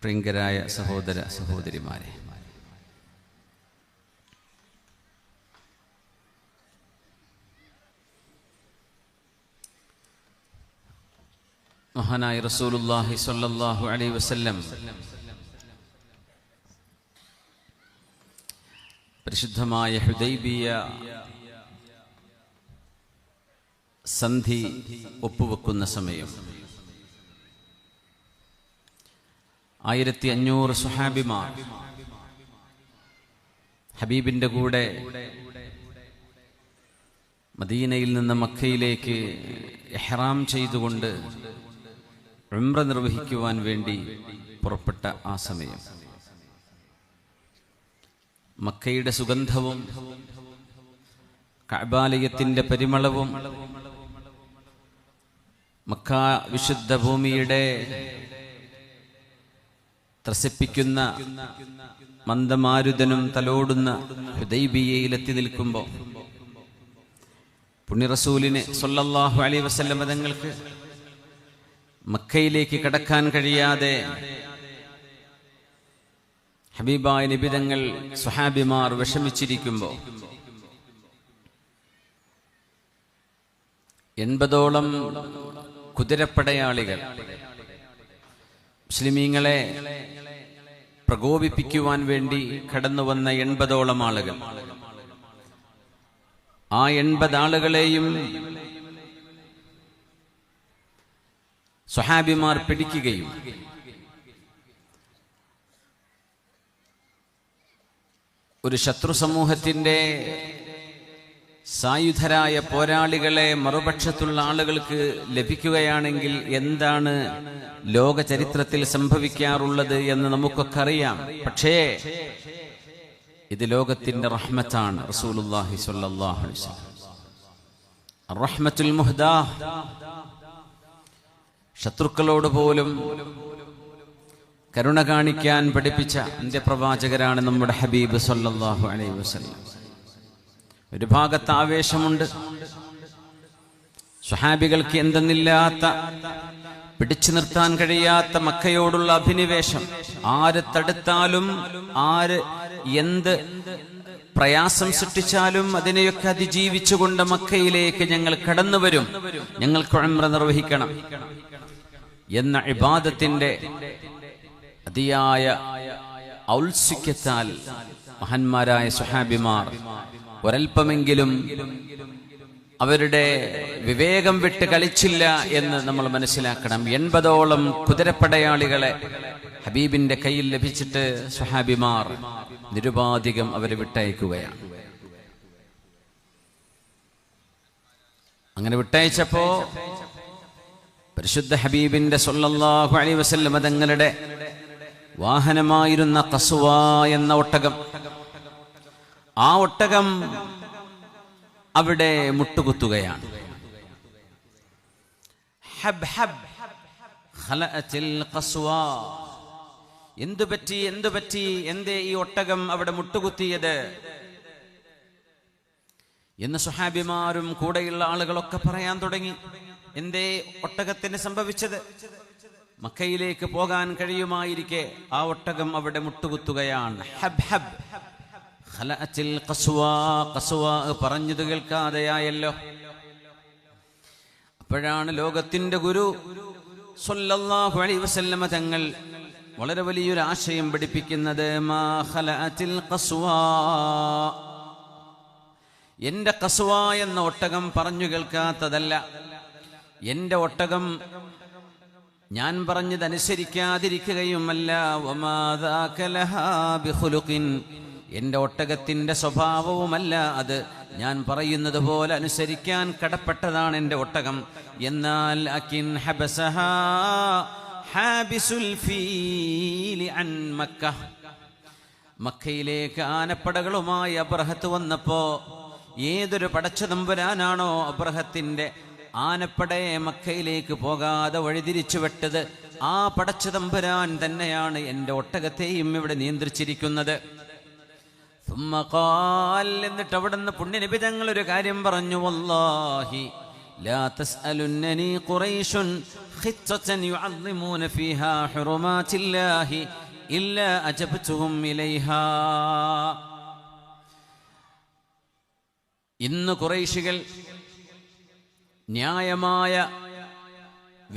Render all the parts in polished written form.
പ്രിയങ്കരായ സഹോദര സഹോദരിമാരെ, മഹാനായ റസൂലുള്ളാഹി സ്വല്ലല്ലാഹു അലൈഹി വസല്ലം പരിശുദ്ധമായ ഹുദൈബിയ സന്ധി ഒപ്പുവെക്കുന്ന സമയം 1500 സ്വഹാബിമാർ ഹബീബിന്റെ കൂടെ മദീനയിൽ നിന്ന് മക്കയിലേക്ക് ഇഹ്റാം ചെയ്തുകൊണ്ട് ഉംറ നിർവഹിക്കുവാൻ വേണ്ടി പുറപ്പെട്ട ആ സമയം മക്കയുടെ സുഗന്ധവും കഅബാലയത്തിന്റെ പരിമളവും മക്ക വിശുദ്ധ ഭൂമിയുടെ ത്രസിപ്പിക്കുന്ന മന്ദമാരുതനും തലോടുന്ന ഹുദൈബിയയിലെത്തി നിൽക്കുമ്പോൾ പുണ്യ റസൂലിനെ സ്വല്ലല്ലാഹു അലൈഹി വസല്ലം തങ്ങൾക്ക് മക്കയിലേക്ക് കടക്കാൻ കഴിയാതെ ഹബീബായ നബി തങ്ങൾ സ്വഹാബിമാർ വിഷമിച്ചിരിക്കുമ്പോൾ 80ഓളം കുതിരപ്പടയാളികൾ മുസ്ലിമീങ്ങളെ പ്രകോപിപ്പിക്കുവാൻ വേണ്ടി കടന്നു വന്ന 80ഓളം ആളുകൾ, ആ 80 ആളുകളെയും സ്വഹാബിമാർ പിടിക്കുകയും ഒരു ശത്രു സമൂഹത്തിന്റെ സായുധരായ പോരാളികളെ മറുപക്ഷത്തുള്ള ആളുകൾക്ക് ലഭിക്കുകയാണെങ്കിൽ എന്താണ് ലോക ചരിത്രത്തിൽ സംഭവിക്കാറുള്ളത് എന്ന് നമുക്കൊക്കെ അറിയാം. പക്ഷേ ഇത് ലോകത്തിന്റെ റഹ്മത്താണ്. റസൂലുള്ളാഹി സ്വല്ലല്ലാഹു അലൈഹി വസല്ലം റഹ്മത്തുൽ മുഹ്ദാ, ശത്രുക്കളോട് പോലും കരുണ കാണിക്കാൻ പഠിപ്പിച്ച അന്ത്യപ്രവാചകരാണ് നമ്മുടെ ഹബീബ് സ്വല്ലല്ലാഹു അലൈഹി വസല്ലം. ഒരു ഭാഗത്ത് ആവേശമുണ്ട്, സ്വഹാബികൾക്ക് എന്തെന്നില്ലാത്ത പിടിച്ചു നിർത്താൻ കഴിയാത്ത മക്കയോടുള്ള അഭിനിവേശം. ആര് തടുത്താലും ആര് എന്ത് പ്രയാസം സൃഷ്ടിച്ചാലും അതിനെയൊക്കെ അതിജീവിച്ചുകൊണ്ട് മക്കയിലേക്ക് ഞങ്ങൾ കടന്നു വരും, ഞങ്ങൾക്ക് ഉംറ നിർവഹിക്കണം എന്ന ഇബാദത്തിന്റെ അതിയായ ഔത്സുക്യത്താൽ മഹാന്മാരായ സ്വഹാബിമാർ ഒരൽപ്പമെങ്കിലും അവരുടെ വിവേകം വിട്ട് കളിച്ചില്ല എന്ന് നമ്മൾ മനസ്സിലാക്കണം. 80ഓളം കുതിരപ്പടയാളികളെ ഹബീബിന്റെ കയ്യിൽ ലഭിച്ചിട്ട് സ്വഹാബിമാർ നിരുപാധികം അവരെ വിട്ടയക്കുകയാണ്. അങ്ങനെ വിട്ടയച്ചപ്പോ പരിശുദ്ധ ഹബീബിന്റെ സ്വല്ലല്ലാഹു അലൈഹി വസല്ലം തങ്ങളുടെ വാഹനമായിരുന്ന ഖസ്വ എന്ന ഒട്ടകം, ആ ഒട്ടകം അവിടെ മുട്ടുകുത്തുകയാണ്. ഹബ് ഹബ് ഖലഅത്തിൽ ഖസ്വ, എന്തുപറ്റി എന്തേ ഈ ഒട്ടകം അവിടെ മുട്ടുകുത്തിയത് എന്ന് സ്വഹാബിമാരും കൂടെയുള്ള ആളുകളൊക്കെ പറയാൻ തുടങ്ങി. എന്തേ ഒട്ടകത്തിന് സംഭവിച്ചത്? മക്കയിലേക്ക് പോകാൻ കഴിയുമായിരിക്കെ ആ ഒട്ടകം അവിടെ മുട്ടുകുത്തുകയാണ്. ഹബ് ഹബ് ഖലഅത്തിൽ ഖസ്വ, ഖസ്വ പറഞ്ഞത് കേൾക്കാതെയായല്ലോ. അപ്പോഴാണ് ലോകത്തിന്റെ ഗുരു സ്വല്ലല്ലാഹു അലൈഹി വസല്ലമ തങ്ങൾ വളരെ വലിയൊരു ആശയം പഠിപ്പിക്കുന്നത്. മാ ഖലഅത്തിൽ ഖസ്വ, എന്റെ ഖസ്വ എന്ന ഒട്ടകം പറഞ്ഞു കേൾക്കാത്തതല്ല. എന്റെ ഒട്ടകം ഞാൻ പറഞ്ഞതനുസരിക്കാതിരിക്കുകയുമല്ല. വമാ ദാക ലഹാ ബിഖുലുഖിൻ, എന്റെ ഒട്ടകത്തിന്റെ സ്വഭാവവുമല്ല അത്. ഞാൻ പറയുന്നത് പോലെ അനുസരിക്കാൻ കടപ്പെട്ടതാണ് എന്റെ ഒട്ടകം. എന്നാൽ അകിൻ ഹബസഹാ ഹാബിസുൽ ഫീലി അൻ മക്ക, മക്കയിലേക്ക് ആനപ്പടകളുമായി അബ്രഹത്ത് വന്നപ്പോ ഏതൊരു പടച്ചതമ്പുരാനാണോ അബ്രഹത്തിന്റെ ആനപ്പടയെ മക്കയിലേക്ക് പോകാതെ വഴിതിരിച്ചു വിട്ടത്, ആ പടച്ചതമ്പുരാൻ തന്നെയാണ് എന്റെ ഒട്ടകത്തെയും ഇവിടെ നിയന്ത്രിച്ചിരിക്കുന്നത്. എന്നിട്ട് അവിടുന്ന് പുണ്യനബി തങ്ങൾ ഒരു കാര്യം പറഞ്ഞു. വല്ലാഹി ലാ തസ്അലുന്നനി ഖുറൈശുൻ ഖിത്തൻ യുഅള്ളിമൂന ഫീഹാ ഹുറുമാതില്ലാഹി ഇല്ലാ അജബ്തുഹും ഇലൈഹാ. ഇന്ന് ഖുറൈശികൾ ന്യായമായ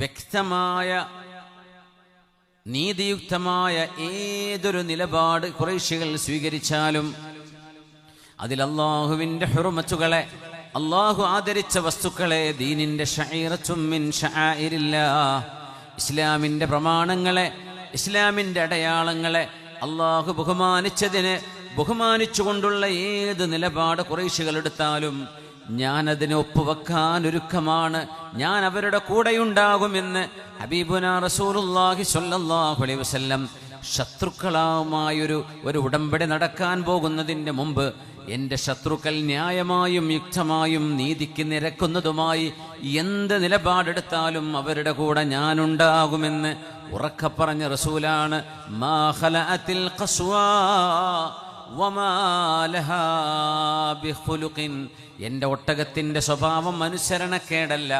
വ്യക്തമായ നീതിയുക്തമായ ഏതൊരു നിലപാട് ഖുറൈശികൾ സ്വീകരിച്ചാലും അതിൽ അല്ലാഹുവിൻ്റെ ഹുർമത്തുകളെ, അല്ലാഹു ആദരിച്ച വസ്തുക്കളെ, ദീനിൻ്റെ ശഈറത്തും മിൻ ശആഇരില്ലാഹ്, ഇസ്ലാമിൻ്റെ പ്രമാണങ്ങളെ, ഇസ്ലാമിൻ്റെ അടയാളങ്ങളെ അല്ലാഹു ബഹുമാനിച്ചതിനെ ബഹുമാനിച്ചുകൊണ്ടുള്ള ഏത് നിലപാട് ഖുറൈശികൾ എടുത്താലും ഞാനതിന് ഒപ്പുവെക്കാൻ ഒരുക്കമാണ്, ഞാൻ അവരുടെ കൂടെയുണ്ടാകുമെന്ന് ഹബീബുനാ റസൂലുള്ളാഹി സ്വല്ലല്ലാഹു അലൈഹി വസല്ലം ശത്രുക്കളുമായൊരു ഉടമ്പടി നടക്കാൻ പോകുന്നതിൻ്റെ മുമ്പ് എൻ്റെ ശത്രുക്കൾ ന്യായമായും യുക്തമായും നീതിക്ക് നിരക്കുന്നതുമായി എന്ത് നിലപാടെടുത്താലും അവരുടെ കൂടെ ഞാനുണ്ടാകുമെന്ന് ഉറക്കെ പറഞ്ഞ റസൂലാണ്. മാ ഖലഅത്തിൽ ഖസ്വാ വമാ ലഹാ ബിഖുലുഖിൻ. എൻ്റെ ഒട്ടകത്തിൻ്റെ സ്വഭാവം അനുസരണക്കേടല്ല,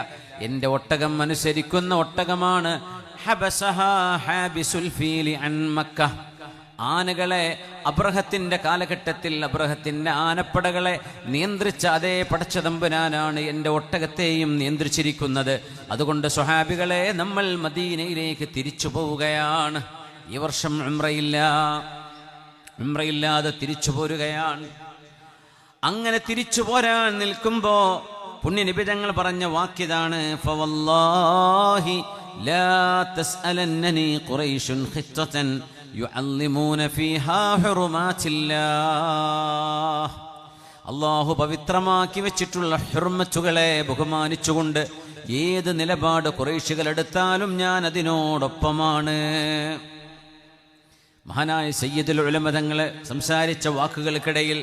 എൻ്റെ ഒട്ടകം അനുസരിക്കുന്ന ഒട്ടകമാണ്. ഹബസഹാ ഹാബിസുൽ ഫീലി അൻ മക്ക. ആനകളെ അബ്രഹത്തിൻ്റെ കാലഘട്ടത്തിൽ അബ്രഹത്തിൻ്റെ ആനപ്പടകളെ നിയന്ത്രിച്ച അതേ പടച്ചതമ്പുരാനാണ് എൻ്റെ ഒട്ടകത്തെയും നിയന്ത്രിച്ചിരിക്കുന്നത്. അതുകൊണ്ട് സ്വഹാബികളെ, നമ്മൾ മദീനയിലേക്ക് തിരിച്ചു പോവുകയാണ്. ഈ വർഷം ഉംറയില്ലാതെ തിരിച്ചു പോരുകയാണ്. അങ്ങനെ തിരിച്ചു പോരാൻ നിൽക്കുമ്പോ പുണ്യനബി തങ്ങൾ പറഞ്ഞ വാക്യതാണ്, ഫവല്ലാഹി ലാ തസ്അലന്നനി ഖുറൈശുൻ ഖിത്തൻ യുഅള്ളിമൂന ഫീഹാ ഹുറുമാതില്ലാഹ്. അല്ലാഹു പവിത്രമാക്കി വെച്ചിട്ടുള്ള ഹുർമത്തുകളെ ബഹുമാനിച്ചുകൊണ്ട് ഏത് നിലപാട് ഖുറൈശികൾ എടുത്താലും ഞാൻ അതിനോടൊപ്പമാണ്. മഹാനായ സയ്യിദുൽ ഉലമ തങ്ങളെ സംസാരിച്ച വാക്കുകൾക്കിടയിൽ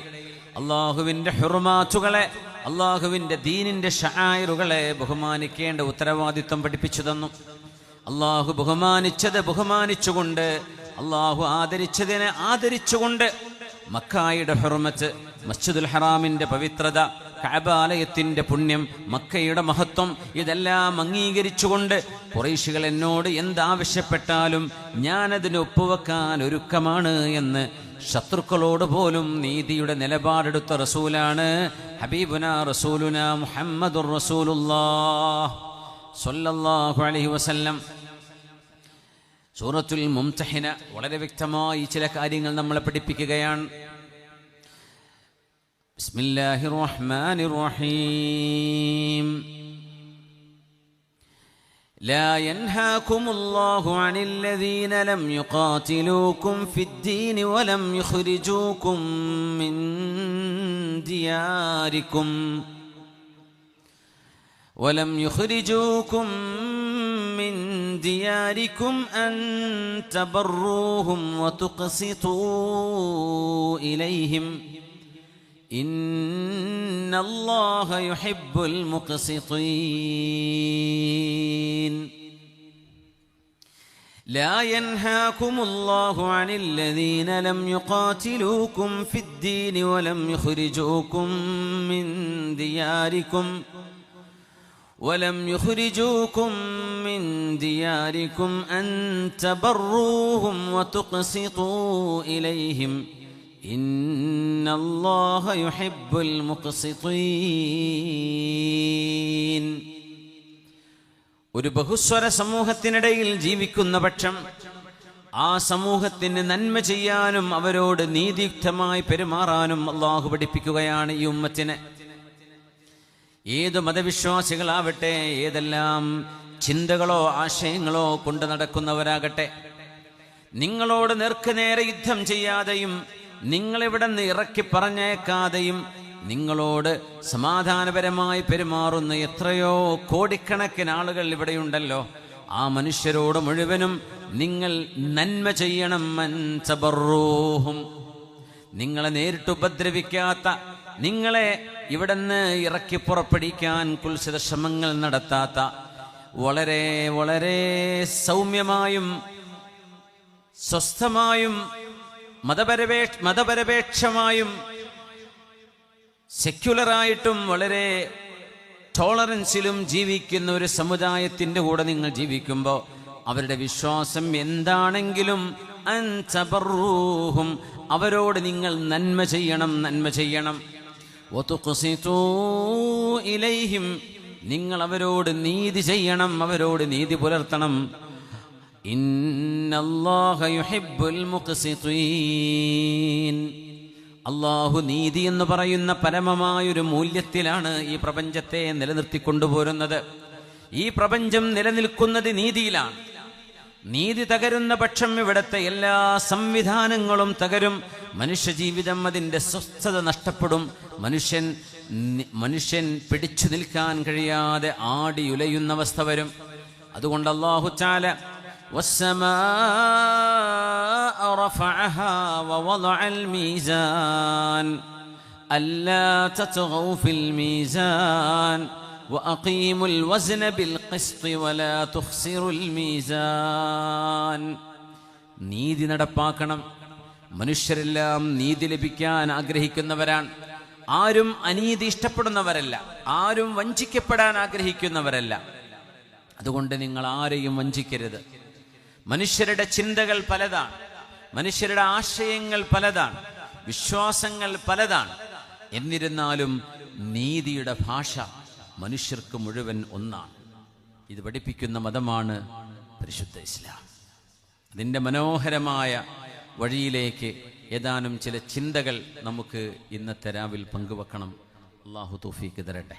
അള്ളാഹുവിൻ്റെ ഹുർമാത്തുകളെ, അള്ളാഹുവിൻ്റെ ദീനിൻ്റെ ശആയിറുകളെ ബഹുമാനിക്കേണ്ട ഉത്തരവാദിത്വം പഠിപ്പിച്ചു തന്നു. അള്ളാഹു ബഹുമാനിച്ചത് ബഹുമാനിച്ചുകൊണ്ട്, അള്ളാഹു ആദരിച്ചതിനെ ആദരിച്ചുകൊണ്ട് മക്കായുടെ ഹുർമത്ത്, മസ്ജിദുൽ ഹറാമിൻ്റെ പവിത്രത, കഅബാലയത്തിൻ്റെ പുണ്യം, മക്കയുടെ മഹത്വം ഇതെല്ലാം അംഗീകരിച്ചുകൊണ്ട് ഖുറൈശികൾ എന്നോട് എന്താവശ്യപ്പെട്ടാലും ഞാനതിന് ഒപ്പുവെക്കാൻ ഒരുക്കമാണ് എന്ന് ശത്രുക്കളോട് പോലും നീതിയുടെ നിലപാടെടുത്ത റസൂലാണ് ഹബീബുനാ റസൂലുനാ മുഹമ്മദുർ റസൂലുള്ളാഹ് സ്വല്ലല്ലാഹു അലൈഹി വസല്ലം. സൂറത്തുൽ മുംതഹിന വളരെ വ്യക്തമായി ചില കാര്യങ്ങൾ നമ്മളെ പഠിപ്പിക്കുകയാണ്. ബിസ്മില്ലാഹിർ റഹ്മാനിർ റഹീം. لا ينهاكم الله عن الذين لم يقاتلوكم في الدين ولم يخرجوكم من دياركم أن تبروهم وتقسطوا إليهم إن الله يحب المقسطين. لا ينهاكم الله عن الذين لم يقاتلوكم في الدين ولم يخرجوكم من دياركم أن تبروهم وتقسطوا إليهم إن الله يحب المقسطين. ഒരു ബഹുസ്വര സമൂഹത്തിനിടയിൽ ജീവിക്കുന്ന പക്ഷം ആ സമൂഹത്തിന് നന്മ ചെയ്യാനും അവരോട് നീതിയുക്തമായി പെരുമാറാനും അള്ളാഹു പഠിപ്പിക്കുകയാണ് ഈ ഉമ്മത്തിനെ. ഏത് മതവിശ്വാസികളാവട്ടെ, ഏതെല്ലാം ചിന്തകളോ ആശയങ്ങളോ കൊണ്ട് നടക്കുന്നവരാകട്ടെ, നിങ്ങളോട് നേർക്കുനേരെ യുദ്ധം ചെയ്യാതെയും നിങ്ങളിവിടെ നിന്ന് ഇറക്കി പറഞ്ഞേക്കാതെയും നിങ്ങളോട് സമാധാനപരമായി പെരുമാറുന്ന എത്രയോ കോടിക്കണക്കിന് ആളുകൾ ഇവിടെയുണ്ടല്ലോ. ആ മനുഷ്യരോട് മുഴുവനും നിങ്ങൾ നന്മ ചെയ്യണം. മൻതബറൂഹും, നിങ്ങളെ നേരിട്ട് ഉപദ്രവിക്കാത്ത, നിങ്ങളെ ഇവിടുന്ന് ഇറക്കി പുറപ്പെടിക്കാൻ കുൽസിത ശ്രമങ്ങൾ നടത്താത്ത, വളരെ വളരെ സൗമ്യമായും സ്വസ്ഥമായും മതപരപേക്ഷമായും സെക്യുലറായിട്ടും വളരെ ടോളറൻസിലും ജീവിക്കുന്ന ഒരു സമുദായത്തിൻ്റെ കൂടെ നിങ്ങൾ ജീവിക്കുമ്പോൾ അവരുടെ വിശ്വാസം എന്താണെങ്കിലും അൻ തബറൂഹും, അവരോട് നിങ്ങൾ നന്മ ചെയ്യണം. വതുഖ്സിതൂ ഇലൈഹിം, നിങ്ങൾ അവരോട് നീതി ചെയ്യണം, അവരോട് നീതി പുലർത്തണം. ഇന്നല്ലാഹ യുഹിബ്ബുൽ മുഖ്സിതീൻ. അല്ലാഹു നീതി എന്ന് പറയുന്ന പരമമായൊരു മൂല്യത്തിലാണ് ഈ പ്രപഞ്ചത്തെ നിലനിർത്തിക്കൊണ്ടുപോരുന്നത്. ഈ പ്രപഞ്ചം നിലനിൽക്കുന്നത് നീതിയിലാണ്. നീതി തകരുന്ന പക്ഷം ഇവിടുത്തെ എല്ലാ സംവിധാനങ്ങളും തകരും. മനുഷ്യജീവിതം അതിൻ്റെ സ്വസ്ഥത നഷ്ടപ്പെടും. മനുഷ്യൻ പിടിച്ചു നിൽക്കാൻ കഴിയാതെ ആടിയുലയുന്ന അവസ്ഥ വരും. അതുകൊണ്ട് അല്ലാഹു തആല والسماء رفعها ووضع الميزان ألا تطغوا في الميزان وأقيموا الوزن بالقسط ولا تخسروا الميزان. നീതി നടപ്പാക്കണം. മനുഷ്യരെല്ലാം നീതി ലഭിക്കാൻ ആഗ്രഹിക്കുന്നവരാണ്. ആരും അനീതി ഇഷ്ടപ്പെടുന്നവരല്ല, ആരും വഞ്ചിക്കപ്പെടാൻ ആഗ്രഹിക്കുന്നവരല്ല. അതുകൊണ്ട് നിങ്ങൾ ആരെയും വഞ്ചിക്കരുത്. മനുഷ്യരുടെ ചിന്തകൾ പലതാണ്, മനുഷ്യരുടെ ആശയങ്ങൾ പലതാണ്, വിശ്വാസങ്ങൾ പലതാണ്. എന്നിരുന്നാലും നീതിയുടെ ഭാഷ മനുഷ്യർക്ക് മുഴുവൻ ഒന്നാണ്. ഇത് പഠിപ്പിക്കുന്ന മതമാണ് പരിശുദ്ധ ഇസ്ലാം. അതിൻ്റെ മനോഹരമായ വഴിയിലേക്ക് ഏതാനും ചില ചിന്തകൾ നമുക്ക് ഇന്നത്തെ രാവിൽ പങ്കുവെക്കണം. അല്ലാഹു തൗഫീഖ് തരട്ടെ.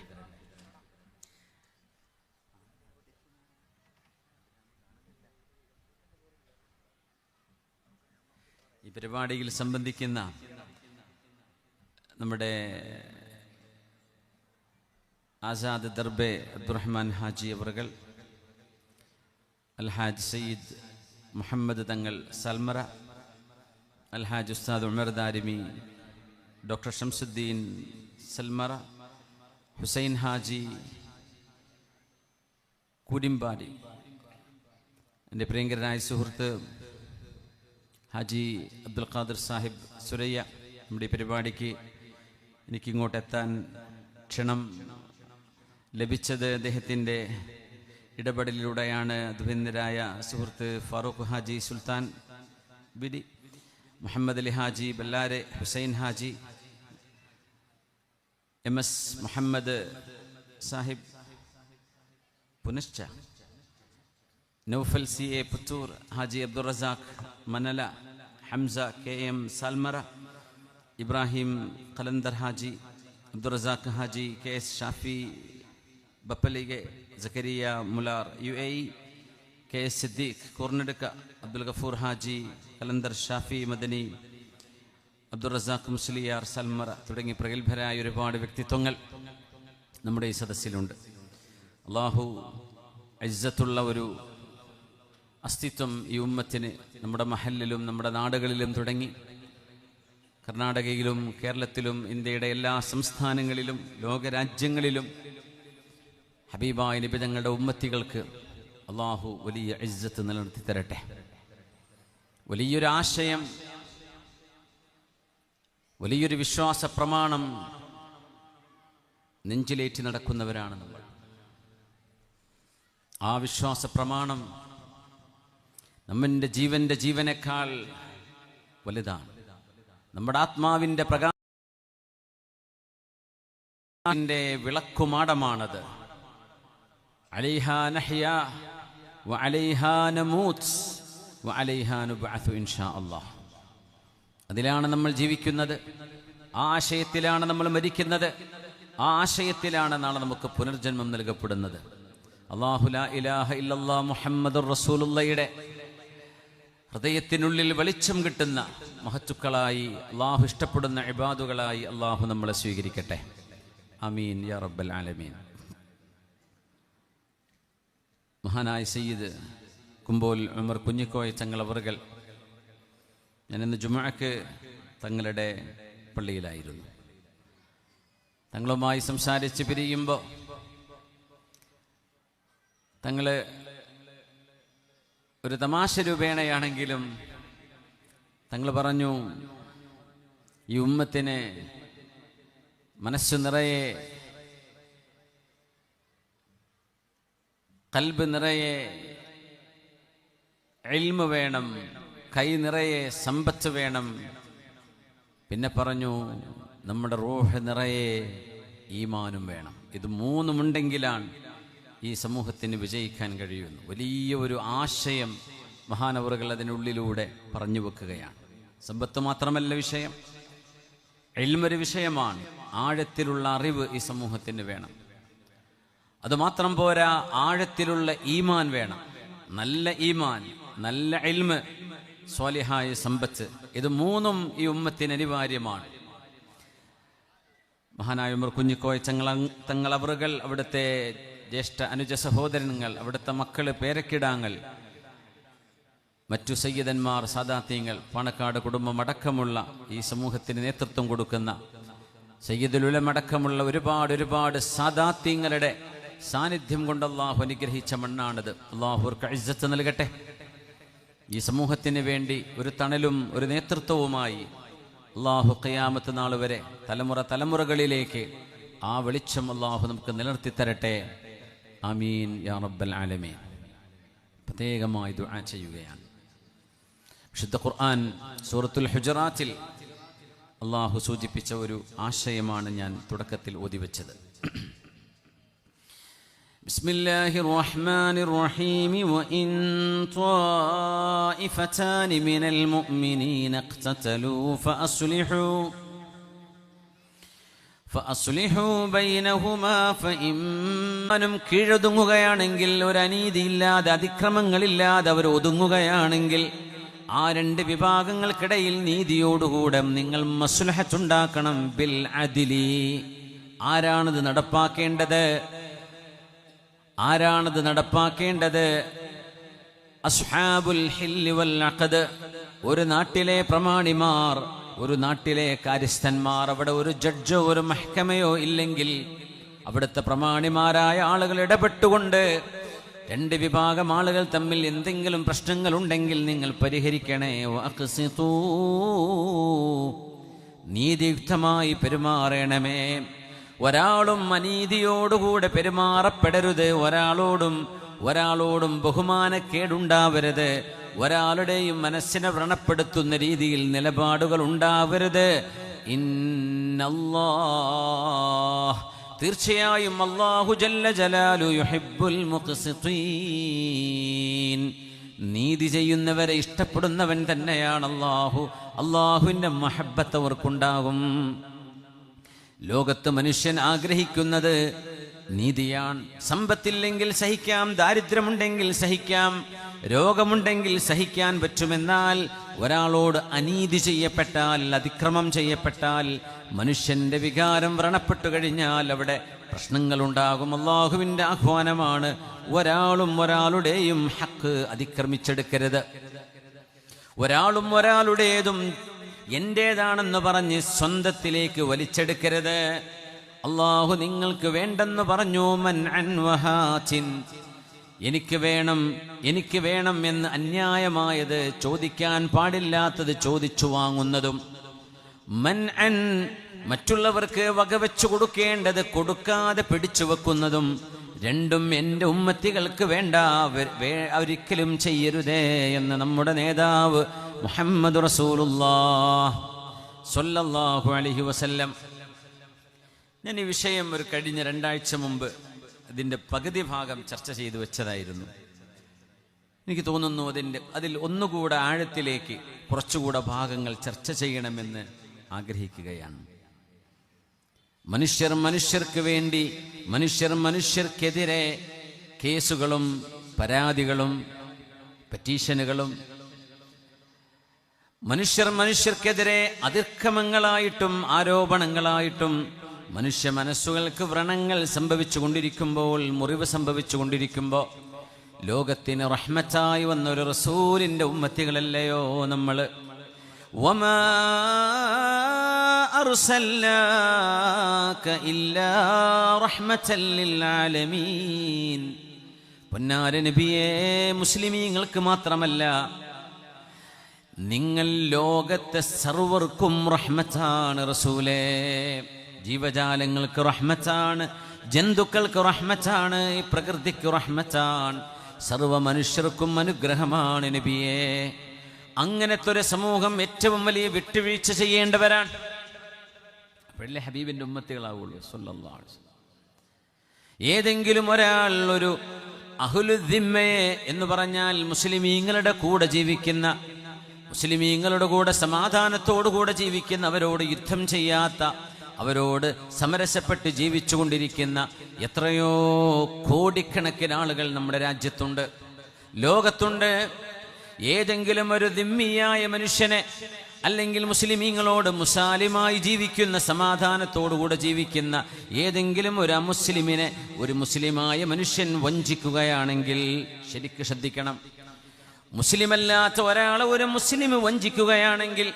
ഈ പരിപാടിയിൽ സംബന്ധിക്കുന്ന നമ്മുടെ ആസാദ് ദർബെ അബ്ദുറഹ്മാൻ ഹാജി അവറുകൾ, അൽഹാജ് സയ്യിദ് മുഹമ്മദ് തങ്ങൾ സൽമറ, അൽഹാജ് ഉസ്താദ് ഉമർ ദാരിമി, ഡോക്ടർ ഷംസുദ്ദീൻ സൽമറ, ഹുസൈൻ ഹാജി കൂടിമ്പാടി, എൻ്റെ പ്രിയങ്കരനായ സുഹൃത്ത് ഹാജി അബ്ദുൽ ഖാദിർ സാഹിബ് സുരയ്യ, നമ്മുടെ ഈ പരിപാടിക്ക് എനിക്കിങ്ങോട്ടെത്താൻ ക്ഷണം ലഭിച്ചത് അദ്ദേഹത്തിൻ്റെ ഇടപെടലിലൂടെയാണ്. അദ്ഭുതരായ സുഹൃത്ത് ഫാറൂഖ് ഹാജി സുൽത്താൻ ബിരി, Muhammad Ali Haji ബല്ലാരെ, Hussain Haji, MS Muhammad Sahib പുനശ്ച, Naufal CA Puthur, Haji Abdul Razak മനല, Hamza KM സാൽമറ, Ibrahim ഖലന്ദർ Haji, Abdul Razak Haji, KS Shafi ബപ്പലിഗെ, സക്കരിയ മുലാർ UAE, KS സിദ്ദീഖ് കൂർനെടുക്ക, അബ്ദുൽ ഗഫൂർ ഹാജി കലന്ദർ, ഷാഫി മദനി, അബ്ദുൾ റസാഖ് മുസ്ലിയാർ സൽമറ തുടങ്ങി പ്രഗത്ഭരായ ഒരുപാട് വ്യക്തിത്വങ്ങൾ നമ്മുടെ ഈ സദസ്സിലുണ്ട്. അല്ലാഹു ഇസ്സത്തുള്ള ഒരു അസ്തിത്വം ഈ ഉമ്മത്തിന് നമ്മുടെ മഹല്ലിലും നമ്മുടെ നാടുകളിലും തുടങ്ങി കർണാടകയിലും കേരളത്തിലും ഇന്ത്യയുടെ എല്ലാ സംസ്ഥാനങ്ങളിലും ലോകരാജ്യങ്ങളിലും ഹബീബായ നബി തങ്ങളുടെ ഉമ്മത്തികൾക്ക് അല്ലാഹു വലിയ ഇസ്സത്ത് നിലനിർത്തി തരട്ടെ. വലിയൊരു ആശയം, വലിയൊരു വിശ്വാസ പ്രമാണം നെഞ്ചിലേറ്റി നടക്കുന്നവരാണ് നമ്മൾ. ആ വിശ്വാസ പ്രമാണം നമ്മുടെ ജീവനേക്കാൾ വലുതാണ്. നമ്മുടെ ആത്മാവിൻ്റെ പ്രകാശത്തിന്റെ വിളക്കുമാടമാണത്. അലൈഹാ നഹ്യാ വഅലൈഹാ നമൂത്ത് വഅലൈഹാ നുബ്അഥു ഇൻഷാ അല്ലാഹ്. അതിലാണ് നമ്മൾ ജീവിക്കുന്നത്, ആ ആശയത്തിലാണ് നമ്മൾ മരിക്കുന്നത്, ആ ആശയത്തിലാണ് നാളെ നമുക്ക് പുനർജന്മം നൽകപ്പെടുന്നത്. അല്ലാഹു ലാ ഇലാഹ ഇല്ലല്ലാഹ് മുഹമ്മദുർ റസൂലുള്ളാഹിയുടെ ഹൃദയത്തിനുള്ളിൽ വെളിച്ചം കിട്ടുന്ന മഹത്തുക്കളായി, അല്ലാഹു ഇഷ്ടപ്പെടുന്ന ഇബാദുകളായി അല്ലാഹു നമ്മളെ സ്വീകരിക്കട്ടെ. ആമീൻ യാ റബ്ബൽ ആലമീൻ. മഹാനായ സയ്യിദ് കുമ്പോൽ ഉമർ കുഞ്ഞിക്കോയ തങ്ങളവറുകൾ, ഞാനിന്ന് ജുമുഅക്ക് തങ്ങളുടെ പള്ളിയിലായിരുന്നു. തങ്ങളുമായി സംസാരിച്ച് പിരിയുമ്പോൾ തങ്ങൾ ഒരു തമാശ രൂപേണയാണെങ്കിലും തങ്ങൾ പറഞ്ഞു, ഈ ഉമ്മത്തിന് മനസ്സു നിറയെ ഖൽബ് നിറയെ ഇൽമ് വേണം, കൈ നിറയെ സമ്പത്ത് വേണം. പിന്നെ പറഞ്ഞു നമ്മുടെ റൂഹ് നിറയെ ഈമാനും വേണം. ഇത് മൂന്നുമുണ്ടെങ്കിലാണ് ഈ സമൂഹത്തിന് വിജയിക്കാൻ കഴിയുന്നു. വലിയ ഒരു ആശയം മഹാനവറുകൾ അതിനുള്ളിലൂടെ പറഞ്ഞു വെക്കുകയാണ്. സമ്പത്ത് മാത്രമല്ല വിഷയം, ഇൽമൊരു വിഷയമാണ്. ആഴത്തിലുള്ള അറിവ് ഈ സമൂഹത്തിന് വേണം. അതുമാത്രം പോരാ, ആഴത്തിലുള്ള ഈമാൻ വേണം. നല്ല ഈമാൻ, നല്ല ഇൽമ്, സ്വാലിഹായ സമ്പത്ത്, ഇത് മൂന്നും ഈ ഉമ്മത്തിന് അനിവാര്യമാണ്. മഹാനായ ഉമർ കുഞ്ഞിക്കോയ തങ്ങളവറുകൾ, അവിടുത്തെ ജ്യേഷ്ഠ അനുജ സഹോദരങ്ങൾ, അവിടുത്തെ മക്കള്, പേരക്കിടാങ്ങൾ, മറ്റു സയ്യിദന്മാർ, സാദാത്യങ്ങൾ, പാണക്കാട് കുടുംബമടക്കമുള്ള ഈ സമൂഹത്തിന് നേതൃത്വം കൊടുക്കുന്ന സയ്യിദുൽ ഉലമടക്കമുള്ള ഒരുപാട് സാദാത്യങ്ങളുടെ സാന്നിധ്യം കൊണ്ട് അള്ളാഹു അനുഗ്രഹിച്ച മണ്ണാണിത്. അള്ളാഹുർക്ക് ഇസ്സത്ത് നൽകട്ടെ. ഈ സമൂഹത്തിന് വേണ്ടി ഒരു തണലും ഒരു നേതൃത്വവുമായി അള്ളാഹു ഖിയാമത്ത് നാൾ വരെ തലമുറകളിലേക്ക് ആ വെളിച്ചം അള്ളാഹു നമുക്ക് നിലനിർത്തി തരട്ടെ. ആമീൻ യാ റബ്ബൽ ആലമീൻ. പ്രത്യേകമായി ദുആ ചെയ്യുകയാണ്. വിശുദ്ധ ഖുർആൻ സൂറത്തുൽ ഹുജറാത്തിൽ അള്ളാഹു സൂചിപ്പിച്ച ഒരു ആശയമാണ് ഞാൻ തുടക്കത്തിൽ ഓതിവെച്ചത്. ബിസ്മില്ലാഹിർ റഹ്മാനിർ റഹീം. വഇൻ ത്വാഇഫതാനി മിനൽ മുഅ്മിനീന ഇഖ്തതലൂ ഫഅസ്ലിഹൂ ബൈനഹുമാ ഫഇമ്മനും കീഴൊതുങ്ങുകയാണെങ്കിൽ, ഒരു അനീതിയില്ലാതെ അതിക്രമങ്ങളില്ലാതെ അവർ ഒതുങ്ങുകയാണെങ്കിൽ, ആ രണ്ട് വിഭാഗങ്ങൾക്കിടയിൽ നീതിയോടുകൂടെ നിങ്ങൾ മസ്ലഹത്തുണ്ടാക്കണം. ബിൽ അദ്ലി. ആരാണത് നടപ്പാക്കേണ്ടത്? അസ്ഹാബുൽ ഹില്ല് വൽ അഖദ്. ഒരു നാട്ടിലെ പ്രമാണിമാർ, ഒരു നാട്ടിലെ കാര്യസ്ഥന്മാർ. അവിടെ ഒരു ജഡ്ജോ ഒരു മഹ്കമയോ ഇല്ലെങ്കിൽ അവിടുത്തെ പ്രമാണിമാരായ ആളുകൾ ഇടപെട്ടുകൊണ്ട് രണ്ട് വിഭാഗം ആളുകൾ തമ്മിൽ എന്തെങ്കിലും പ്രശ്നങ്ങൾ ഉണ്ടെങ്കിൽ നിങ്ങൾ പരിഹരിക്കണേ. വഅഖ്സിതൂ. നീതിയുക്തമായി പെരുമാറണമേ. ഒരാളും അനീതിയോടുകൂടെ പെരുമാറപ്പെടരുത്. ഒരാളോടും ബഹുമാനക്കേടുണ്ടാവരുത്. ഒരാളുടെയും മനസ്സിനെ വ്രണപ്പെടുത്തുന്ന രീതിയിൽ നിലപാടുകൾ ഉണ്ടാവരുത്. ഇന്നല്ലാഹ്, തീർച്ചയായും അല്ലാഹു ജല്ല ജലാലു യുഹിബ്ബുൽ മുഖ്സിതീൻ. നീതി ചെയ്യുന്നവരെ ഇഷ്ടപ്പെടുന്നവൻ തന്നെയാണ് അല്ലാഹു. അല്ലാഹുവിൻ്റെ മഹബ്ബത്ത് അവർക്കുണ്ടാകും. ലോകത്ത് മനുഷ്യൻ ആഗ്രഹിക്കുന്നത് നീതിയാണ്. സമ്പത്തില്ലെങ്കിൽ സഹിക്കാം, ദാരിദ്ര്യമുണ്ടെങ്കിൽ സഹിക്കാം, രോഗമുണ്ടെങ്കിൽ സഹിക്കാൻ പറ്റുമെന്നാൽ ഒരാളോട് അനീതി ചെയ്യപ്പെട്ടാൽ, അതിക്രമം ചെയ്യപ്പെട്ടാൽ, മനുഷ്യന്റെ വികാരം വ്രണപ്പെട്ടു കഴിഞ്ഞാൽ അവിടെ പ്രശ്നങ്ങളുണ്ടാകും. അള്ളാഹുവിൻ്റെ ആഹ്വാനമാണ്, ഒരാളും ഒരാളുടെയും ഹക്ക് അതിക്രമിച്ചെടുക്കരുത്. ഒരാളും ഒരാളുടേതും എന്റേതാണെന്ന് പറഞ്ഞ് സ്വന്തത്തിലേക്ക് വലിച്ചെടുക്കരുത്. അള്ളാഹു നിങ്ങൾക്ക് വേണ്ടെന്ന് പറഞ്ഞു. മൻ അൻ വഹാത്തിൻ. എനിക്ക് വേണം എന്ന് അന്യായമായത്, ചോദിക്കാൻ പാടില്ലാത്തത് ചോദിച്ചു വാങ്ങുന്നതും, മൻ അൻ മറ്റുള്ളവർക്ക് വകവെച്ചു കൊടുക്കേണ്ടത് കൊടുക്കാതെ പിടിച്ചു വെക്കുന്നതും, രണ്ടും എൻ്റെ ഉമ്മത്തികൾക്ക് വേണ്ട, ഒരിക്കലും ചെയ്യരുതേ എന്ന് നമ്മുടെ നേതാവ് മുഹമ്മദ് റസൂലുള്ളാഹ് സ്വല്ലല്ലാഹു അലൈഹി വസല്ലം. ഞാൻ ഈ വിഷയം ഒരു കഴിഞ്ഞ 2 ആഴ്ച മുമ്പ് അതിൻ്റെ പകുതി ഭാഗം ചർച്ച ചെയ്തു വെച്ചതായിരുന്നു. എനിക്ക് തോന്നുന്നു അതിൽ ഒന്നുകൂടെ ആഴത്തിലേക്ക് കുറച്ചുകൂടെ ഭാഗങ്ങൾ ചർച്ച ചെയ്യണമെന്ന് ആഗ്രഹിക്കുകയാണ്. മനുഷ്യർക്ക് വേണ്ടി, മനുഷ്യർക്കെതിരെ കേസുകളും പരാതികളും പെറ്റീഷനുകളും, മനുഷ്യർക്കെതിരെ അതിക്രമങ്ങളായിട്ടും ആരോപണങ്ങളായിട്ടും മനുഷ്യ മനസ്സുകൾക്ക് വ്രണങ്ങൾ സംഭവിച്ചുകൊണ്ടിരിക്കുമ്പോൾ, മുറിവ് സംഭവിച്ചുകൊണ്ടിരിക്കുമ്പോൾ, ലോകത്തിന് റഹ്മത്തായി വന്ന ഒരു റസൂലിന്റെ ഉമ്മത്തികളല്ലയോ നമ്മൾ? വമാ അർസൽനാക ഇല്ലാ റഹ്മത്തൽ ലിൽ ആലമീൻ. പൊന്നാര നബിയേ, മുസ്ലിമീങ്ങൾക്ക് മാത്രമല്ല, നിങ്ങൾ ലോകത്തെ സർവർക്കും റഹ്മത്താണ് റസൂലേ. ജീവജാലങ്ങൾക്ക് റഹ്മത്താണ്, ജന്തുക്കൾക്ക് റഹ്മത്താണ്, പ്രകൃതിക്ക് റഹ്മത്താണ്, സർവ്വ മനുഷ്യർക്കും അനുഗ്രഹമാണ് നബിയേ. അങ്ങനത്തെ ഒരു സമൂഹം ഏറ്റവും വലിയ വിട്ടുവീഴ്ച ചെയ്യേണ്ടവരാണ്. അപ്പോഴല്ലേ ഹബീബിന്റെ ഉമ്മത്തികളാവുള്ളൂ സ്വല്ലല്ലാഹു അലൈഹി വസല്ലം. ഏതെങ്കിലും ഒരാൾ ഒരു അഹ്ലുദ്ദിമ്മയെ എന്ന് പറഞ്ഞാൽ മുസ്ലിമീങ്ങളുടെ കൂടെ ജീവിക്കുന്ന, മുസ്ലിമീങ്ങളുടെ കൂടെ സമാധാനത്തോടുകൂടെ ജീവിക്കുന്ന, അവരോട് യുദ്ധം ചെയ്യാത്ത, അവരോട് സമരസപ്പെട്ട് ജീവിച്ചുകൊണ്ടിരിക്കുന്ന എത്രയോ കോടിക്കണക്കിന് ആളുകൾ നമ്മുടെ രാജ്യത്തുണ്ട്, ലോകത്തുണ്ട്. ഏതെങ്കിലും ഒരു ദിമ്മിയായ മനുഷ്യനെ അല്ലെങ്കിൽ മുസ്ലിമീങ്ങളോട് മുസാലിമായി ജീവിക്കുന്ന, സമാധാനത്തോടുകൂടെ ജീവിക്കുന്ന ഏതെങ്കിലും ഒരു അമുസ്ലിമിനെ ഒരു മുസ്ലിമായ മനുഷ്യൻ വഞ്ചിക്കുകയാണെങ്കിൽ ശരിക്ക് ശ്രദ്ധിക്കണം. മുസ്ലിമല്ലാത്ത ഒരാളെ ഒരു മുസ്ലിം വഞ്ചിക്കുകയാണെങ്കിൽ,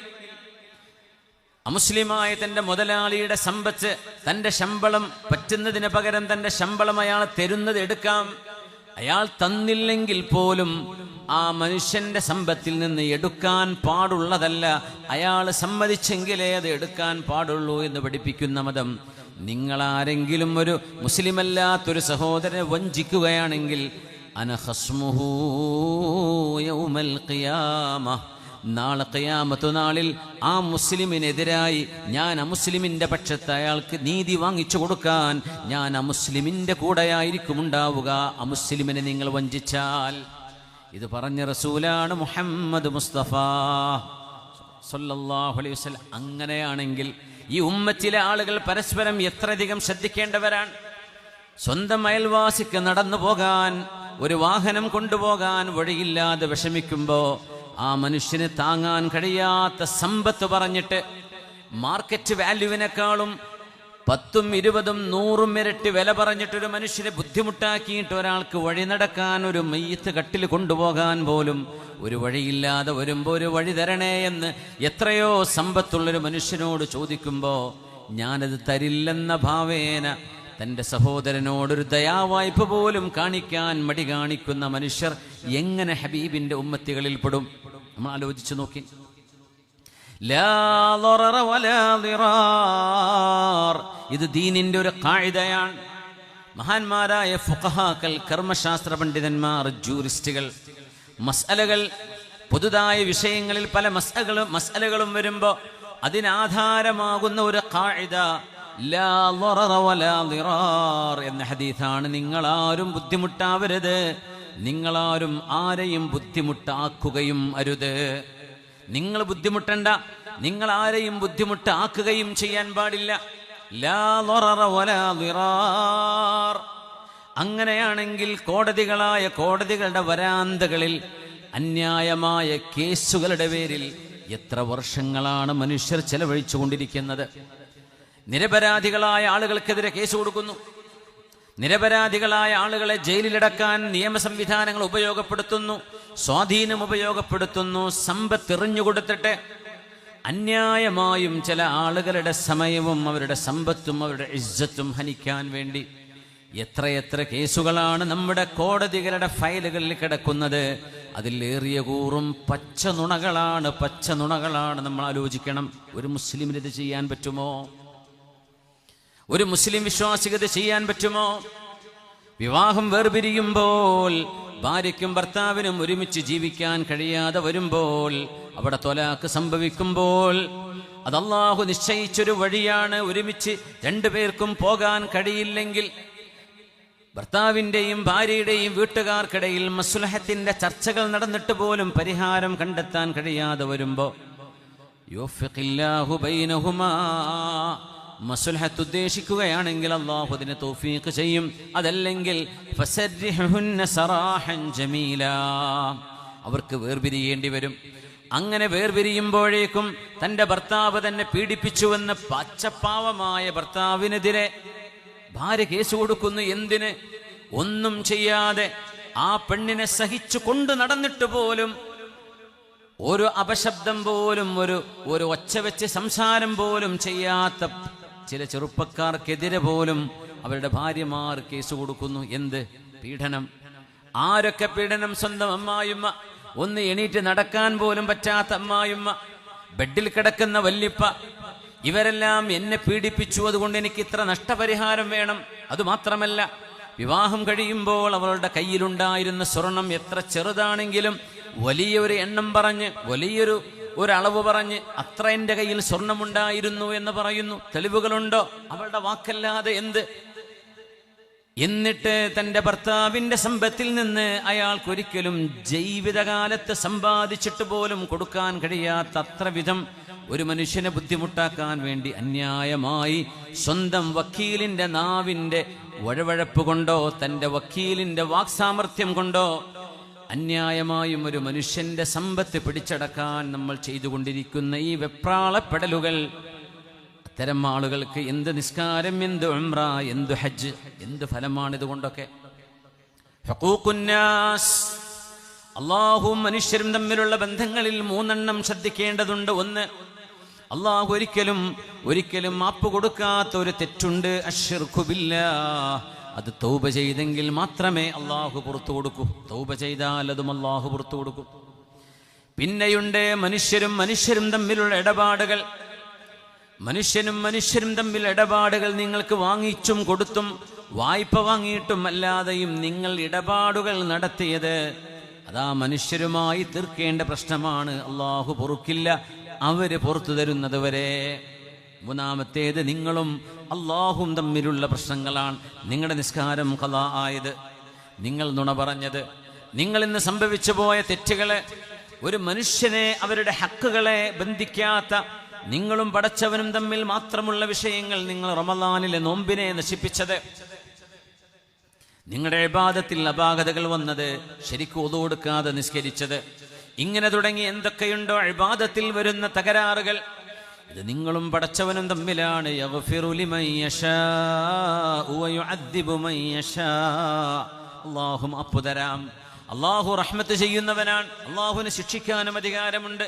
അമുസ്ലിമായ തൻ്റെ മുതലാളിയുടെ സമ്പത്ത്, തൻ്റെ ശമ്പളം പറ്റുന്നതിന് പകരം തൻ്റെ ശമ്പളം അയാൾ തരുന്നത് എടുക്കാം. അയാൾ തന്നില്ലെങ്കിൽ പോലും ആ മനുഷ്യന്റെ സമ്പത്തിൽ നിന്ന് എടുക്കാൻ പാടുള്ളതല്ല, അയാൾ സമ്മതിച്ചെങ്കിലേ അത് എടുക്കാൻ പാടുള്ളൂ എന്ന് പഠിപ്പിക്കുന്ന മതം. നിങ്ങളാരെങ്കിലും ഒരു മുസ്ലിമല്ലാത്തൊരു സഹോദരനെ വഞ്ചിക്കുകയാണെങ്കിൽ അന ഖസ്മുഹു യൗമൽ ഖിയാമ, നാളെ ഖിയാമത്ത് നാളിൽ ആ മുസ്ലിമിനെതിരായി ഞാൻ അമുസ്ലിമിന്റെ പക്ഷത്ത് അയാൾക്ക് നീതി വാങ്ങിച്ചു കൊടുക്കാൻ ഞാൻ അമുസ്ലിമിന്റെ കൂടെയായിരിക്കും ഉണ്ടാവുക, അമുസ്ലിമിനെ നിങ്ങൾ വഞ്ചിച്ചാൽ. ഇത് പറഞ്ഞ റസൂലാണ് മുഹമ്മദ് മുസ്തഫ സല്ലല്ലാഹു അലൈഹി വസല്ലം. അങ്ങനെയാണെങ്കിൽ ഈ ഉമ്മത്തിലെ ആളുകൾ പരസ്പരം എത്രയധികം ശ്രദ്ധിക്കേണ്ടവരാണ്. സ്വന്തം അയൽവാസിക്ക് നടന്നു പോകാൻ, ഒരു വാഹനം കൊണ്ടുപോകാൻ വഴിയില്ലാതെ വിഷമിക്കുമ്പോ ആ മനുഷ്യന് താങ്ങാൻ കഴിയാത്ത സമ്പത്ത് പറഞ്ഞിട്ട് മാർക്കറ്റ് വാല്യൂവിനേക്കാളും 10, 20, 100 ഇരട്ടി വില പറഞ്ഞിട്ടൊരു മനുഷ്യരെ ബുദ്ധിമുട്ടാക്കിയിട്ട് ഒരാൾക്ക് വഴി നടക്കാൻ, ഒരു മയ്യത്ത് കട്ടിൽ കൊണ്ടുപോകാൻ പോലും ഒരു വഴിയില്ലാതെ വരുമ്പോൾ ഒരു വഴി തരണേ എന്ന് എത്രയോ സമ്പത്തുള്ളൊരു മനുഷ്യനോട് ചോദിക്കുമ്പോൾ ഞാനത് തരില്ലെന്ന ഭാവേന തൻ്റെ സഹോദരനോടൊരു ദയാവായ്പ പോലും കാണിക്കാൻ മടി കാണിക്കുന്ന മനുഷ്യർ എങ്ങനെ ഹബീബിന്റെ ഉമ്മത്തികളിൽ പെടും? നമ്മൾ ആലോചിച്ചു നോക്കി. ലാ ളററ വലാ ളിറാർ, ഇത് ദീനിന്റെ ഒരു ഖാഇദയാണ്. മഹാന്മാരായ ഫുഖഹാക്കൾ, കർമ്മശാസ്ത്ര പണ്ഡിതന്മാർ, ജൂറിസ്റ്റുകൾ, മസ്അലകൾ, പുതുതായ വിഷയങ്ങളിൽ പല മസ്അലകളും വരുമ്പോൾ അതിനാധാരമാകുന്ന ഒരു ഖാഇദ ലാ ളററ വലാ ളിറാർ എന്ന ഹദീസാണ്. നിങ്ങളാരും ബുദ്ധിമുട്ടാവരുത്, നിങ്ങളാരും ആരെയും ബുദ്ധിമുട്ടാക്കുകയും അരുത്. നിങ്ങൾ ബുദ്ധിമുട്ടണ്ട, നിങ്ങൾ ആരെയും ബുദ്ധിമുട്ടാക്കുകയും ചെയ്യാൻ പാടില്ല. ലാ ളററ വലാ ളിറാർ. അങ്ങനെയാണെങ്കിൽ കോടതികളുടെ വരാന്തകളിൽ അന്യായമായ കേസുകളുടെ പേരിൽ എത്ര വർഷങ്ങളാണ് മനുഷ്യർ ചെലവഴിച്ചു കൊണ്ടിരിക്കുന്നത്. നിരപരാധികളായ ആളുകൾക്കെതിരെ കേസ് കൊടുക്കുന്നു, നിരപരാധികളായ ആളുകളെ ജയിലിലടക്കാൻ നിയമ സംവിധാനങ്ങൾ ഉപയോഗപ്പെടുത്തുന്നു, സ്വാധീനം ഉപയോഗപ്പെടുത്തുന്നു, സമ്പത്ത് എറിഞ്ഞുകൊടുത്തിട്ട് അന്യായമായും ചില ആളുകളുടെ സമയവും അവരുടെ സമ്പത്തും അവരുടെ ഇസ്സത്തും ഹനിക്കാൻ വേണ്ടി എത്രയെത്ര കേസുകളാണ് നമ്മുടെ കോടതികളുടെ ഫയലുകളിൽ കിടക്കുന്നത്. അതിലേറിയ കൂറും പച്ച നുണകളാണ്. നമ്മൾ ആലോചിക്കണം, ഒരു മുസ്ലിമിന് ഇത് ചെയ്യാൻ പറ്റുമോ? ഒരു മുസ്ലിം വിശ്വാസിക്ക് ഇത് ചെയ്യാൻ പറ്റുമോ? വിവാഹം വേർപിരിയുമ്പോൾ ഭാര്യയ്ക്കും ഭർത്താവിനും ഒരുമിച്ച് ജീവിക്കാൻ കഴിയാതെ വരുമ്പോൾ, അവിടെ ത്വലാഖ് സംഭവിക്കുമ്പോൾ, അത് അല്ലാഹു നിശ്ചയിച്ചൊരു വഴിയാണ്. ഒരുമിച്ച് രണ്ടുപേർക്കും പോകാൻ കഴിയില്ലെങ്കിൽ ഭർത്താവിൻ്റെയും ഭാര്യയുടെയും വീട്ടുകാർക്കിടയിൽ മസ്ലഹത്തിന്റെ ചർച്ചകൾ നടന്നിട്ട് പോലും പരിഹാരം കണ്ടെത്താൻ കഴിയാതെ വരുമ്പോൾ യുഫ്ഖില്ലാഹു ബൈനഹുമാ, മസ്ലഹത്ത് ഉദ്ദേശിക്കുകയാണെങ്കിൽ അല്ലാഹു അതിനെ തൗഫീഖ് ചെയ്യും. അതല്ലെങ്കിൽ ഫസർരിഹുന്ന സറാഹൻ ജമീലാ, അവർക്ക് വേർപിരിയേണ്ടി വരും. അങ്ങനെ വേർപിരിയുമ്പോഴേക്കും തൻ്റെ ഭർത്താവ് തന്നെ പീഡിപ്പിച്ചുവെന്ന് പച്ചപ്പാവമായ ഭർത്താവിനെതിരെ ഭാര്യ കേസ് കൊടുക്കുന്നു. എന്തിന്? ഒന്നും ചെയ്യാതെ ആ പെണ്ണിനെ സഹിച്ചു കൊണ്ട് നടന്നിട്ട് പോലും ഒരു അപശബ്ദം പോലും, ഒരു ഒച്ച വെച്ച് സംസാരം പോലും ചെയ്യാത്ത ചില ചെറുപ്പക്കാർക്കെതിരെ പോലും അവരുടെ ഭാര്യമാർ കേസ് കൊടുക്കുന്നു. എന്ത് പീഡനം! ആരൊക്കെ പീഡനം! സ്വന്തം അമ്മായിമ്മ, ഒന്ന് എണീറ്റ് നടക്കാൻ പോലും പറ്റാത്ത അമ്മായിമ്മ, ബെഡിൽ കിടക്കുന്ന വല്യപ്പ, ഇവരെല്ലാം എന്നെ പീഡിപ്പിച്ചു, അതുകൊണ്ട് എനിക്ക് ഇത്ര നഷ്ടപരിഹാരം വേണം. അതുമാത്രമല്ല, വിവാഹം കഴിയുമ്പോൾ അവളുടെ കയ്യിലുണ്ടായിരുന്ന സ്വർണം എത്ര ചെറുതാണെങ്കിലും വലിയൊരു എണ്ണം പറഞ്ഞ്, ഒരളവ് പറഞ്ഞ് അത്ര എൻ്റെ കയ്യിൽ സ്വർണമുണ്ടായിരുന്നു എന്ന് പറയുന്നു. തെളിവുകളുണ്ടോ? അവളുടെ വാക്കല്ലാതെ എന്ത്? എന്നിട്ട് തൻ്റെ ഭർത്താവിൻ്റെ സമ്പത്തിൽ നിന്ന് അയാൾക്കൊരിക്കലും ജീവിതകാലത്ത് സമ്പാദിച്ചിട്ട് പോലും കൊടുക്കാൻ കഴിയാത്ത അത്ര വിധം ഒരു മനുഷ്യനെ ബുദ്ധിമുട്ടാക്കാൻ വേണ്ടി അന്യായമായി സ്വന്തം വക്കീലിൻ്റെ നാവിൻ്റെ വഴവഴപ്പ് കൊണ്ടോ തൻ്റെ വക്കീലിൻ്റെ വാക്സാമർത്ഥ്യം കൊണ്ടോ അന്യായമായും ഒരു മനുഷ്യന്റെ സമ്പത്ത് പിടിച്ചടക്കാൻ നമ്മൾ ചെയ്തുകൊണ്ടിരിക്കുന്ന ഈ വെപ്രാളപ്പെടലുകൾ, അത്തരം ആളുകൾക്ക് എന്ത് നിസ്കാരം, എന്ത് ഉംറ, എന്ത് ഹജ്ജ്, എന്ത് ഫലമാണ് ഇതുകൊണ്ടൊക്കെ? ഹുഖൂഖുന്നാസ്, അള്ളാഹുവും മനുഷ്യരും തമ്മിലുള്ള ബന്ധങ്ങളിൽ 3 ശ്രദ്ധിക്കേണ്ടതുണ്ട്. ഒന്ന്, അള്ളാഹു ഒരിക്കലും മാപ്പ് കൊടുക്കാത്ത ഒരു തെറ്റുണ്ട്, അശ്ശിർക്കു ബില്ലാഹ്. അത് തൗബ ചെയ്തെങ്കിൽ മാത്രമേ അള്ളാഹു പുറത്തു കൊടുക്കൂ. തൗബ ചെയ്താൽ അതും അള്ളാഹു പുറത്തു കൊടുക്കും. പിന്നെയുണ്ട് മനുഷ്യരും തമ്മിലുള്ള ഇടപാടുകൾ. മനുഷ്യരും തമ്മിൽ ഇടപാടുകൾ നിങ്ങൾക്ക് വാങ്ങിച്ചും കൊടുത്തും, വായ്പ വാങ്ങിയിട്ടും അല്ലാതെയും നിങ്ങൾ ഇടപാടുകൾ നടത്തിയത്, അതാ മനുഷ്യരുമായി തീർക്കേണ്ട പ്രശ്നമാണ്. അള്ളാഹു പൊറുക്കില്ല, അവര് പുറത്തു തരുന്നത് വരെ. മൂന്നാമത്തേത്, നിങ്ങളും അള്ളാഹും തമ്മിലുള്ള പ്രശ്നങ്ങളാണ്. നിങ്ങളുടെ നിസ്കാരം ഖളാ ആയത്, നിങ്ങൾ നുണ പറഞ്ഞത്, നിങ്ങൾ ഇന്ന് സംഭവിച്ചു പോയ തെറ്റുകള്, ഒരു മനുഷ്യനെ അവരുടെ ഹക്കുകളെ ബന്ധിക്കാത്ത, നിങ്ങളും പടച്ചവനും തമ്മിൽ മാത്രമുള്ള വിഷയങ്ങൾ, നിങ്ങൾ റമളാനിലെ നോമ്പിനെ നശിപ്പിച്ചത്, നിങ്ങളുടെ ഇബാദത്തിൽ അപാകതകൾ വന്നത്, ശരിക്കും ഒളു കൊടുക്കാതെ നിസ്കരിച്ചത്, ഇങ്ങനെ തുടങ്ങി എന്തൊക്കെയുണ്ടോ ഇബാദത്തിൽ വരുന്ന തകരാറുകൾ, ഇത് നിങ്ങളും പടച്ചവനും തമ്മിലാണ്. യഗ്ഫിറു ലിമൻ യശാഉ വയുഅദ്ദിബു മൻ യശാഉ. അല്ലാഹു മാപ്പ് തരാം, അല്ലാഹു റഹ്മത്ത് ചെയ്യുന്നവനാണ്, അല്ലാഹുവിന് ശിക്ഷിക്കാനും അധികാരമുണ്ട്.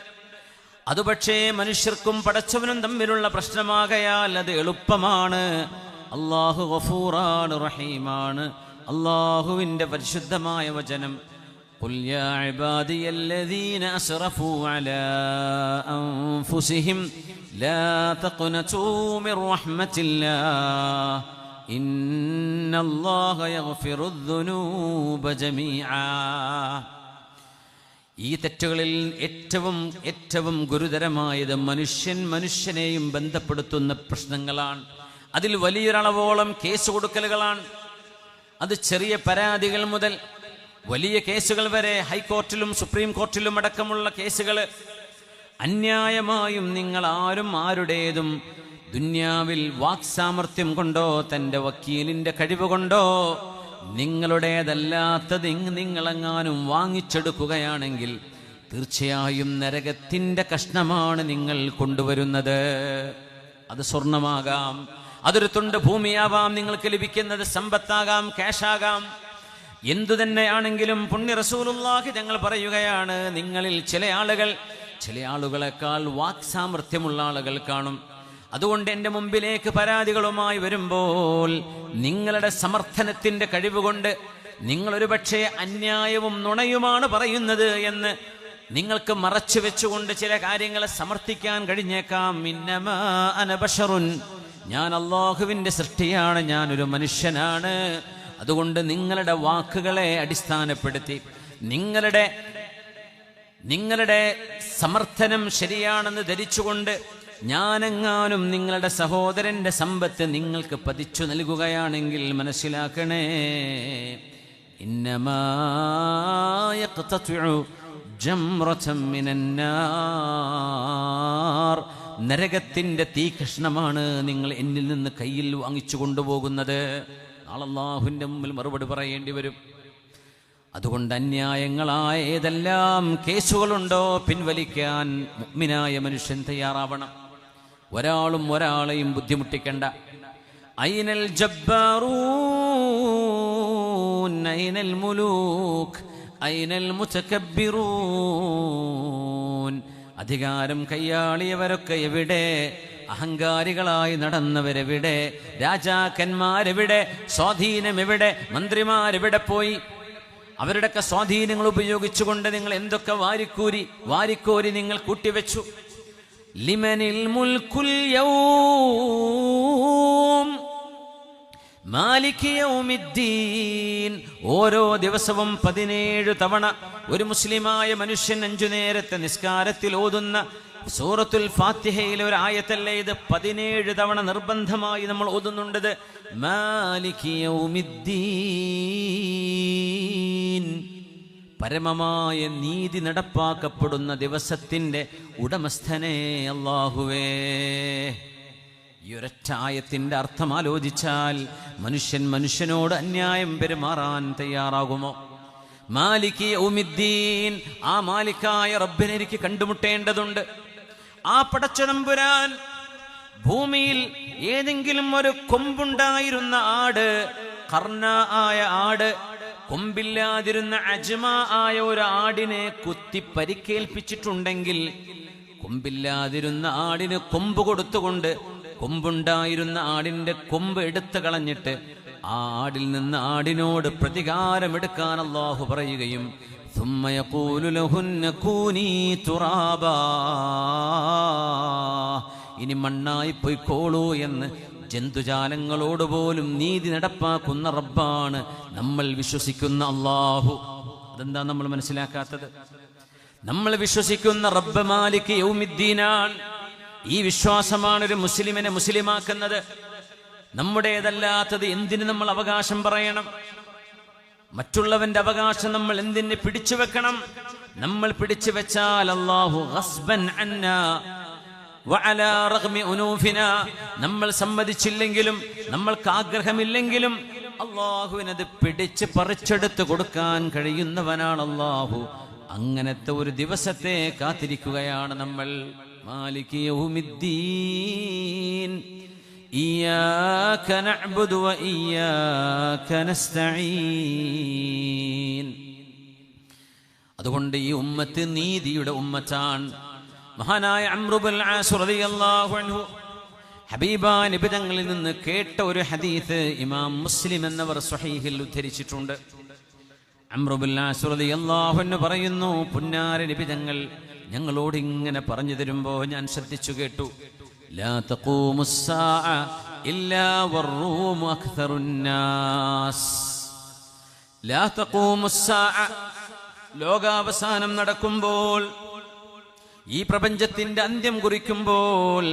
അത് പക്ഷേ മനുഷ്യർക്കും പടച്ചവനും തമ്മിലുള്ള പ്രശ്നമാകയാൽ അത് എളുപ്പമാണ്. അല്ലാഹു ഗഫൂറാണ്, റഹീമാണ്. അല്ലാഹുവിൻ്റെ പരിശുദ്ധമായ വചനം, ഖുൽ യാ ഇബാദിയല്ലദീന അസ്റഫൂ അലാ അൻഫുസിഹിം ലാ തഖ്നതൂ മിർ റഹ്മത്തില്ലാഹ് ഇന്നല്ലാഹ യഗ്ഫിറുദ്ദുനൂബ ജമീആ. ഈ തെറ്റുകളിൽ ഏറ്റവും ഗുരുതരമായത് മനുഷ്യനെയും ബന്ധപ്പെടുത്തുന്ന പ്രശ്നങ്ങളാണ്. അതിൽ വലിയൊരളവോളം കേസ് കൊടുക്കലുകളാണ്. അത് ചെറിയ പരാതികൾ മുതൽ വലിയ കേസുകൾ വരെ, ഹൈക്കോർട്ടിലും സുപ്രീം കോർട്ടിലും അടക്കമുള്ള കേസുകൾ. അന്യായമായും നിങ്ങൾ ആരുടേതും ദുന്യാവിൽ വാക്സാമർത്ഥ്യം കൊണ്ടോ തൻ്റെ വക്കീലിൻ്റെ കഴിവ് കൊണ്ടോ നിങ്ങളുടേതല്ലാത്തത് നിങ്ങളെങ്ങാനും വാങ്ങിച്ചെടുക്കുകയാണെങ്കിൽ തീർച്ചയായും നരകത്തിൻ്റെ കഷ്ണമാണ് നിങ്ങൾ കൊണ്ടുവരുന്നത്. അത് സ്വർണമാകാം, അതൊരു തുണ്ട് ഭൂമിയാവാം, നിങ്ങൾക്ക് ലഭിക്കുന്നത് സമ്പത്താകാം, ക്യാഷാകാം, എന്തു തന്നെയാണെങ്കിലും പുണ്യ റസൂലുള്ളാഹി ഞങ്ങൾ പറയുകയാണ്, നിങ്ങളിൽ ചില ആളുകളെക്കാൾ വാക്സാമർത്ഥ്യമുള്ള ആളുകൾ കാണും. അതുകൊണ്ട് എൻ്റെ മുമ്പിലേക്ക് പരാതികളുമായി വരുമ്പോൾ നിങ്ങളുടെ സമർത്ഥനത്തിൻ്റെ കഴിവുകൊണ്ട് നിങ്ങളൊരു പക്ഷേ അന്യായവും നുണയുമാണ് പറയുന്നത് എന്ന് നിങ്ങൾക്ക് മറച്ചു വെച്ചുകൊണ്ട് ചില കാര്യങ്ങളെ സമർത്ഥിക്കാൻ കഴിഞ്ഞേക്കാം. ഇന്നമാ അന ബശറുൻ, ഞാൻ അല്ലാഹുവിൻ്റെ സൃഷ്ടിയാണ്, ഞാനൊരു മനുഷ്യനാണ്. അതുകൊണ്ട് നിങ്ങളുടെ വാക്കുകളെ അടിസ്ഥാനപ്പെടുത്തി നിങ്ങളുടെ സമർത്ഥനം ശരിയാണെന്ന് ധരിച്ചുകൊണ്ട് ഞാനെങ്ങാനും നിങ്ങളുടെ സഹോദരന്റെ സമ്പത്ത് നിങ്ങൾക്ക് പതിച്ചു നൽകുകയാണെങ്കിൽ മനസ്സിലാക്കണേ, ഇന്നമാ യഖ്തതിഉ ജംറതൻ മിനന്നാർ, നരകത്തിന്റെ തീകഷ്ണമാണ് നിങ്ങൾ എന്നിൽ നിന്ന് കയ്യിൽ വാങ്ങിച്ചു കൊണ്ടുപോകുന്നത്. നാളെ അല്ലാഹുവിന്റെ മുമ്പിൽ മറുപടി പറയേണ്ടി വരും. അതുകൊണ്ട് അന്യായങ്ങളായ ഏതെല്ലാം കേസുകളുണ്ടോ പിൻവലിക്കാൻ മുഅ്മിനായ മനുഷ്യൻ തയ്യാറാവണം. ഒരാളും ഒരാളെയും ബുദ്ധിമുട്ടിക്കണ്ട. ഐനൽ ജബ്ബാറൂൻ ഐനൽ മുലൂക് ഐനൽ മുതകബ്ബിറൂൻ, അധികാരം കയ്യാളിയവരൊക്കെ എവിടെ? അഹങ്കാരികളായി നടന്നവരെവിടെ? രാജാക്കന്മാരെവിടെ? സ്വാധീനം എവിടെ? മന്ത്രിമാരെവിടെ പോയി? അവരുടെയൊക്കെ സ്വാധീനങ്ങൾ ഉപയോഗിച്ചുകൊണ്ട് നിങ്ങൾ എന്തൊക്കെ വാരിക്കോരി നിങ്ങൾ കൂട്ടിവെച്ചു. ലിമനിൽ മുൽക്കുൽ യൗം, മാലിക് യൗമിദ്ദീൻ. ഓരോ ദിവസവും 17 തവണ ഒരു മുസ്ലിമായ മനുഷ്യൻ 5 നേരത്തെ നിസ്കാരത്തിൽ ഓതുന്ന സൂറത്തുൽ ഫാത്തിഹയിലെ ഒരു ആയത്തല്ലേ ഇത്? 17 തവണ നിർബന്ധമായി നമ്മൾ ഓതുന്നുണ്ടത്. മാലിക് യൗമിദ്ദീൻ, പരമമായ നീതി നടപ്പാക്കപ്പെടുന്ന ദിവസത്തിന്റെ ഉടമസ്ഥനെ അല്ലാഹുവേ. ഈ ഒരൊറ്റ ആയത്തിന്റെ അർത്ഥം ആലോചിച്ചാൽ മനുഷ്യൻ മനുഷ്യനോട് അന്യായം പെരുമാറാൻ തയ്യാറാകുമോ? മാലിക് യൗമിദ്ദീൻ, ആ മാലിക്കായ റബ്ബിനെ എനിക്ക് കണ്ടുമുട്ടേണ്ടതുണ്ട്. ആ പടച്ചതമ്പുരാൻ ഭൂമിയിൽ ഏതെങ്കിലും ഒരു കൊമ്പുണ്ടായിരുന്ന ആട്, കർണ ആയ ആട്, കൊമ്പില്ലാതിരുന്ന അജ്മ ആയ ഒരു ആടിനെ കുത്തി പരിക്കേൽപ്പിച്ചിട്ടുണ്ടെങ്കിൽ, കൊമ്പില്ലാതിരുന്ന ആടിന് കൊമ്പ് കൊടുത്തുകൊണ്ട് കൊമ്പുണ്ടായിരുന്ന ആടിന്റെ കൊമ്പ് എടുത്തു കളഞ്ഞിട്ട് ആ ആടിൽ നിന്ന് ആടിനോട് പ്രതികാരമെടുക്കാൻ അല്ലാഹു പറയുകയും ثم يقول لهن كوني ترابا, ഇനി മണ്ണായി പോയിക്കോളൂ എന്ന് ജന്തുജാലങ്ങളോട് പോലും നീതി നടപ്പാക്കുന്ന റബ്ബാണ് നമ്മൾ വിശ്വസിക്കുന്ന അല്ലാഹു. അതെന്താ നമ്മൾ മനസ്സിലാക്കാത്തത്? നമ്മൾ വിശ്വസിക്കുന്ന റബ്ബ് മാലിക് യൗമിദ്ദീനാണ്. ഈ വിശ്വാസമാണ് ഒരു മുസ്ലിമിനെ മുസ്ലിമാക്കുന്നത്. നമ്മുടേതല്ലാത്തത് എന്തിന് നമ്മൾ അവകാശം പറയണം? മറ്റുള്ളവന്റെ അവകാശം നമ്മൾ എന്തിന് പിടിച്ചു വെക്കണം? നമ്മൾ പിടിച്ചു വെച്ചാൽ അല്ലാഹു ഗസ്ബൻ അന്നാ വഅലാ റഗ്മി ഉനൂഫിനാ, നമ്മൾ സമ്മതിച്ചില്ലെങ്കിലും നമ്മൾക്ക് ആഗ്രഹമില്ലെങ്കിലും അല്ലാഹുവിനത് പിടിച്ച് പറിച്ചെടുത്ത് കൊടുക്കാൻ കഴിയുന്നവനാണ് അല്ലാഹു. അങ്ങനത്തെ ഒരു ദിവസത്തെ കാത്തിരിക്കുകയാണ് നമ്മൾ. മാലിക് യൗമിദ്ദീൻ, ഇയ്യാക നഅ്ബുദു വ ഇയ്യാക നസ്തഈൻ. അതുകൊണ്ട് ഈ ഉമ്മത്ത് നീതിയുടെ ഉമ്മത്താണ്. മഹാനായ അംറു ബിൻ ആസ് റളിയല്ലാഹു അൻഹു ഹബീബാ നബി തങ്ങളിൽ നിന്ന് കേട്ട ഒരു ഹദീസ് ഇമാം മുസ്ലിം എന്നവർ സ്വഹീഹിൽ ഉദ്ധരിച്ചിട്ടുണ്ട്. അംറു ബിൻ ആസ് റളിയല്ലാഹു അൻഹു പറയുന്നു, പുന്നാര നബി തങ്ങൾ ഞങ്ങളോട് ഇങ്ങനെ പറഞ്ഞു തരുമ്പോ ഞാൻ ശ്രദ്ധിച്ചു കേട്ടു. ലാ തഖൂമുസ് സാഅ ഇല്ലാ വറൂം അക്തറുൻ നാസ്. ലാ തഖൂമുസ് സാഅ, ലോകാവസാനം നടക്കുമ്പോൾ, ഈ പ്രപഞ്ചത്തിന്റെ അന്ത്യം കുറിക്കുമ്പോൾ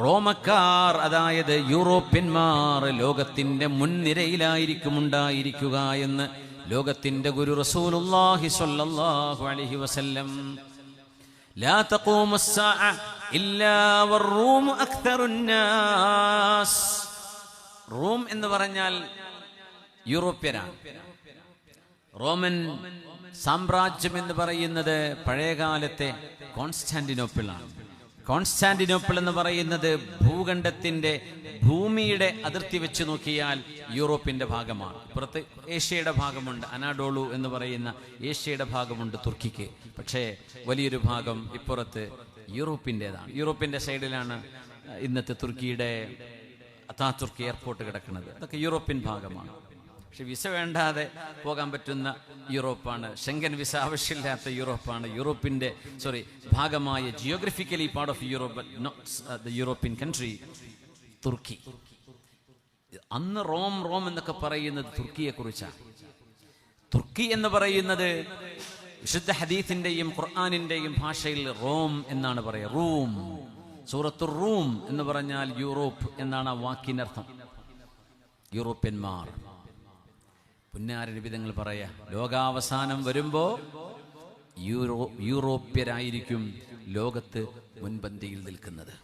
റോമക്കാർ, അതായത് യൂറോപ്യന്മാർ ലോകത്തിന്റെ മുൻനിരയിലായിരിക്കും ഉണ്ടായിരിക്കുക എന്ന് ലോകത്തിന്റെ ഗുരു റസൂലുള്ളാഹി സ്വല്ലല്ലാഹു അലൈഹി വസല്ലം. ലാ തഖൂമുസ് സാഅ ഇല്ലാ വറൂം അക്തറുൻ നാസ്. റോം എന്ന് പറഞ്ഞാൽ യൂറോപ്യരാണ്. റോമൻ സാമ്രാജ്യം എന്ന് പറയുന്നത് പഴയകാലത്തെ കോൺസ്റ്റാന്റിനോപ്പിളാണ്. കോൺസ്റ്റാന്റിനോപ്പിൾ എന്ന് പറയുന്നത് ഭൂഖണ്ഡത്തിന്റെ, ഭൂമിയുടെ അതിർത്തി വെച്ച് നോക്കിയാൽ യൂറോപ്പിന്റെ ഭാഗമാണ്. ഇപ്പുറത്ത് ഏഷ്യയുടെ ഭാഗമുണ്ട്, അനാഡോളു എന്ന് പറയുന്ന ഏഷ്യയുടെ ഭാഗമുണ്ട് തുർക്കിക്ക്. പക്ഷേ വലിയൊരു ഭാഗം ഇപ്പുറത്ത് യൂറോപ്പിൻ്റെതാണ്. യൂറോപ്പിന്റെ സൈഡിലാണ് ഇന്നത്തെ തുർക്കിയുടെ അതാതുർക്ക് എയർപോർട്ട് കിടക്കുന്നത്. അതൊക്കെ യൂറോപ്യൻ ഭാഗമാണ്. പക്ഷെ വിസ വേണ്ടാതെ പോകാൻ പറ്റുന്ന യൂറോപ്പാണ്. ഷെങ്കൻ വിസ ആവശ്യമില്ലാത്ത യൂറോപ്പാണ്. യൂറോപ്പിന്റെ ഭാഗമായ geographically part of Europe, the European country Turkey. അന്ന് റോം എന്നൊക്കെ പറയുന്നത് തുർക്കിയെ കുറിച്ചാണ്. തുർക്കി എന്ന് പറയുന്നത് വിശുദ്ധ ഹദീസിന്റെയും ഖുർആനിന്റെയും ഭാഷയിൽ റോം എന്നാണ് പറയുക. റൂം, സൂറത്തുർ റൂം എന്ന് പറഞ്ഞാൽ യൂറോപ്പ് എന്നാണ് ആ വാക്കിനർത്ഥം. യൂറോപ്യന്മാർ. പുന്നാര നിബിധങ്ങൾ പറയാ, ലോകാവസാനം വരുമ്പോ യൂറോപ്യരായിരിക്കും ലോകത്ത് മുൻപന്തിയിൽ നിൽക്കുന്നത്.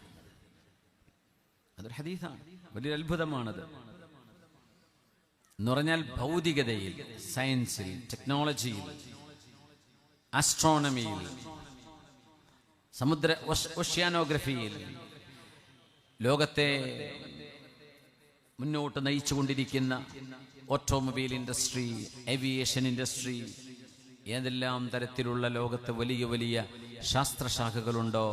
അതൊരു ഹദീസാണ്, വലിയൊരു അത്ഭുതമാണത്. എന്ന് പറഞ്ഞാൽ ഭൗതികതയിൽ, സയൻസിൽ, ടെക്നോളജിയിൽ, ആസ്ട്രോണമിയിൽ, സമുദ്ര ഓഷ്യാനോഗ്രഫിയിൽ ലോകത്തെ മുന്നോട്ട് നയിച്ചുകൊണ്ടിരിക്കുന്ന ഓട്ടോമൊബൈൽ ഇൻഡസ്ട്രി, ഏവിയേഷൻ ഇൻഡസ്ട്രി, ഏതെല്ലാം തരത്തിലുള്ള ലോകത്ത് വലിയ വലിയ ശാസ്ത്രശാഖകളുണ്ടോ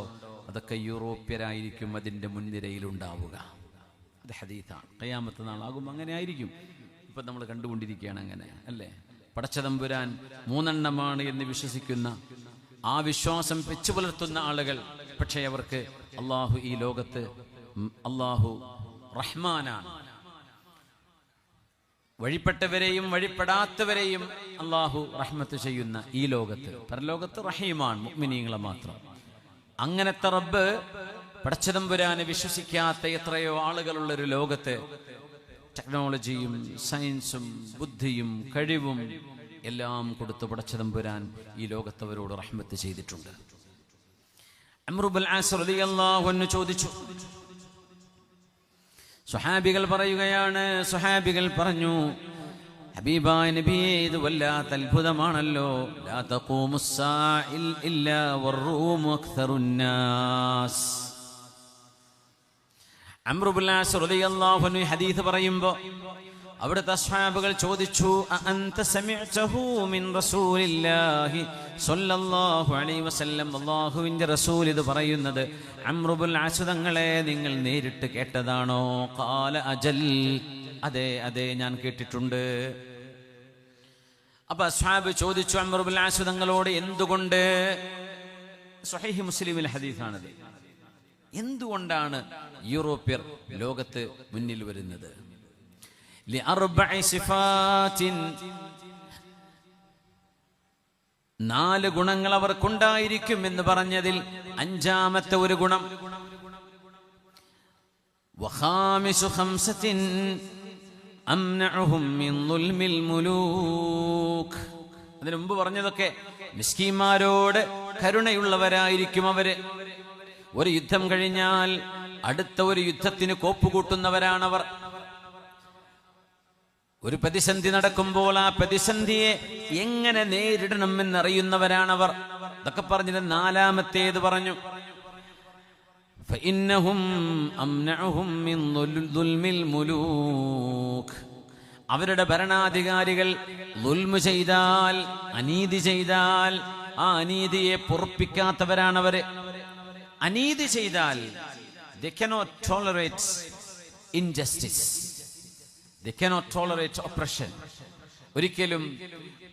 അതൊക്കെ യൂറോപ്യരായിരിക്കും അതിൻ്റെ മുൻനിരയിലുണ്ടാവുക. അത് ഹദീസാണ്. ഖിയാമത്ത് നാളാകും അങ്ങനെ ആയിരിക്കും. ഇപ്പം നമ്മൾ കണ്ടുകൊണ്ടിരിക്കുകയാണ് അങ്ങനെ, അല്ലേ? പടച്ചതമ്പുരാൻ 3 എണ്ണമാണ് എന്ന് വിശ്വസിക്കുന്ന, ആ വിശ്വാസം വെച്ചു പുലർത്തുന്ന ആളുകൾ. പക്ഷേ അവർക്ക് അള്ളാഹു ഈ ലോകത്ത്, അള്ളാഹു റഹ്മാനാണ്. വഴിപ്പെട്ടവരെയും വഴിപ്പെടാത്തവരെയും അള്ളാഹു റഹ്മത്ത് ചെയ്യുന്ന ഈ ലോകത്ത്, പരലോകത്ത് റഹീമാണ് മുഅ്മിനീങ്ങളെ മാത്രം. അങ്ങനത്തെ റബ്ബ് പടച്ചതമ്പുരാനെ വിശ്വസിക്കാത്ത എത്രയോ ആളുകളുള്ളൊരു ലോകത്ത് ടെക്നോളജിയും സയൻസും ബുദ്ധിയും കഴിവും എല്ലാം കൊടുത്ത് പടച്ചതമ്പുരാൻ ഈ ലോകത്തവരോട് റഹ്മത്ത് ചെയ്തിട്ടുണ്ട്. അംർ ഇബ്നുൽ ആസ് റളിയല്ലാഹു അൻഹു ചോദിച്ചു, സ്വഹാബികൾ പറയുകയാണ്, സ്വഹാബികൾ പറഞ്ഞു, ഹബീബായ നബിയേ, ഇത് വല്ലാത്ത അത്ഭുതമാണല്ലോ. ലാ തഖൂമുസ് സാഇൽ ഇല്ലാ വറൂമു അക്തറുൻ നാസ്. അംർ ഇബ്നുൽ ആസ് റളിയല്ലാഹു അൻഹു ഹദീസ് പറയുമ്പോൾ അവിടുത്തെ സ്വഹാബികൾ ചോദിച്ചു, അഅൻത സമിഅ്തഹു മിൻ റസൂലില്ലാഹി സ്വല്ലല്ലാഹു അലൈഹി വസല്ലം, അല്ലാഹുവിൻ്റെ റസൂൽ ഇത് പറയുന്നത് അംർ ഇബ്നുൽ ആസ് തങ്ങളെ നിങ്ങൾ നേരിട്ട് കേട്ടതാണോ? ഖാല അജൽ, അതെ അതെ ഞാൻ കേട്ടിട്ടുണ്ട്. അപ്പൊ സ്വഹാബ് ചോദിച്ചു അംർ ഇബ്നുൽ ആസ് തങ്ങളോട്, എന്തുകൊണ്ട്? സ്വഹീഹ് മുസ്ലിമിൽ ഹദീസാണത്. എന്തുകൊണ്ടാണ് യൂറോപ്യർ ലോകത്ത് മുന്നിൽ വരുന്നത്? ലിഅർബഇ സിഫാത്തിൻ, 4 ഗുണങ്ങൾ അവർക്കുണ്ടായിരിക്കും എന്ന് പറഞ്ഞതിൽ 5ാമത്തെ ഒരു ഗുണം, വഖാമിസു ഖംസത്തിൻ അംനഉഹും മിൻ ദുൽമിൽ മുലൂക്. അതിനു മുമ്പ് പറഞ്ഞതൊക്കെ മിസ്കീന്മാരോട് കരുണയുള്ളവരായിരിക്കും അവര്. ഒരു യുദ്ധം കഴിഞ്ഞാൽ അടുത്ത ഒരു യുദ്ധത്തിന് കോപ്പുകൂട്ടുന്നവരാണവർ. ഒരു പ്രതിസന്ധി നടക്കുമ്പോൾ ആ പ്രതിസന്ധിയെ എങ്ങനെ നേരിടണം എന്നറിയുന്നവരാണവർ. ഇതൊക്കെ പറഞ്ഞത് 4ാമത്തേത് പറഞ്ഞു, ഫഇന്നഹും അംനഉഹും മിൻ ദുൽമിൽ മുലൂക്. അവരുടെ ഭരണാധികാരികൾ ദുൽമ് ചെയ്താൽ, അനീതി ചെയ്താൽ, ആ അനീതിയെ പൊറുപ്പിക്കാത്തവരാണവര്. അനീതി ചെയ്താൽ they cannot tolerate injustice, they cannot tolerate oppression. ഒരിക്കലും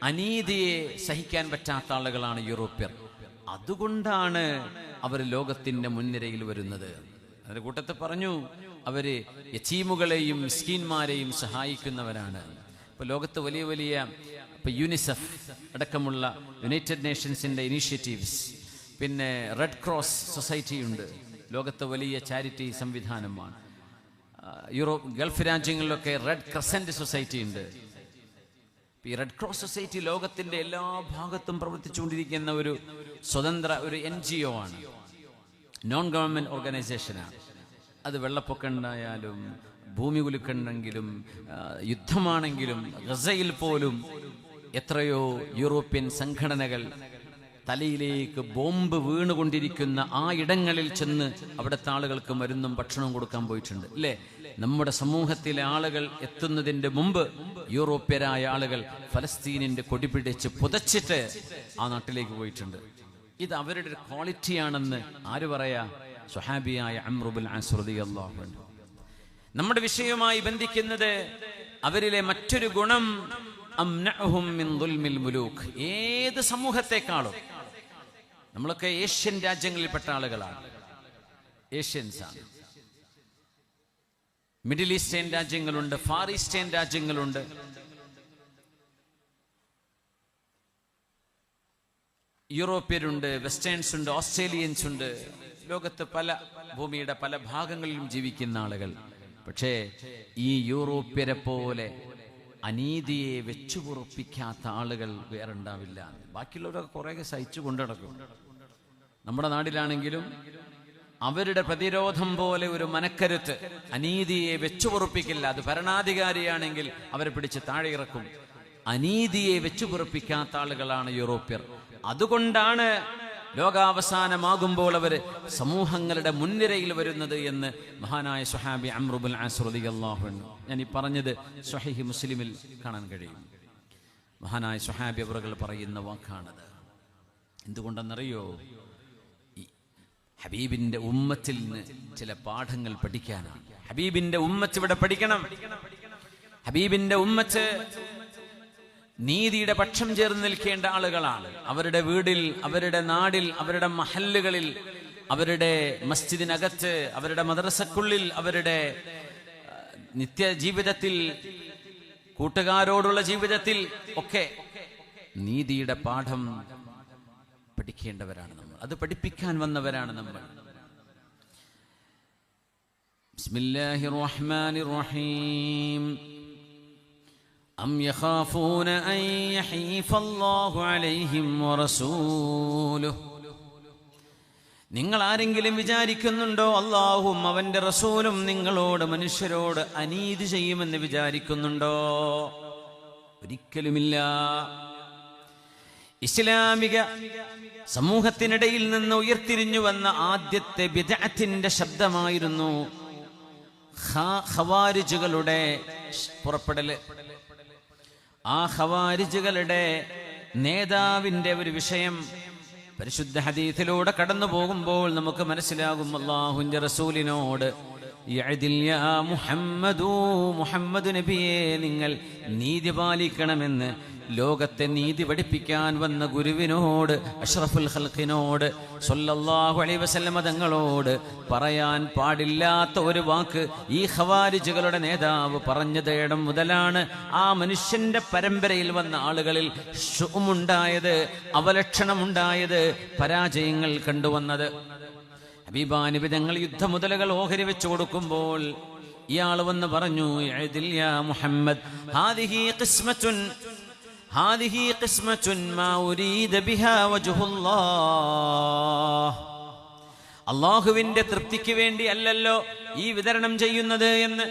അനീതിയെ സഹിക്കാൻ പറ്റാത്ത ആളുകളാണ് യൂറോപ്യർ. അതുകൊണ്ടാണ് അവർ ലോകത്തിന്റെ മുൻനിരയിൽ വരുന്നത്. അതിന്റെ കൂട്ടത്തിൽ പറഞ്ഞു, അവര് യതീമുകളെയും മിസ്കീന്മാരെയും സഹായിക്കുന്നവരാണ്. ഇപ്പൊ ലോകത്ത് വലിയ വലിയ യൂണിസെഫ് അടക്കമുള്ള യുണൈറ്റഡ് നേഷൻസിന്റെ ഇനീഷ്യേറ്റീവ്സ്, പിന്നെ റെഡ് ക്രോസ് സൊസൈറ്റി ഉണ്ട്, ലോകത്തെ വലിയ ചാരിറ്റി സംവിധാനമാണ്. ഗൾഫ് രാജ്യങ്ങളിലൊക്കെ റെഡ് ക്രസന്റ് സൊസൈറ്റി ഉണ്ട്. ഈ റെഡ് ക്രോസ് സൊസൈറ്റി ലോകത്തിന്റെ എല്ലാ ഭാഗത്തും പ്രവർത്തിച്ചുകൊണ്ടിരിക്കുന്ന ഒരു സ്വതന്ത്ര ഒരു NGO ആണ്, നോൺ ഗവൺമെന്റ് ഓർഗനൈസേഷനാണ്. അത് വെള്ളപ്പൊക്കം ഉണ്ടായാലും, ഭൂമി കുലുക്കുണ്ടെങ്കിലും, യുദ്ധമാണെങ്കിലും, ഗസയിൽ പോലും എത്രയോ യൂറോപ്യൻ സംഘടനകൾ തലയിലേക്ക് ബോംബ് വീണുകൊണ്ടിരിക്കുന്ന ആ ഇടങ്ങളിൽ ചെന്ന് അവിടുത്തെ ആളുകൾക്ക് മരുന്നും ഭക്ഷണവും കൊടുക്കാൻ പോയിട്ടുണ്ട്, അല്ലേ? നമ്മുടെ സമൂഹത്തിലെ ആളുകൾ എത്തുന്നതിന്റെ മുമ്പ് യൂറോപ്യരായ ആളുകൾ ഫലസ്തീനിന്റെ കൊടി പിടിച്ച് പുതച്ചിട്ട് ആ നാട്ടിലേക്ക് പോയിട്ടുണ്ട്. ഇത് അവരുടെ ഒരു ക്വാളിറ്റിയാണെന്ന് ആര് പറയാ? സ്വഹാബിയായ അംർ ഇബ്നുൽ ആസ് റളിയല്ലാഹു അൻഹു. നമ്മുടെ വിഷയവുമായി ബന്ധിക്കുന്നത് അവരിലെ മറ്റൊരു ഗുണം, അംനഉഹും മിൻ ദുൽമിൽ മുലൂക്. ഏത് സമൂഹത്തെക്കാളും, നമ്മളൊക്കെ ഏഷ്യൻ രാജ്യങ്ങളിൽപ്പെട്ട ആളുകളാണ്, ഏഷ്യൻസ് ആണ്. മിഡിൽ ഈസ്റ്റേൺ രാജ്യങ്ങളുണ്ട്, ഫാർ ഈസ്റ്റേൺ രാജ്യങ്ങളുണ്ട്. യൂറോപ്യരുണ്ട്, വെസ്റ്റേൺസ് ഉണ്ട്, ഓസ്ട്രേലിയൻസ് ഉണ്ട്. ലോകത്ത് പല ഭൂമിയുടെ പല ഭാഗങ്ങളിലും ജീവിക്കുന്ന ആളുകൾ. പക്ഷേ ഈ യൂറോപ്യരെ പോലെ അനീതിയെ വെച്ചുപുറപ്പിക്കാത്ത ആളുകൾ വേറെ ഉണ്ടാവില്ല. ബാക്കിയുള്ളവരൊക്കെ കുറേയൊക്കെ സഹിച്ചു കൊണ്ടു നടക്കും. നമ്മുടെ നാട്ടിലാണെങ്കിലും അവരുടെ പ്രതിരോധം പോലെ ഒരു മനക്കരുത്ത്, അനീതിയെ വെച്ചുപുറപ്പിക്കില്ല. അത് ഭരണാധികാരിയാണെങ്കിൽ അവരെ പിടിച്ച് താഴെ ഇറക്കും. അനീതിയെ വെച്ചുപുറപ്പിക്കാത്ത ആളുകളാണ് യൂറോപ്യർ. അതുകൊണ്ടാണ് ലോകാവസാനമാകുമ്പോൾ അവർ സമൂഹങ്ങളുടെ മുൻനിരയിൽ വരുന്നത് എന്ന് മഹാനായ സ്വഹാബി അംർ ഇബ്നുൽ ആസ് റളിയല്ലാഹു അൻഹു, ഞാൻ ഈ പറഞ്ഞത് സ്വഹീഹ് മുസ്ലിമിൽ കാണാൻ കഴിയും. മഹാനായ സ്വഹാബി അവറുകൾ പറയുന്ന വാക്കാണത്. എന്തുകൊണ്ടെന്നറിയോ? ഹബീബിന്റെ ഉമ്മത്തിൽ നിന്ന് ചില പാഠങ്ങൾ പഠിക്കാനാണ്. ഹബീബിന്റെ ഉമ്മത്ത് ഇവിടെ പഠിക്കണം. ഹബീബിന്റെ ഉമ്മത്ത് നീതിയുടെ പക്ഷം ചേർന്ന് നിൽക്കേണ്ട ആളുകളാണ്. അവരുടെ വീടിൽ, അവരുടെ നാടിൽ, അവരുടെ മഹല്ലുകളിൽ, അവരുടെ മസ്ജിദിനകത്ത്, അവരുടെ മദ്രസക്കുള്ളിൽ, അവരുടെ നിത്യജീവിതത്തിൽ കൂട്ടുകാരോടുള്ള ജീവിതത്തിൽ ഒക്കെ നീതിയുടെ പാഠം പഠിക്കേണ്ടവരാണ് നമ്മൾ. അത് പഠിപ്പിക്കാൻ വന്നവരാണ് നമ്മൾ. ബിസ്മില്ലാഹിർ റഹ്മാനിർ റഹീം. അം യഖാഫൂന അൻ യഹീഫല്ലാഹു അലൈഹിം വറസൂലുഹു. നിങ്ങൾ ആരെങ്കിലും വിചാരിക്കുന്നുണ്ടോ അല്ലാഹും അവന്റെ റസൂലും നിങ്ങളോട്, മനുഷ്യരോട് അനീതി ചെയ്യുമെന്ന് വിചാരിക്കുന്നുണ്ടോ? ഒരിക്കലുമില്ല. ഇസ്ലാമിക സമൂഹത്തിനിടയിൽ നിന്ന് ഉയർത്തിരിഞ്ഞു വന്ന ആദ്യത്തെ ബിദ്അത്തിന്റെ ശബ്ദമായിരുന്നു ഖവാരിജുകളുടെ പുറപ്പെടല്. ആ ഖവാരിജുകളുടെ നേതാവിന്റെ ഒരു വിഷയം പരിശുദ്ധ ഹദീസിലൂടെ കടന്നു പോകുമ്പോൾ നമുക്ക് മനസ്സിലാകും. അല്ലാഹുവിന്റെ റസൂലിനോട് മുഹമ്മദ് നബിയെ നിങ്ങൾ നീതി പാലിക്കണമെന്ന് ലോകത്തെ നീതി പഠിപ്പിക്കാൻ വന്ന ഗുരുവിനോട്, അഷ്റഫുൽ ഖൽഖിനോട് സ്വല്ലല്ലാഹു അലൈഹി വസല്ലം തങ്ങളോട് പറയാൻ പാടില്ലാത്ത ഒരു വാക്ക് ഈ ഖവാരിജുകളുടെ നേതാവ് പറഞ്ഞതേടം മുതലാണ് ആ മനുഷ്യന്റെ പരമ്പരയിൽ വന്ന ആളുകളിൽ ശുഉമുണ്ടായത്, അവലക്ഷണമുണ്ടായത്, പരാജയങ്ങൾ കണ്ടുവന്നത്. ഹബീബാ നബി തങ്ങൾ യുദ്ധമുതലുകൾ ഓഹരി വെച്ചു കൊടുക്കുമ്പോൾ ഇയാൾ വന്ന് പറഞ്ഞു, യാ മുഹമ്മദ്, ഹാദിഹി ഖിസ്മത്തുൻ മാ ഉരീദ ബിഹാ വജ്ഹുല്ലാഹ്. അല്ലാഹുവിന്റെ തൃപ്തിക്ക് വേണ്ടി അല്ലല്ലോ ഈ വിതരണം ചെയ്യുന്നത് എന്ന്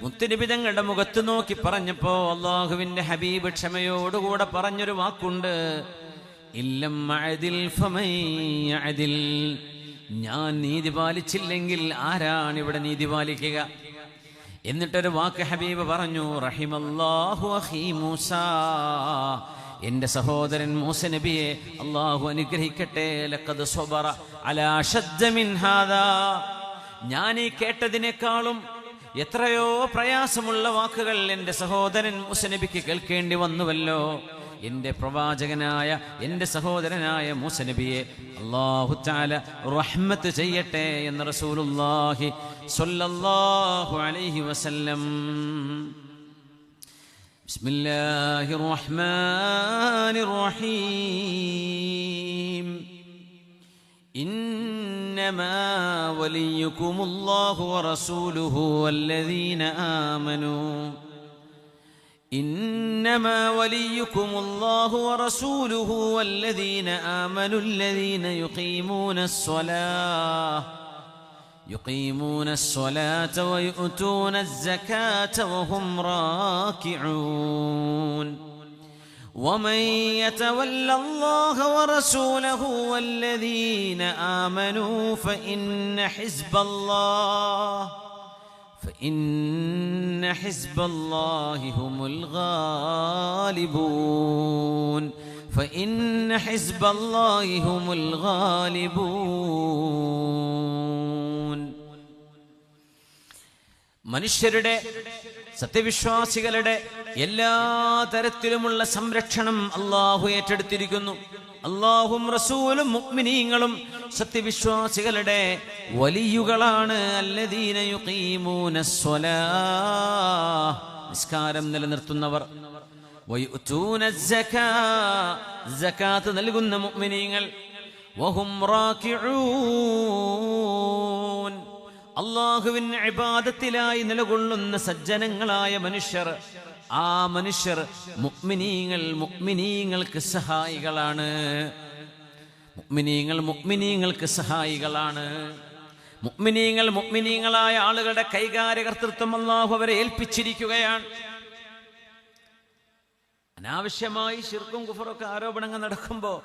മുത്തുനബി തങ്ങളുടെ മുഖത്ത് നോക്കി പറഞ്ഞപ്പോ അല്ലാഹുവിന്റെ ഹബീബ് ക്ഷമയോടുകൂടെ പറഞ്ഞൊരു വാക്കുണ്ട്, ഇല്ലം അഅദിൽ ഫമൻ യഅദിൽ. ഞാൻ നീതി പാലിച്ചില്ലെങ്കിൽ ആരാണ് ഇവിടെ നീതി പാലിക്കുക? എന്നിട്ടൊരു വാക്ക് ഹബീബ് പറഞ്ഞു, റഹിമല്ലാഹു അഖീ മൂസ. എന്റെ സഹോദരൻ മൂസ നബിയെ അല്ലാഹു അനുഗ്രഹിക്കട്ടെ. ലഖദ് സ്വബറ അലാ ശദ്ദ മിൻ ഹാദാ. ഞാൻ ഈ കേട്ടതിനേക്കാളും എത്രയോ പ്രയാസമുള്ള വാക്കുകൾ എൻ്റെ സഹോദരൻ മൂസ നബിക്ക് കേൾക്കേണ്ടി വന്നുവല്ലോ. എൻ്റെ പ്രവാചകനായ എൻ്റെ സഹോദരനായ മൂസ നബിയെ അല്ലാഹു തആല റഹ്മത്ത് ചെയ്യട്ടെ എന്ന് റസൂലുള്ളാഹി സ്വല്ലല്ലാഹു അലൈഹി വസല്ലം. ബിസ്മില്ലാഹിർ റഹ്മാനിർ റഹീം. ഇന്നമാ വലിയുകുമുല്ലാഹു വറസൂലുഹു വല്ലദീന ആമനൂ. إنما وليكم الله ورسوله والذين آمنوا الذين يقيمون الصلاة ويؤتون الزكاة وهم راكعون. ومن يتولى الله ورسوله والذين آمنوا فإن حزب الله هم الغالبون. فإن حزب الله هم الغالبون. മനുഷ്യരുടെ, സത്യവിശ്വാസികളുടെ എല്ലാ തരത്തിലുമുള്ള സംരക്ഷണം അല്ലാഹു ഏറ്റെടുത്തിരിക്കുന്നു. അല്ലാഹും റസൂലും മുഅ്മിനീങ്ങളും സത്യവിശ്വാസികളുടെ വലിയുകളാണ്. അല്ലദീന യുഖീമൂനസ്സലാഹ്, നിസ്കാരം നിലനിർത്തുന്നവർ. വയുഅ്തൂനസ്സകാ, സകാത്ത് നൽകുന്ന മുഅ്മിനീങ്ങൾ. വഹും റാകിഊൻ, അല്ലാഹുവിന്റെ ഇബാദത്തിലായി നിലകൊള്ളുന്ന സജ്ജനങ്ങളായ മനുഷ്യർ. ആ മനുഷ്യർ മുഅ്മിനീങ്ങൾക്ക് സഹായികളാണ്. മുഅ്മിനീങ്ങൾക്ക് സഹായികളാണ്. മുഅ്മിനീങ്ങളായ ആളുകളുടെ കൈകാര്യകർത്തൃത്വം അല്ലാഹു അവരെ ഏൽപ്പിച്ചിരിക്കുകയാണ്. അനാവശ്യമായി ശിർക്കും കുഫറൊക്കെ ആരോപണങ്ങൾ നടക്കുമ്പോൾ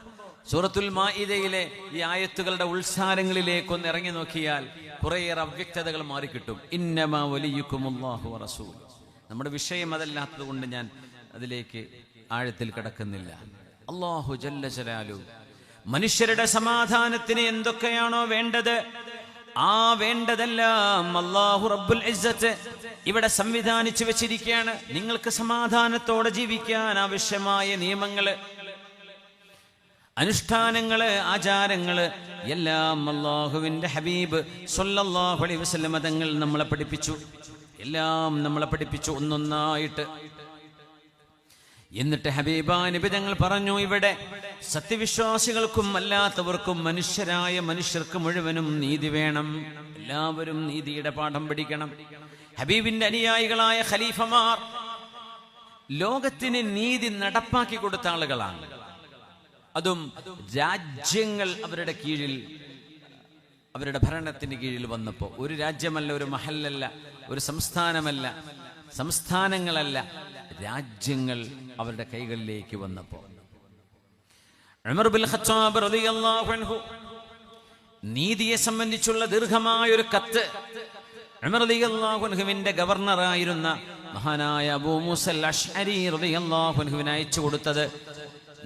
സൂറത്തുൽ മാഇദയിലെ ഈ ആയത്തുകളുടെ ഉത്സാരങ്ങളിലേക്കൊന്ന് ഇറങ്ങി നോക്കിയാൽ കുറേയേറെ അവ്യക്തതകൾ മാറിക്കിട്ടും. ഇന്നമാ വലിയുകുമുല്ലാഹു വറസൂൽ. നമ്മുടെ വിഷയം അതല്ലാത്തത് കൊണ്ട് ഞാൻ അതിലേക്ക് ആഴത്തിൽ കടക്കുന്നില്ല. അല്ലാഹു ജല്ല ജലാലു മനുഷ്യരുടെ സമാധാനത്തിന് എന്തൊക്കെയാണോ വേണ്ടത്, ആ വേണ്ടതെല്ലാം അല്ലാഹു റബ്ബുൽ ഇസ്സത്ത് ഇവിടെ സംവിധാനിച്ചു വെച്ചിരിക്കുകയാണ്. നിങ്ങൾക്ക് സമാധാനത്തോടെ ജീവിക്കാൻ ആവശ്യമായ നിയമങ്ങള്, അനുഷ്ഠാനങ്ങള്, ആചാരങ്ങള് എല്ലാം അല്ലാഹുവിന്റെ ഹബീബ് സ്വല്ലല്ലാഹു അലൈഹി വസല്ലം തങ്ങൾ നമ്മളെ പഠിപ്പിച്ചു. എല്ലാം നമ്മളെ പഠിപ്പിച്ചു ഒന്നൊന്നായിട്ട്. എന്നിട്ട് ഹബീബാ നബി തങ്ങൾ പറഞ്ഞു, ഇവിടെ സത്യവിശ്വാസികൾക്കും അല്ലാത്തവർക്കും മനുഷ്യരായ മനുഷ്യർക്ക് മുഴുവനും നീതി വേണം. എല്ലാവരും നീതിയുടെ പാഠം പഠിക്കണം. ഹബീബിന്റെ അനുയായികളായ ഖലീഫമാർ ലോകത്തിന് നീതി നടപ്പാക്കി കൊടുത്ത ആളുകളാണ്. അതും രാജ്യങ്ങൾ അവരുടെ കീഴിൽ, അവരുടെ ഭരണത്തിന് കീഴിൽ വന്നപ്പോൾ, ഒരു രാജ്യമല്ല, ഒരു മഹല്ലല്ല, ഒരു സംസ്ഥാനമല്ല, സംസ്ഥാനങ്ങളല്ല, രാജ്യങ്ങൾ അവരുടെ കൈകളിലേക്ക് വന്നപ്പോൾ ഉമർ ബിൻ ഖത്താബ് റളിയല്ലാഹു അൻഹു നീതിയെ സംബന്ധിച്ചുള്ള ദീർഘമായ ഒരു കത്ത് ഉമർ റളിയല്ലാഹു അൻഹുവിന്റെ ഗവർണറായിരുന്ന മഹാനായ അബൂ മൂസൽ അശ്അരി റളിയല്ലാഹു അൻഹുവിന് അയച്ചു കൊടുത്തത്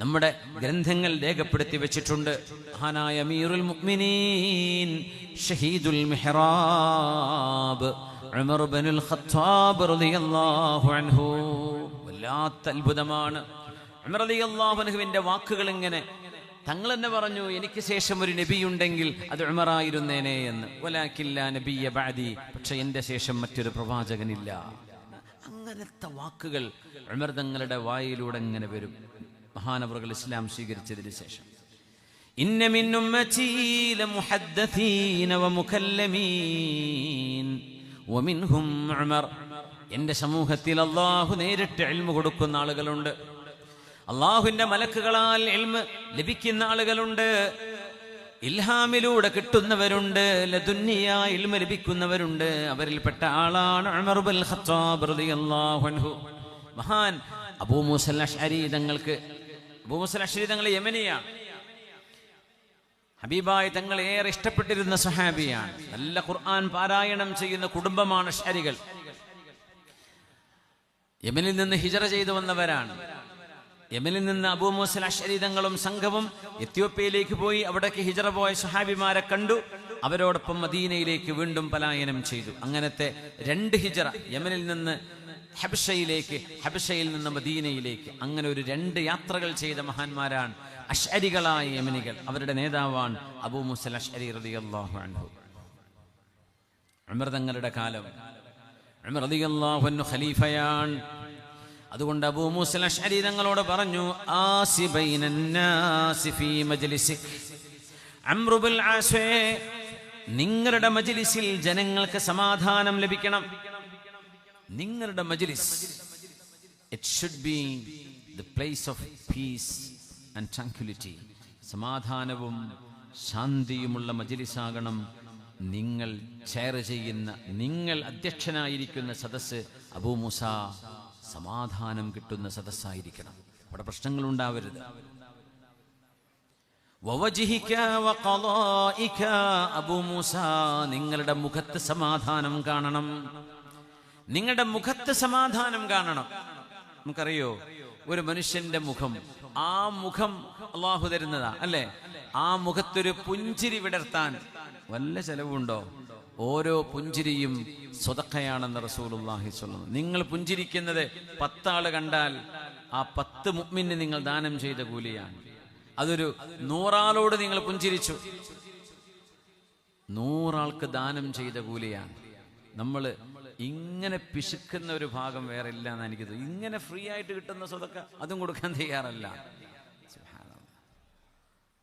നമ്മുടെ ഗ്രന്ഥങ്ങൾ രേഖപ്പെടുത്തി വെച്ചിട്ടുണ്ട്. മഹാനായ അമീറുൽ മുഅ്മിനീൻ ഷഹീദുൽ മിഹ്റാബ് ഉമർ ബിനുൽ ഖത്താബ് റളിയല്ലാഹു അൻഹു. വല്ലാത്ത അത്ഭുതമാണ്. ഉമർ റളിയല്ലാഹു അൻഹുവിന്റെ വാക്കുകൾ ഇങ്ങനെ, തങ്ങൾ തന്നെ പറഞ്ഞു, എനിക്ക് ശേഷം ഒരു നബിയുണ്ടെങ്കിൽ അത് ഉമറായിരുന്നേനെ എന്ന്. വലാകില്ല നബിയ ബഅദി, പക്ഷെ എന്റെ ശേഷം മറ്റൊരു പ്രവാചകനില്ല. അങ്ങനത്തെ വാക്കുകൾ ഉമർ തങ്ങളുടെ വായിലൂടെ ഇങ്ങനെ വരും, മഹാനവറുകൾ ഇസ്ലാം സ്വീകരിച്ചതിന് ശേഷം. ഇന്ന മിൻ ഉമ്മതി ലമുഹദ്ദസീന വമുകല്ലമീൻ വമിൻഹും ഉമർ. എന്റെ സമൂഹത്തിൽ അല്ലാഹു നേരിട്ട് ഇൽമു കൊടുക്കുന്ന ആളുകളുണ്ട്, അല്ലാഹുവിന്റെ മലക്കുകളാൽ ഇൽമു ലഭിക്കുന്ന ആളുകളുണ്ട്, ഇൽഹാമിലൂടെ കിട്ടുന്നവരുണ്ട്, ലദുന്നിയ ഇൽമു ലഭിക്കുന്നവരുണ്ട്. അവരിൽപ്പെട്ട ആളാണ് ഉമർ ബിൻ ഖത്താബ് റളിയല്ലാഹു അൻഹു. മഹാൻ അബൂ മൂസൽ അശ്അരി തങ്ങൾക്ക്, അബൂ മൂസൽ അശ്അരി തങ്ങൾ യമനിയാണ്, ഹബീബായി തങ്ങൾ ഏറെ ഇഷ്ടപ്പെട്ടിരുന്ന സഹാബിയാണ്. നല്ല ഖുർആൻ പാരായണം ചെയ്യുന്ന കുടുംബമാണ് അശ്അരികൾ. യമനിൽ നിന്ന് ഹിജറ ചെയ്തു വന്നവരാണ്. യമനിൽ നിന്ന് അബൂ മൂസൽ അശ്അരി തങ്ങളും സംഘവും എത്യോപ്യയിലേക്ക് പോയി. അവിടേക്ക് ഹിജറ പോയ സഹാബിമാരെ കണ്ടു, അവരോടൊപ്പം മദീനയിലേക്ക് വീണ്ടും പലായനം ചെയ്തു. അങ്ങനത്തെ 2 ഹിജറ, യമനിൽ നിന്ന് ഹബശയിലേക്ക്, ഹബശയിൽ നിന്ന് മദീനയിലേക്ക്, അങ്ങനെ ഒരു 2 യാത്രകൾ ചെയ്ത മഹാന്മാരാണ് അശ്അരികളായ യമനികൾ. അവരുടെ നേതാവാണ് അബൂ മൂസൽ അശ്അരി റളിയല്ലാഹു അൻഹു. ഉമർ തങ്ങളുടെ കാലം, ഉമർ റളിയല്ലാഹു അൻഹു ഖലീഫയാണ്. അതുകൊണ്ട് അബൂ മൂസൽ അശ്അരി തങ്ങളോട് പറഞ്ഞു, ആസി ബൈനൻ നാസി ഫീ മജ്ലിസിക്. അംറു ബിൽ ആസ്, നിങ്ങളുടെ മജ്ലിസിൽ ജനങ്ങൾക്ക് സമാധാനം ലഭിക്കണം. നിങ്ങളുടെ മജ്ലിസ്, it should be the place of peace and tranquility. സമാധാനവും ശാന്തിയുമുള്ള മജ്ലിസാകണം നിങ്ങൾ ചെയർ ചെയ്യുന്ന, നിങ്ങൾ അധ്യക്ഷനായിരിക്കുന്ന സദസ്സ്. അബൂ മൂസ, സമാധാനം കിട്ടുന്ന സദസ്സായിരിക്കണം, അവിടെ പ്രശ്നങ്ങൾ ഉണ്ടാവരുത്. വവജ്ഹിക വഖളാഇക, അബൂ മൂസ, നിങ്ങളുടെ മുഖത്ത് സമാധാനം കാണണം, നിങ്ങളുടെ മുഖത്ത് സമാധാനം കാണണം. നമുക്കറിയോ, ഒരു മനുഷ്യന്റെ മുഖം, ആ മുഖം അള്ളാഹു തരുന്നതാ അല്ലേ? ആ മുഖത്തൊരു പുഞ്ചിരി വിടർത്താൻ വല്ല ചെലവുണ്ടോ? ഓരോ പുഞ്ചിരിയും സ്വതക്കയാണെന്ന് റസൂലുള്ളാഹി സ്വല്ലല്ലാഹു. നിങ്ങൾ പുഞ്ചിരിക്കുന്നത് 10 ആള് കണ്ടാൽ ആ 10 മുഅ്മിന് നിങ്ങൾ ദാനം ചെയ്ത കൂലിയാണ്. അതൊരു 100 ആളോട് നിങ്ങൾ പുഞ്ചിരിച്ചു, 100 ആൾക്ക് ദാനം ചെയ്ത കൂലിയാണ്. നമ്മൾ ഇങ്ങനെ പിശുക്കുന്ന ഒരു ഭാഗം വേറെ ഇല്ല എന്ന് എനിക്ക് തോന്നുന്നു. ഇങ്ങനെ ഫ്രീ ആയിട്ട് കിട്ടുന്ന സ്വതക്ക അതും കൊടുക്കാൻ തയ്യാറല്ല.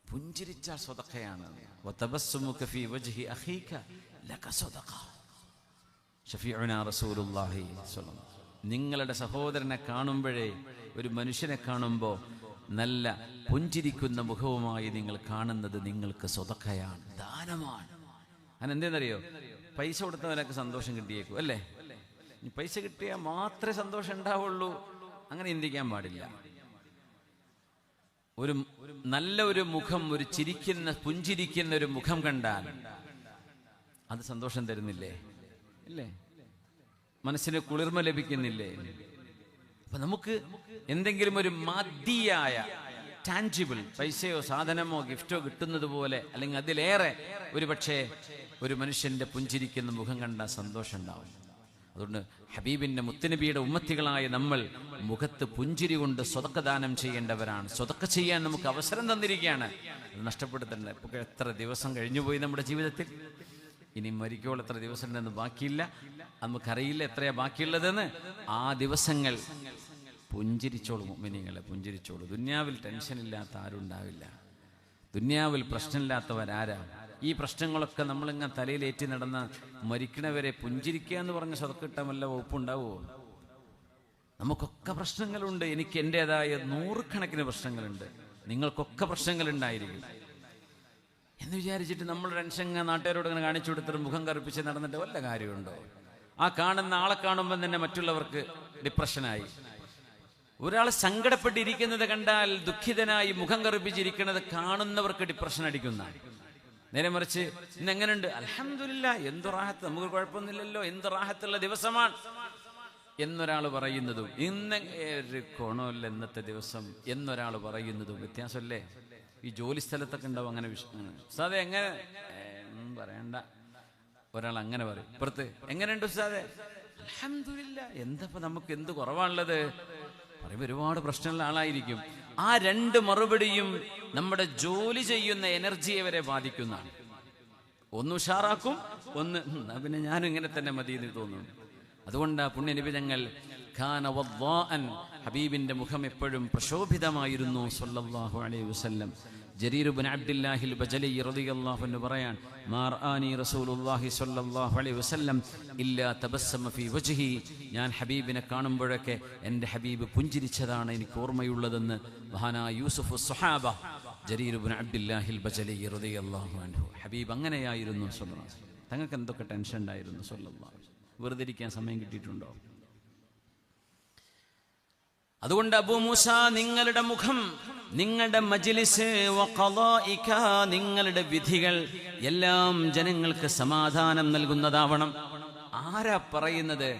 പുഞ്ചിരിച്ചാൽ സ്വതക്കയാണ്. വതബസ്സുമുക ഫീ വജ്ഹി അഖീക ലക സ്വതഖ. ശഫീഉനാ റസൂലുള്ളാഹി സ്വല്ലല്ലാഹു. നിങ്ങളുടെ സഹോദരനെ കാണുമ്പോഴേ, ഒരു മനുഷ്യനെ കാണുമ്പോൾ നല്ല പുഞ്ചിരിക്കുന്ന മുഖവുമായി നിങ്ങൾ കാണുന്നത് നിങ്ങൾക്ക് സ്വതക്കയാണ്, ദാനമാണ്. അതിനെന്തെന്നറിയോ? പൈസ കൊടുത്തവനൊക്കെ സന്തോഷം കിട്ടിയേക്കും അല്ലേ? പൈസ കിട്ടിയാൽ മാത്രമേ സന്തോഷം ഉണ്ടാവുള്ളൂ, അങ്ങനെ ചിന്തിക്കാൻ പാടില്ല. ഒരു നല്ല ഒരു മുഖം, ഒരു ചിരിക്കുന്ന, പുഞ്ചിരിക്കുന്ന ഒരു മുഖം കണ്ടാൽ അത് സന്തോഷം തരുന്നില്ലേ? ഇല്ലേ? മനസ്സിന് കുളിർമ ലഭിക്കുന്നില്ലേ? അപ്പൊ നമുക്ക് എന്തെങ്കിലും ഒരു മാദിയായ ടാൻജിബിൾ, പൈസയോ സാധനമോ ഗിഫ്റ്റോ കിട്ടുന്നത് പോലെ, അല്ലെങ്കിൽ അതിലേറെ ഒരു പക്ഷേ ഒരു മനുഷ്യന്റെ പുഞ്ചിരിക്കുന്ന മുഖം കണ്ടാൽ സന്തോഷം ഉണ്ടാവും. അതുകൊണ്ട് ഹബീബിന്റെ മുത്തുനബിയുടെ ഉമ്മത്തികളായ നമ്മൾ മുഖത്ത് പുഞ്ചിരി കൊണ്ട് സ്വതക്ക ദാനം ചെയ്യേണ്ടവരാണ്. സ്വതക്ക ചെയ്യാൻ നമുക്ക് അവസരം തന്നിരിക്കുകയാണ്, അത് നഷ്ടപ്പെടുത്തണ്ട. ഇപ്പൊ എത്ര ദിവസം കഴിഞ്ഞുപോയി നമ്മുടെ ജീവിതത്തിൽ, ഇനി മരിക്കോളം എത്ര ദിവസം ഉണ്ടെന്ന് ബാക്കിയില്ല, നമുക്കറിയില്ല എത്രയാ ബാക്കിയുള്ളതെന്ന്. ആ ദിവസങ്ങൾ പുഞ്ചിരിച്ചോളൂ മുഅ്മിനീങ്ങളെ, പുഞ്ചിരിച്ചോളൂ. ദുന്യാവിൽ ടെൻഷനില്ലാത്ത ആരും ഉണ്ടാവില്ല. ദുന്യാവിൽ പ്രശ്നമില്ലാത്തവരാരാ? ഈ പ്രശ്നങ്ങളൊക്കെ നമ്മളിങ്ങനെ തലയിലേറ്റി നടന്ന മരിക്കണവരെ പുഞ്ചിരിക്കുക എന്ന് പറഞ്ഞ സ്വതക്കിട്ടാൻ വല്ല വകുപ്പുണ്ടാവുമോ? നമുക്കൊക്കെ പ്രശ്നങ്ങളുണ്ട്. എനിക്ക് എൻ്റെതായ 100 കണക്കിന് പ്രശ്നങ്ങളുണ്ട്. നിങ്ങൾക്കൊക്കെ പ്രശ്നങ്ങളുണ്ടായിരിക്കും എന്ന് വിചാരിച്ചിട്ട് നമ്മൾ ടെൻഷൻ നാട്ടുകാരോട് ഇങ്ങനെ കാണിച്ചു കൊടുത്തിട്ട് മുഖം കറുപ്പിച്ച് നടന്നിട്ട് വല്ല കാര്യമുണ്ടോ? ആ കാണുന്ന ആളെ കാണുമ്പോൾ തന്നെ മറ്റുള്ളവർക്ക് ഡിപ്രഷനായി. ഒരാൾ സങ്കടപ്പെട്ടിരിക്കുന്നത് കണ്ടാൽ ദുഃഖിതനായി മുഖം കറുപ്പിച്ചിരിക്കുന്നത് കാണുന്നവർക്ക് ഡിപ്രഷൻ അടിക്കുന്ന. നേരെ മറിച്ച് ഇന്ന് എങ്ങനെയുണ്ട്? അൽഹംദുലില്ലാഹ്, എന്ത് റാഹത്ത്, നമുക്ക് കുഴപ്പമൊന്നുമില്ലല്ലോ, എന്ത് റാഹത്തുള്ള ദിവസമാണ് എന്നൊരാൾ പറയുന്നതും ഇന്ന് ഒരു കോണമല്ല ഇന്നത്തെ ദിവസം എന്നൊരാൾ പറയുന്നതും വ്യത്യാസമല്ലേ? ഈ ജോലി സ്ഥലത്തൊക്കെ ഉണ്ടാവും അങ്ങനെ ഉസ്താദെ എങ്ങനെ പറയണ്ട, ഒരാൾ അങ്ങനെ പറയും. ഇപ്പുറത്ത് എങ്ങനെയുണ്ട് ഉസ്താദെ? അൽഹംദുലില്ലാഹ്. എന്തപ്പോ നമുക്ക് എന്ത് കുറവാണുള്ളത് പറയുമ്പോൾ ഒരുപാട് പ്രശ്നമുള്ള ആളായിരിക്കും. ആ 2 മറുപടിയും നമ്മുടെ ജോലി ചെയ്യുന്ന എനർജിയെ വരെ ബാധിക്കുന്നതാണ്. ഒന്ന് ഉഷാറാക്കും, ഒന്ന് പിന്നെ ഞാനും ഇങ്ങനെ തന്നെ മതി എന്ന് തോന്നുന്നു. അതുകൊണ്ട് പുണ്യ നബി തങ്ങൾ ഖാന വദ്ദാഅൻ, ഹബീബിന്റെ മുഖം എപ്പോഴും പ്രശോഭിതമായിരുന്നു സല്ലല്ലാഹു അലൈഹി വസല്ലം. ജരീർ ഇബ്നു അബ്ദുല്ലാഹിൽ ബജലി റളിയല്ലാഹു അൻഹു പറയാൻ, മാ റആനി റസൂലുള്ളാഹി സ്വല്ലല്ലാഹു അലൈഹി വസല്ലം ഇല്ലാ തബസ്സമ ഫീ വജ്ഹി, ഞാൻ ഹബീബിനെ കാണുമ്പോഴൊക്കെ എൻ്റെ ഹബീബ് പുഞ്ചിരിച്ചതാണ് എനിക്ക് ഓർമ്മയുള്ളതെന്ന് മഹാനായ യൂസുഫ് സ്വഹാബ ജരീർ ഇബ്നു അബ്ദുല്ലാഹിൽ ബജലി റളിയല്ലാഹു അൻഹു. ഹബീബ് അങ്ങനെയായിരുന്നു സ്വല്ലല്ലാഹു അലൈഹി വസല്ലം. തങ്ങൾക്ക് എന്തൊക്കെ ടെൻഷൻ ഉണ്ടായിരുന്നു സ്വല്ലല്ലാഹു അലൈഹി വസല്ലം. വെറുതെ ഇരിക്കാൻ സമയം കിട്ടിയിട്ടുണ്ടോ? അതുകൊണ്ട് അബൂ മൂസ, നിങ്ങളുടെ മുഖം, നിങ്ങളുടെ മജ്ലിസ്, വഖളാഇക, നിങ്ങളുടെ വിധികൾ എല്ലാം ജനങ്ങൾക്ക് സമാധാനം നൽകുന്നതാവണം. ആരാ പറയുന്നത്?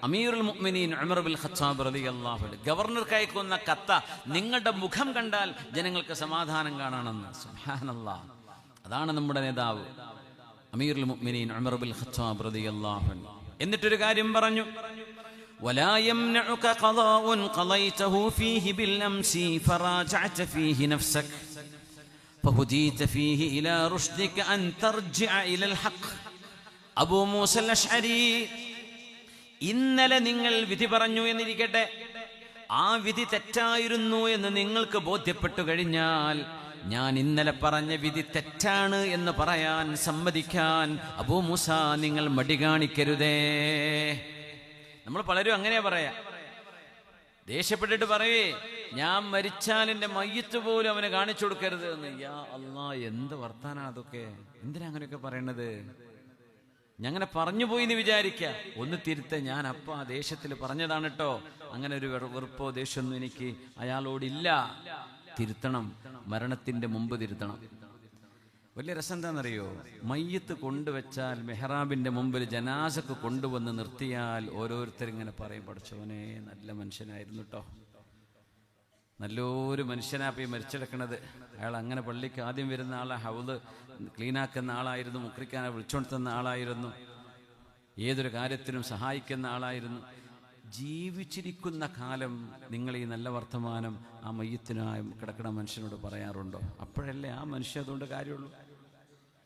അമീറുൽ മുഅ്മിനീൻ ഉമർ ബിൻ ഖത്താബ് റളിയല്ലാഹു അൻഹു. ഗവർണർക്ക് അയക്കുന്ന കത്ത നിങ്ങളുടെ മുഖം കണ്ടാൽ ജനങ്ങൾക്ക് സമാധാനം കാണണമെന്ന്. സുബ്ഹാനല്ലാഹ്. അതാണ് നമ്മുടെ നേതാവ് അമീറുൽ മുഅ്മിനീൻ ഉമർ ബിൻ ഖത്താബ് റളിയല്ലാഹു അൻഹു. എന്നിട്ടൊരു കാര്യം പറഞ്ഞു, ولا يمنعك قضاء قضيته فيه بالأمس فراجعت فيه نفسك فهديت فيه إلى رشدك أن ترجع إلى الحق. അബൂ മൂസ അശ്അരി, ഇന്നലെ നിങ്ങൾ വിധി പറഞ്ഞു എന്നിരിക്കട്ടെ, ആ വിധി തെറ്റായിരുന്നു എന്ന് നിങ്ങൾക്ക് ബോധ്യപ്പെട്ടു കഴിഞ്ഞാൽ ഞാൻ ഇന്നലെ പറഞ്ഞ വിധി തെറ്റാണ് എന്ന് പറയാൻ സമ്മതിക്കാൻ അബൂ മൂസ നിങ്ങൾ മടി കാണിക്കരുതേ. നമ്മൾ പലരും അങ്ങനെയാ പറയാ, ദേഷ്യപ്പെട്ടിട്ട് പറയേ ഞാൻ മരിച്ചാൽ എൻ്റെ മയ്യത്ത് പോലും അവനെ കാണിച്ചു കൊടുക്കരുത് എന്ന്. യാ അല്ലാ, എന്ത് വർത്താനാണ് അതൊക്കെ? എന്തിനാ അങ്ങനെയൊക്കെ പറയണത്? ഞങ്ങനെ പറഞ്ഞു പോയി എന്ന് വിചാരിക്കുക. ഒന്ന് തിരുത്ത, ഞാൻ അപ്പ ആ ദേഷ്യത്തിൽ പറഞ്ഞതാണ് കേട്ടോ, അങ്ങനെ ഒരു വെറുപ്പോ ദേഷ്യമൊന്നും എനിക്ക് അയാളോടില്ല. തിരുത്തണം, മരണത്തിന്റെ മുമ്പ് തിരുത്തണം. വലിയ രസം എന്താണെന്നറിയോ? മയ്യത്ത് കൊണ്ടുവച്ചാൽ മെഹ്റാബിന്റെ മുമ്പിൽ ജനാസക്ക് കൊണ്ടുവന്ന് നിർത്തിയാൽ ഓരോരുത്തരിങ്ങനെ പറയും, പഠിച്ചവനെ നല്ല മനുഷ്യനായിരുന്നു കേട്ടോ, നല്ലൊരു മനുഷ്യനാ പോയി മരിച്ചെടുക്കണത്. അയാൾ അങ്ങനെ പള്ളിക്ക് ആദ്യം വരുന്ന ആളെ ഹൗദ് ക്ലീനാക്കുന്ന ആളായിരുന്നു, മുക്രിക്കാനെ വിളിച്ചോണ്ടുന്ന ആളായിരുന്നു, ഏതൊരു കാര്യത്തിനും സഹായിക്കുന്ന ആളായിരുന്നു. ജീവിച്ചിരിക്കുന്ന കാലം നിങ്ങൾ ഈ നല്ല വർത്തമാനം ആ മയ്യത്തിനായി കിടക്കുന്ന മനുഷ്യനോട് പറയാറുണ്ടോ? അപ്പോഴല്ലേ ആ മനുഷ്യ അതുകൊണ്ട് കാര്യമുള്ളൂ.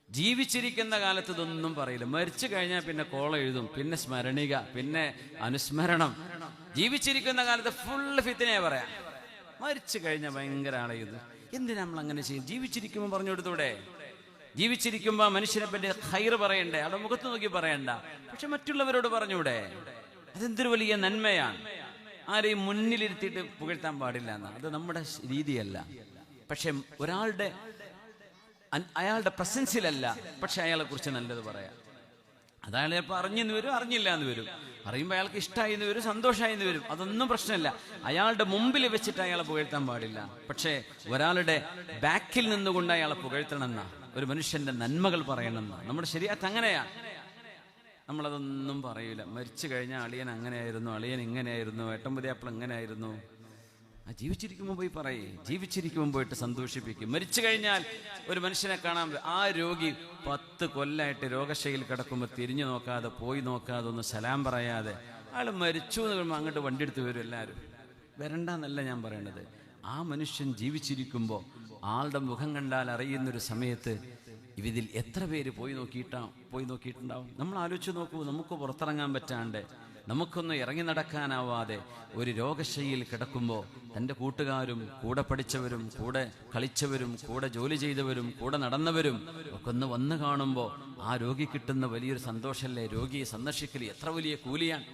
ജീവിച്ചിരിക്കുന്ന കാലത്ത് ഇതൊന്നും പറയില്ല. മരിച്ചു കഴിഞ്ഞാൽ പിന്നെ കോള എഴുതും, പിന്നെ സ്മരണിക, പിന്നെ അനുസ്മരണം. ജീവിച്ചിരിക്കുന്ന കാലത്ത് ഫുള്ള് ഫിത്തിനെ പറയാം. മരിച്ചു കഴിഞ്ഞാൽ ഭയങ്കര ആളെയ്ത്. എന്തിനാ നമ്മൾ അങ്ങനെ ചെയ്യും? ജീവിച്ചിരിക്കുമ്പോൾ പറഞ്ഞു കൊടുത്തൂടെ? ജീവിച്ചിരിക്കുമ്പോൾ മനുഷ്യനെ പറ്റി ഖൈർ പറയണ്ടേ? അവിടെ മുഖത്ത് നോക്കി പറയണ്ട, പക്ഷെ മറ്റുള്ളവരോട് പറഞ്ഞൂടെ? അതെന്തൊരു വലിയ നന്മയാണ്. ആരെയും മുന്നിലിരുത്തിയിട്ട് പുകഴ്ത്താൻ പാടില്ല എന്നാണ്. അത് നമ്മുടെ രീതിയല്ല. പക്ഷെ അയാളുടെ പ്രസൻസിലല്ല, പക്ഷെ അയാളെ കുറിച്ച് നല്ലത് പറയാം. അതയാൾ ചിലപ്പോൾ അറിഞ്ഞെന്ന് വരും, അറിഞ്ഞില്ല എന്ന് വരും. അറിയുമ്പോൾ അയാൾക്ക് ഇഷ്ടമായി എന്ന് വരും, സന്തോഷമായി എന്ന് വരും. അതൊന്നും പ്രശ്നമില്ല. അയാളുടെ മുമ്പിൽ വെച്ചിട്ട് അയാളെ പുകഴ്ത്താൻ പാടില്ല. പക്ഷേ ഒരാളുടെ ബാക്കിൽ നിന്നുകൊണ്ട് അയാളെ പുകഴ്ത്തണമെന്ന, ഒരു മനുഷ്യന്റെ നന്മകൾ പറയണമെന്ന നമ്മുടെ ശരീഅത്ത് അങ്ങനെയാണ്. നമ്മളതൊന്നും പറയൂല. മരിച്ചു കഴിഞ്ഞാൽ അളിയൻ അങ്ങനെയായിരുന്നു, അളിയൻ ഇങ്ങനെയായിരുന്നു, ഏട്ടമ്പതിയാപ്പിൾ എങ്ങനെയായിരുന്നു. ജീവിച്ചിരിക്കുമ്പോൾ പോയി പറയേ, ജീവിച്ചിരിക്കുമ്പോൾ പോയിട്ട് സന്തോഷിപ്പിക്കും. മരിച്ചു കഴിഞ്ഞാൽ ഒരു മനുഷ്യനെ കാണാൻ, ആ രോഗി 10 കൊല്ലമായിട്ട് രോഗശൈലിയിൽ കിടക്കുമ്പോൾ തിരിഞ്ഞു നോക്കാതെ, പോയി നോക്കാതെ, ഒന്ന് സലാം പറയാതെ അയാൾ മരിച്ചു എന്ന് പറയുമ്പോൾ അങ്ങോട്ട് വണ്ടി എടുത്ത് വരും. എല്ലാവരും വരണ്ടെന്നല്ല ഞാൻ പറയണത്. ആ മനുഷ്യൻ ജീവിച്ചിരിക്കുമ്പോൾ ആളുടെ മുഖം കണ്ടാൽ അറിയുന്നൊരു സമയത്ത് ഇതിൽ എത്ര പേര് പോയി നോക്കിയിട്ടുണ്ടാവും? നമ്മൾ ആലോചിച്ച് നോക്കൂ. നമുക്ക് പുറത്തിറങ്ങാൻ പറ്റാണ്ട്, നമുക്കൊന്ന് ഇറങ്ങി നടക്കാനാവാതെ ഒരു രോഗശയ്യയിൽ കിടക്കുമ്പോൾ തൻ്റെ കൂട്ടുകാരും കൂടെ പഠിച്ചവരും കൂടെ കളിച്ചവരും കൂടെ ജോലി ചെയ്തവരും കൂടെ നടന്നവരും ഒക്കെ ഒന്ന് വന്ന് കാണുമ്പോൾ ആ രോഗി കിട്ടുന്ന വലിയൊരു സന്തോഷമല്ലേ. രോഗിയെ സന്ദർശിക്കൽ എത്ര വലിയ കൂലിയാണ്.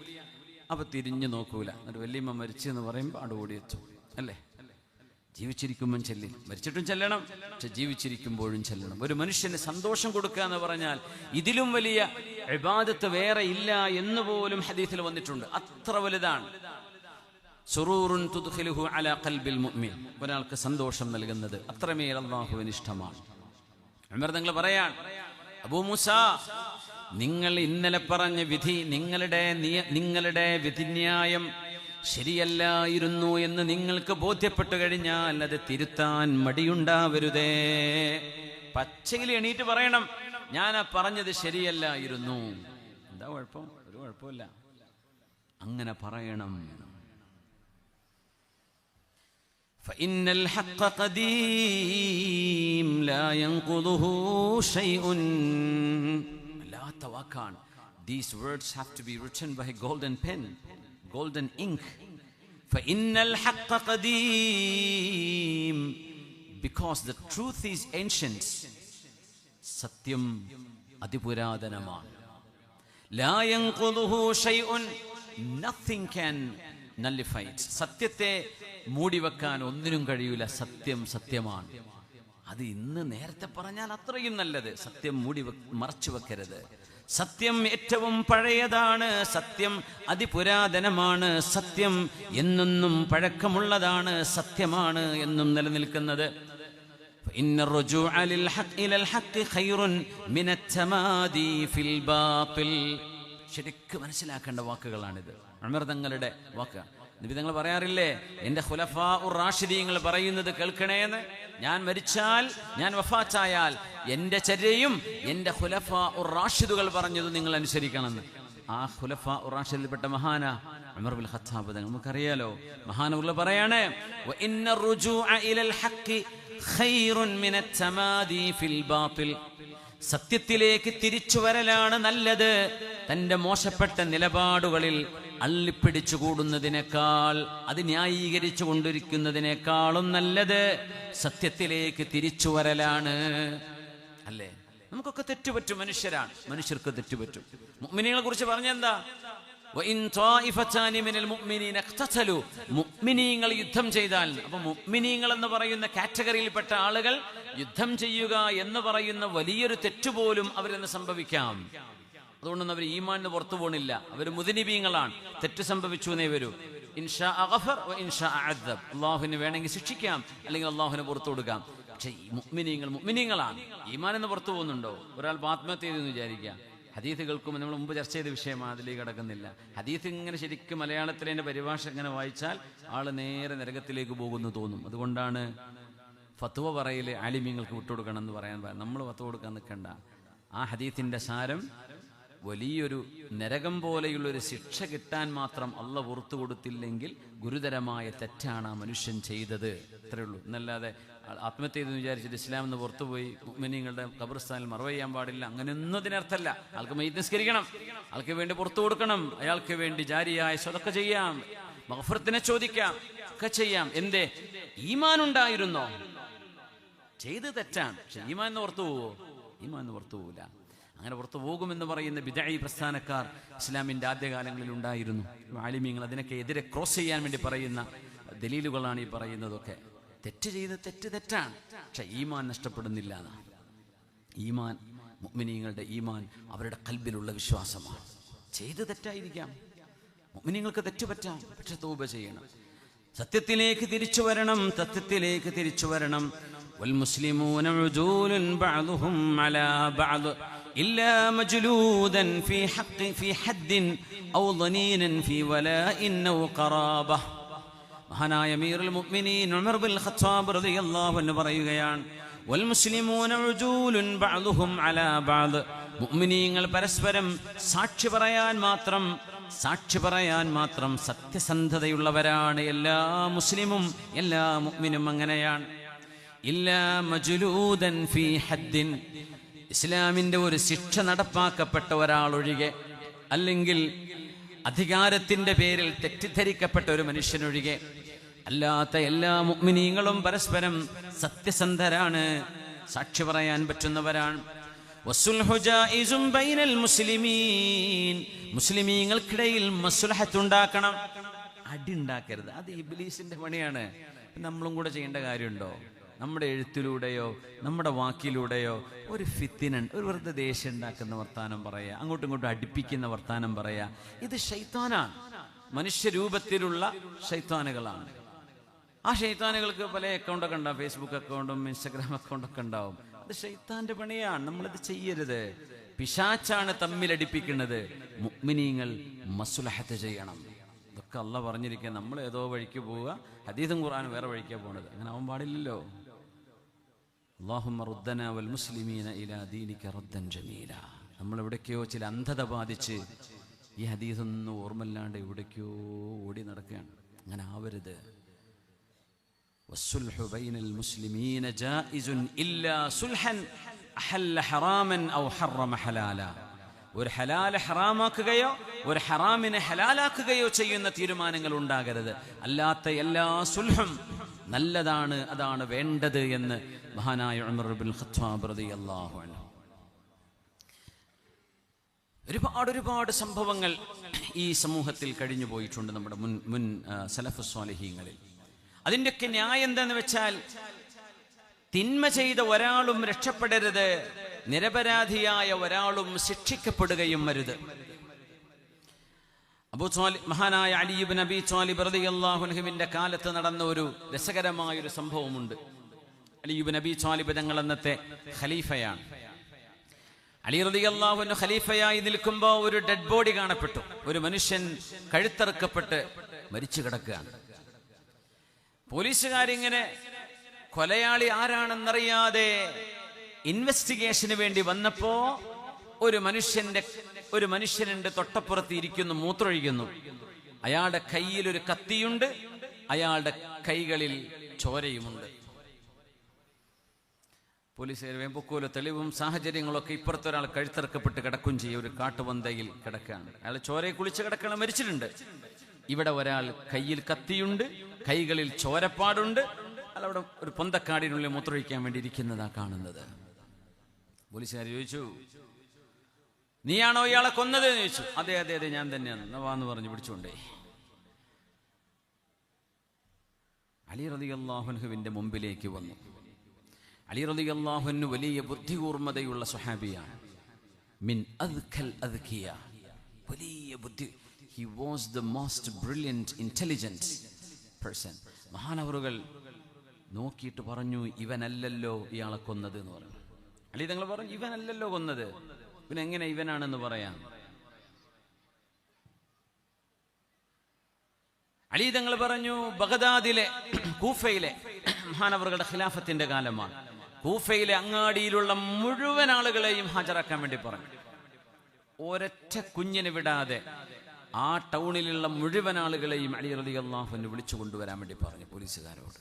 അപ്പോൾ തിരിഞ്ഞു നോക്കൂല. ഒരു വല്യമ്മ മരിച്ചു എന്ന് പറയുമ്പോൾ അവിടെ ഓടിയെത്തും അല്ലേ. ജീവിച്ചിരിക്കുമ്പം ചെല്ലി, മരിച്ചിട്ടും ചെല്ലണം, പക്ഷെ ജീവിച്ചിരിക്കുമ്പോഴും ചെല്ലണം. ഒരു മനുഷ്യന് സന്തോഷം കൊടുക്കുക എന്ന് പറഞ്ഞാൽ ഇതിലും വലിയ ഇബാദത്ത് വേറെ ഇല്ല എന്ന് പോലും ഹദീസിൽ വന്നിട്ടുണ്ട്. അത്ര വലുതാണ്. സുറൂറുൻ തുദ്ഖിലുഹു അലാ ഖൽബിൽ മുഅ്മിൻ, ഒരാൾക്ക് സന്തോഷം നൽകുന്നത് അത്രമേൽ അല്ലാഹുവിന് ഇഷ്ടമാണ്. ഉമർ തങ്ങൾ പറയാൻ, അബൂ മൂസ, നിങ്ങൾ ഇന്നലെ പറഞ്ഞ വിധി, നിങ്ങളുടെ വിധിന്യായം ശരിയല്ലായിരുന്നു എന്ന് നിങ്ങൾക്ക് ബോധ്യപ്പെട്ടു കഴിഞ്ഞാൽ അത് തിരുത്താൻ മടിയുണ്ടാവരുതേ. പച്ചയിൽ എണീറ്റ് പറയണം, ഞാൻ പറഞ്ഞത് ശരിയല്ലായിരുന്നു. എന്താ കുഴപ്പം? ഒരു കുഴപ്പമില്ല, അങ്ങനെ പറയണം. فإن الحق قديم لا ينقضه شيء. لا توكان. These words have to be written by a golden pen, golden ink. فإن الحق قديم, because the truth is ancient. സത്യം അതിപുരാതനമാണ്. لا ينقضه شيء, nothing can nullify it. സത്യത്തെ മൂടിവെക്കാൻ ഒന്നിനും കഴിയൂല. സത്യം സത്യമാണ്. അത് ഇന്ന് നേരത്തെ പറഞ്ഞാൽ അത്രയും നല്ലത്. സത്യം മറച്ചു വെക്കരുത്. സത്യം ഏറ്റവും പഴയതാണ്. സത്യം അതിപുരാതനമാണ്. സത്യം എന്നെന്നും പഴക്കമുള്ളതാണ്. സത്യമാണ് എന്നും നിലനിൽക്കുന്നത്. ഇന്ന റുജൂഅ ലിൽ ഹഖ് ഇലൽ ഹഖ് ഖൈറുൻ മിനത് തമാദി ഫിൽ ബാത്തിൽ. ശരിക്കും മനസ്സിലാക്കേണ്ട വാക്കുകളാണിത്. ഉമർ തങ്ങളുടെ വാക്ക്. നബി തങ്ങൾ പറയാറില്ലേ, എൻ്റെ ഖുലഫാ ഉർ റാഷിദീങ്ങൾ പറയുന്നത് കേൾക്കണേന്ന്. ഞാൻ മരിച്ചാൽ, ഞാൻ വഫാത്തായാൽ എൻ്റെ ചര്യയും എൻ്റെ ഖുലഫാ ഉർ റാഷിദുകൾ പറഞ്ഞത് നിങ്ങൾ അനുസരിക്കണമെന്ന്. ആ ഖുലഫാ ഉർ റാഷിദിൽപ്പെട്ട മഹാന ഉമർ ബിൻ ഖത്താബ് തങ്ങൾ നമുക്കറിയാലോ. മഹാനവറുകൾ പറയാണ്, വഇന്ന റുജൂഅ ഇലൽ ഹഖ് ഖൈറുൻ മിനത് തമാദി ഫിൽ ബാത്തിൽ. സത്യത്തിലേക്ക് തിരിച്ചു വരലാണ് നല്ലത്. തൻ്റെ മോശപ്പെട്ട നിലപാടുകളിൽ അള്ളിപ്പിടിച്ചു കൂടുന്നതിനേക്കാൾ, അത് ന്യായീകരിച്ചു കൊണ്ടിരിക്കുന്നതിനേക്കാളും നല്ലത് സത്യത്തിലേക്ക് തിരിച്ചു വരലാണ്. അല്ലേ? നമുക്കൊക്കെ തെറ്റുപറ്റും. മനുഷ്യരാണ്, മനുഷ്യർക്ക് തെറ്റുപറ്റും. മുഅ്മിനീങ്ങളെ കുറിച്ച് പറഞ്ഞെന്താ? മുഅ്മിനീങ്ങൾ യുദ്ധം ചെയ്താൽ, അപ്പൊ മുഅ്മിനീങ്ങൾ എന്ന് പറയുന്ന കാറ്റഗറിയിൽപ്പെട്ട ആളുകൾ യുദ്ധം ചെയ്യുക എന്ന് പറയുന്ന വലിയൊരു തെറ്റുപോലും അവരെന്ന് സംഭവിക്കാം. അതുകൊണ്ടൊന്നും അവർ ഈമാനിന് പുറത്തു പോണില്ല. അവർ മുദ്നിബീങ്ങളാണ്. തെറ്റ് സംഭവിച്ചു എന്നേ വരൂ. ഇൻഷാ ഗഫർ വ ഇൻഷാ അഅദബ്. അല്ലാഹുവിന് വേണമെങ്കിൽ ശിക്ഷിക്കാം, അല്ലെങ്കിൽ അല്ലാഹുവിനെ പുറത്തു കൊടുക്കാം. പക്ഷെ മുഅ്മിനീങ്ങളാണ്. ഈമാനെന്ന് പുറത്തു പോകുന്നുണ്ടോ? ഒരാൾ ആത്മഹത്യ ചെയ്തെന്ന് വിചാരിക്കാം. ഹദീസ് കേൾക്കുമ്പോൾ നമ്മൾ മുമ്പ് ചർച്ച ചെയ്ത വിഷയമാണ്, അതിലേക്ക് കടക്കുന്നില്ല. ഹദീസ് ഇങ്ങനെ ശരിക്കും മലയാളത്തിലെ എൻ്റെ പരിഭാഷ ഇങ്ങനെ വായിച്ചാൽ ആൾ നേരെ നരകത്തിലേക്ക് പോകുന്നു തോന്നും. അതുകൊണ്ടാണ് ഫത്വ പറയൽ ആലിമീങ്ങൾക്ക് വിട്ടുകൊടുക്കണം എന്ന് പറയാൻ. നമ്മൾ ഫത്വ കൊടുക്കാൻ നിൽക്കണ്ട. ആ ഹദീസിൻ്റെ സാരം വലിയൊരു നരകം പോലെയുള്ളൊരു ശിക്ഷ കിട്ടാൻ മാത്രം അള്ള പുറത്തു കൊടുത്തില്ലെങ്കിൽ ഗുരുതരമായ തെറ്റാണ് ആ മനുഷ്യൻ ചെയ്തത്. അത്രേ ഉള്ളൂ. എന്നല്ലാതെ ആത്മഹത്യ ചെയ്തെന്ന് വിചാരിച്ചിട്ട് ഇസ്ലാം എന്ന് പുറത്തുപോയി മുഅ്മിനീങ്ങളുടെ ഖബർസ്ഥാനിൽ മറവ് ചെയ്യാൻ പാടില്ല, അങ്ങനെയൊന്നും ഇതിനർത്ഥമല്ല. ആൾക്ക് മയ്യിത്ത് നിസ്കരിക്കണം, ആൾക്ക് വേണ്ടി പുറത്തു കൊടുക്കണം, അയാൾക്ക് വേണ്ടി ജാരിയായ സ്വതക്ക ചെയ്യാം, മഗ്ഫിറത്തിനെ ചോദിക്കാം, ഒക്കെ ചെയ്യാം. എന്തേ? ഈമാൻ ഉണ്ടായിരുന്നോ? ചെയ്ത് തെറ്റാണ്, പക്ഷെ ഈമാൻ പുറത്തു പോവോ? ഈമാൻ പുറത്തു പോവില്ല. അങ്ങനെ പുറത്തു പോകുമെന്ന് പറയുന്ന ബിദ്അഈ പ്രസ്ഥാനക്കാർ ഇസ്ലാമിൻ്റെ ആദ്യകാലങ്ങളിൽ ഉണ്ടായിരുന്നു. ആലിമീങ്ങൾ അതിനൊക്കെ എതിരെ ക്രോസ് ചെയ്യാൻ വേണ്ടി പറയുന്ന ദലീലുകളാണ് ഈ പറയുന്നതൊക്കെ. തെറ്റ് ചെയ്ത് തെറ്റാണ്, പക്ഷെ ഈമാൻ നഷ്ടപ്പെടുന്നില്ല എന്നാണ്. ഈമാൻ, മുഅ്മിനീങ്ങളുടെ ഈമാൻ അവരുടെ ഖൽബിലുള്ള വിശ്വാസമാണ്. ചെയ്ത് തെറ്റായിരിക്കാം, മുഅ്മിനീങ്ങൾക്ക് തെറ്റ് പറ്റാം, പക്ഷെ തൗബ ചെയ്യണം, സത്യത്തിലേക്ക് തിരിച്ചു വരണം, സത്യത്തിലേക്ക് തിരിച്ചു വരണം. വൽമുസ്ലിമൂന ഉജൂലുൻ ബഅദുഹും അലാ ബഅദ് ഇല്ലാ മജ്ലൂദൻ ഫീ ഹദ്ദിൻ ഔ ളനീനൻ ഫീ വലാഇൻ ഔ ഖറാബ. മഹാനായ അമീറുൽ മുഅ്മിനീൻ ഉമർ ബിൻ ഖത്താബ് റളിയല്ലാഹു അൻഹു പറയുകയാണ്, വൽ മുസ്ലിമൂന ഉജൂലുൻ ബഅദുഹും അലാ ബഅദ്. മുഅ്മിനീങ്ങൾ പരസ്പരം സാക്ഷി പറയാൻ മാത്രം സത്യസന്ധതയുള്ളവരാണ്. എല്ലാ മുസ്ലിമും എല്ലാ മുഅ്മിനും അങ്ങനെയാണ്. ഇല്ലാ മജ്ലൂദൻ ഫീ ഹദ്ദിൻ, ഇസ്ലാമിൻ്റെ ഒരു ശിക്ഷ നടപ്പാക്കപ്പെട്ട ഒരാളൊഴികെ, അല്ലെങ്കിൽ അധികാരത്തിന്റെ പേരിൽ തെറ്റിദ്ധരിക്കപ്പെട്ട ഒരു മനുഷ്യനൊഴികെ അല്ലാത്ത എല്ലാ മുഅ്മിനീങ്ങളും പരസ്പരം സത്യസന്ധരാണ്, സാക്ഷി പറയാൻ പറ്റുന്നവരാണ്. വസ്സുൽഹു ജായിസും ബൈനൽ മുസ്ലിമീൻ, മുസ്ലിമീങ്ങൾക്കിടയിൽ മസ്ലഹത്ത് ഉണ്ടാക്കണം, അടി ഉണ്ടാക്കരുത്. അത് ഇബ്ലീസിന്റെ പണിയാണ്. നമ്മളും കൂടെ ചെയ്യേണ്ട കാര്യമുണ്ടോ? നമ്മുടെ എഴുത്തിലൂടെയോ നമ്മുടെ വാക്കിലൂടെയോ ഒരു ഫിത്തിനൻ, ഒരു വെറുതെ ദേഷ്യം ഉണ്ടാക്കുന്ന വർത്താനം പറയുക, അങ്ങോട്ടും ഇങ്ങോട്ടും അടുപ്പിക്കുന്ന വർത്താനം പറയുക, ഇത് ശൈത്താനാണ്. മനുഷ്യരൂപത്തിലുള്ള ശൈത്താനുകളാണ്. ആ ശൈത്താനുകൾക്ക് പല അക്കൗണ്ടൊക്കെ ഉണ്ടാവും, ഫേസ്ബുക്ക് അക്കൗണ്ടും ഇൻസ്റ്റഗ്രാം അക്കൗണ്ടൊക്കെ ഉണ്ടാവും. അത് ശൈത്താന്റെ പണിയാണ്, നമ്മളിത് ചെയ്യരുത്. പിശാച്ചാണ് തമ്മിലടിപ്പിക്കുന്നത്. മുഅ്മിനീങ്ങൾ മസ്ലഹത്ത് ചെയ്യണം. ഇതൊക്കെ അള്ളാഹ് പറഞ്ഞിരിക്കുക. നമ്മൾ ഏതോ വഴിക്ക് പോവുക, ഹദീസും ഖുർആനും വേറെ വഴിക്കാണ് പോകുന്നത്. അങ്ങനെ ആവാൻ പാടില്ലല്ലോ. അല്ലാഹുമ്മ റുദ്ദനാ വൽ മുസ്ലിമീന ഇലാ ദീനിക റദ്ദൻ ജമീല. നമ്മൾ എവിടേക്കോ ചില അന്ധത ബാധിച്ച് ഈ ഹദീസൊന്നും ഓർമ്മല്ലാണ്ട് എവിടേക്കോ ഓടി നടക്കുകയാണ്. അങ്ങനെ ആവരുത്. വസ്സുൽഹു ബൈനൽ മുസ്ലിമീന ജായിസുൻ ഇല്ലാ സുൽഹൻ അഹല്ല ഹറാമൻ ഔ ഹറമ ഹലാല. ഒരു ഹലാല ഹറാമാക്കുകയോ ഒരു ഹറാമിനെ ഹലാലാക്കുകയോ ചെയ്യുന്ന തീരുമാനങ്ങൾ ഉണ്ടാകരുത്. അല്ലാത്ത എല്ലാ സുൽഹും നല്ലതാണ്, അതാണ് വേണ്ടത് എന്ന് മഹാനായ ഉമർ ഇബ്നുൽ ഖത്താബ് റളിയല്ലാഹു അൻഹു. ഒരുപാട് സംഭവങ്ങൾ ഈ സമൂഹത്തിൽ കഴിഞ്ഞു പോയിട്ടുണ്ട്, നമ്മുടെ മുൻ സലഫ് സ്വാലിഹീങ്ങളിൽ. അതിൻ്റെയൊക്കെ ന്യായം എന്താന്ന് വെച്ചാൽ, തിന്മ ചെയ്ത ഒരാളും രക്ഷപ്പെടരുത്, നിരപരാധിയായ ഒരാളും ശിക്ഷിക്കപ്പെടുകയും അരുത്. മഹാനായ അലി ഇബ്നു അബീ ത്വാലിബ് റളിയല്ലാഹു അൻഹുവിന്റെ കാലത്ത് നടന്ന ഒരു രസകരമായൊരു സംഭവമുണ്ട്. അലി ഇബ്നു അബീ ത്വാലിബ് തങ്ങൾ അന്നത്തെ ഖലീഫയാണ്. അലി റളിയല്ലാഹു അൻഹു ഖലീഫയായി നിൽക്കുമ്പോൾ ഒരു ഡെഡ് ബോഡി കാണപ്പെട്ടു. ഒരു മനുഷ്യൻ കഴുത്തറുക്കപ്പെട്ട് മരിച്ചു കിടക്കുകയാണ്. പോലീസുകാരിങ്ങനെ കൊലയാളി ആരാണെന്നറിയാതെ ഇൻവെസ്റ്റിഗേഷന് വേണ്ടി വന്നപ്പോ ഒരു മനുഷ്യനുണ്ട് തൊട്ടപ്പുറത്ത് ഇരിക്കുന്നു, മൂത്രമൊഴിക്കുന്നു. അയാളുടെ കയ്യിൽ ഒരു കത്തിയുണ്ട്, അയാളുടെ കൈകളിൽ ചോരയുമുണ്ട്. പോലീസുകാർ പൊക്കോലോ, തെളിവും സാഹചര്യങ്ങളൊക്കെ. ഇപ്പുറത്തൊരാൾ കഴുത്തിറക്കപ്പെട്ട് കിടക്കും ചെയ്യും, ഒരു കാട്ടുപന്തയിൽ കിടക്കുകയാണ്. അയാൾ ചോരയെ കുളിച്ച് കിടക്കണം, മരിച്ചിട്ടുണ്ട്. ഇവിടെ ഒരാൾ കയ്യിൽ കത്തിയുണ്ട്, കൈകളിൽ ചോരപ്പാടുണ്ട്. അയാളവിടെ ഒരു പൊന്തക്കാടിനുള്ളിൽ മൂത്രമൊഴിക്കാൻ വേണ്ടി ഇരിക്കുന്നതാ കാണുന്നത്. പോലീസുകാർ ചോദിച്ചു, നീയാണോ ഇയാളെ കൊന്നത് എന്ന് ചോദിച്ചു. അതെ അതെ അതെ ഞാൻ തന്നെയാണ്. നവാന്ന് പറഞ്ഞു പിടിച്ചുകൊണ്ടേ അലി റളിയല്ലാഹു അൻഹുവിന്റെ മുമ്പിലേക്ക് വന്നു. അലി റളിയല്ലാഹു അൻഹു വലിയ ബുദ്ധികൂർമ്മതയുള്ള സ്വഹാബിയാണ്. മിൻ അദ്ഖൽ അദ്ഖിയ, വലിയ ബുദ്ധി. He was the most brilliant, intelligent person. മഹാനവറുകൾ നോക്കിയിട്ട് പറഞ്ഞു, ഇവനല്ലല്ലോ ഇയാളെ കൊന്നത് എന്ന് പറഞ്ഞു. അലി തങ്ങൾ പറഞ്ഞു, ഇവനല്ലല്ലോ കൊന്നത്, പിന്നെ എങ്ങനെ ഇവനാണെന്ന് പറയാം? അലി തങ്ങൾ പറഞ്ഞു, ബഗ്ദാദിലെ കൂഫയിലെ മഹാനവറുകളുടെ ഖിലാഫത്തിന്റെ കാലമാണ്. കൂഫയിലെ അങ്ങാടിയിലുള്ള മുഴുവൻ ആളുകളെയും ഹാജരാക്കാൻ വേണ്ടി പറഞ്ഞു. ഒരൊറ്റ കുഞ്ഞിനെ വിടാതെ ആ ടൗണിലുള്ള മുഴുവൻ ആളുകളെയും അലി റളിയല്ലാഹു അൻഹു വിളിച്ചു കൊണ്ടുവരാൻ വേണ്ടി പറഞ്ഞു പോലീസുകാരോട്.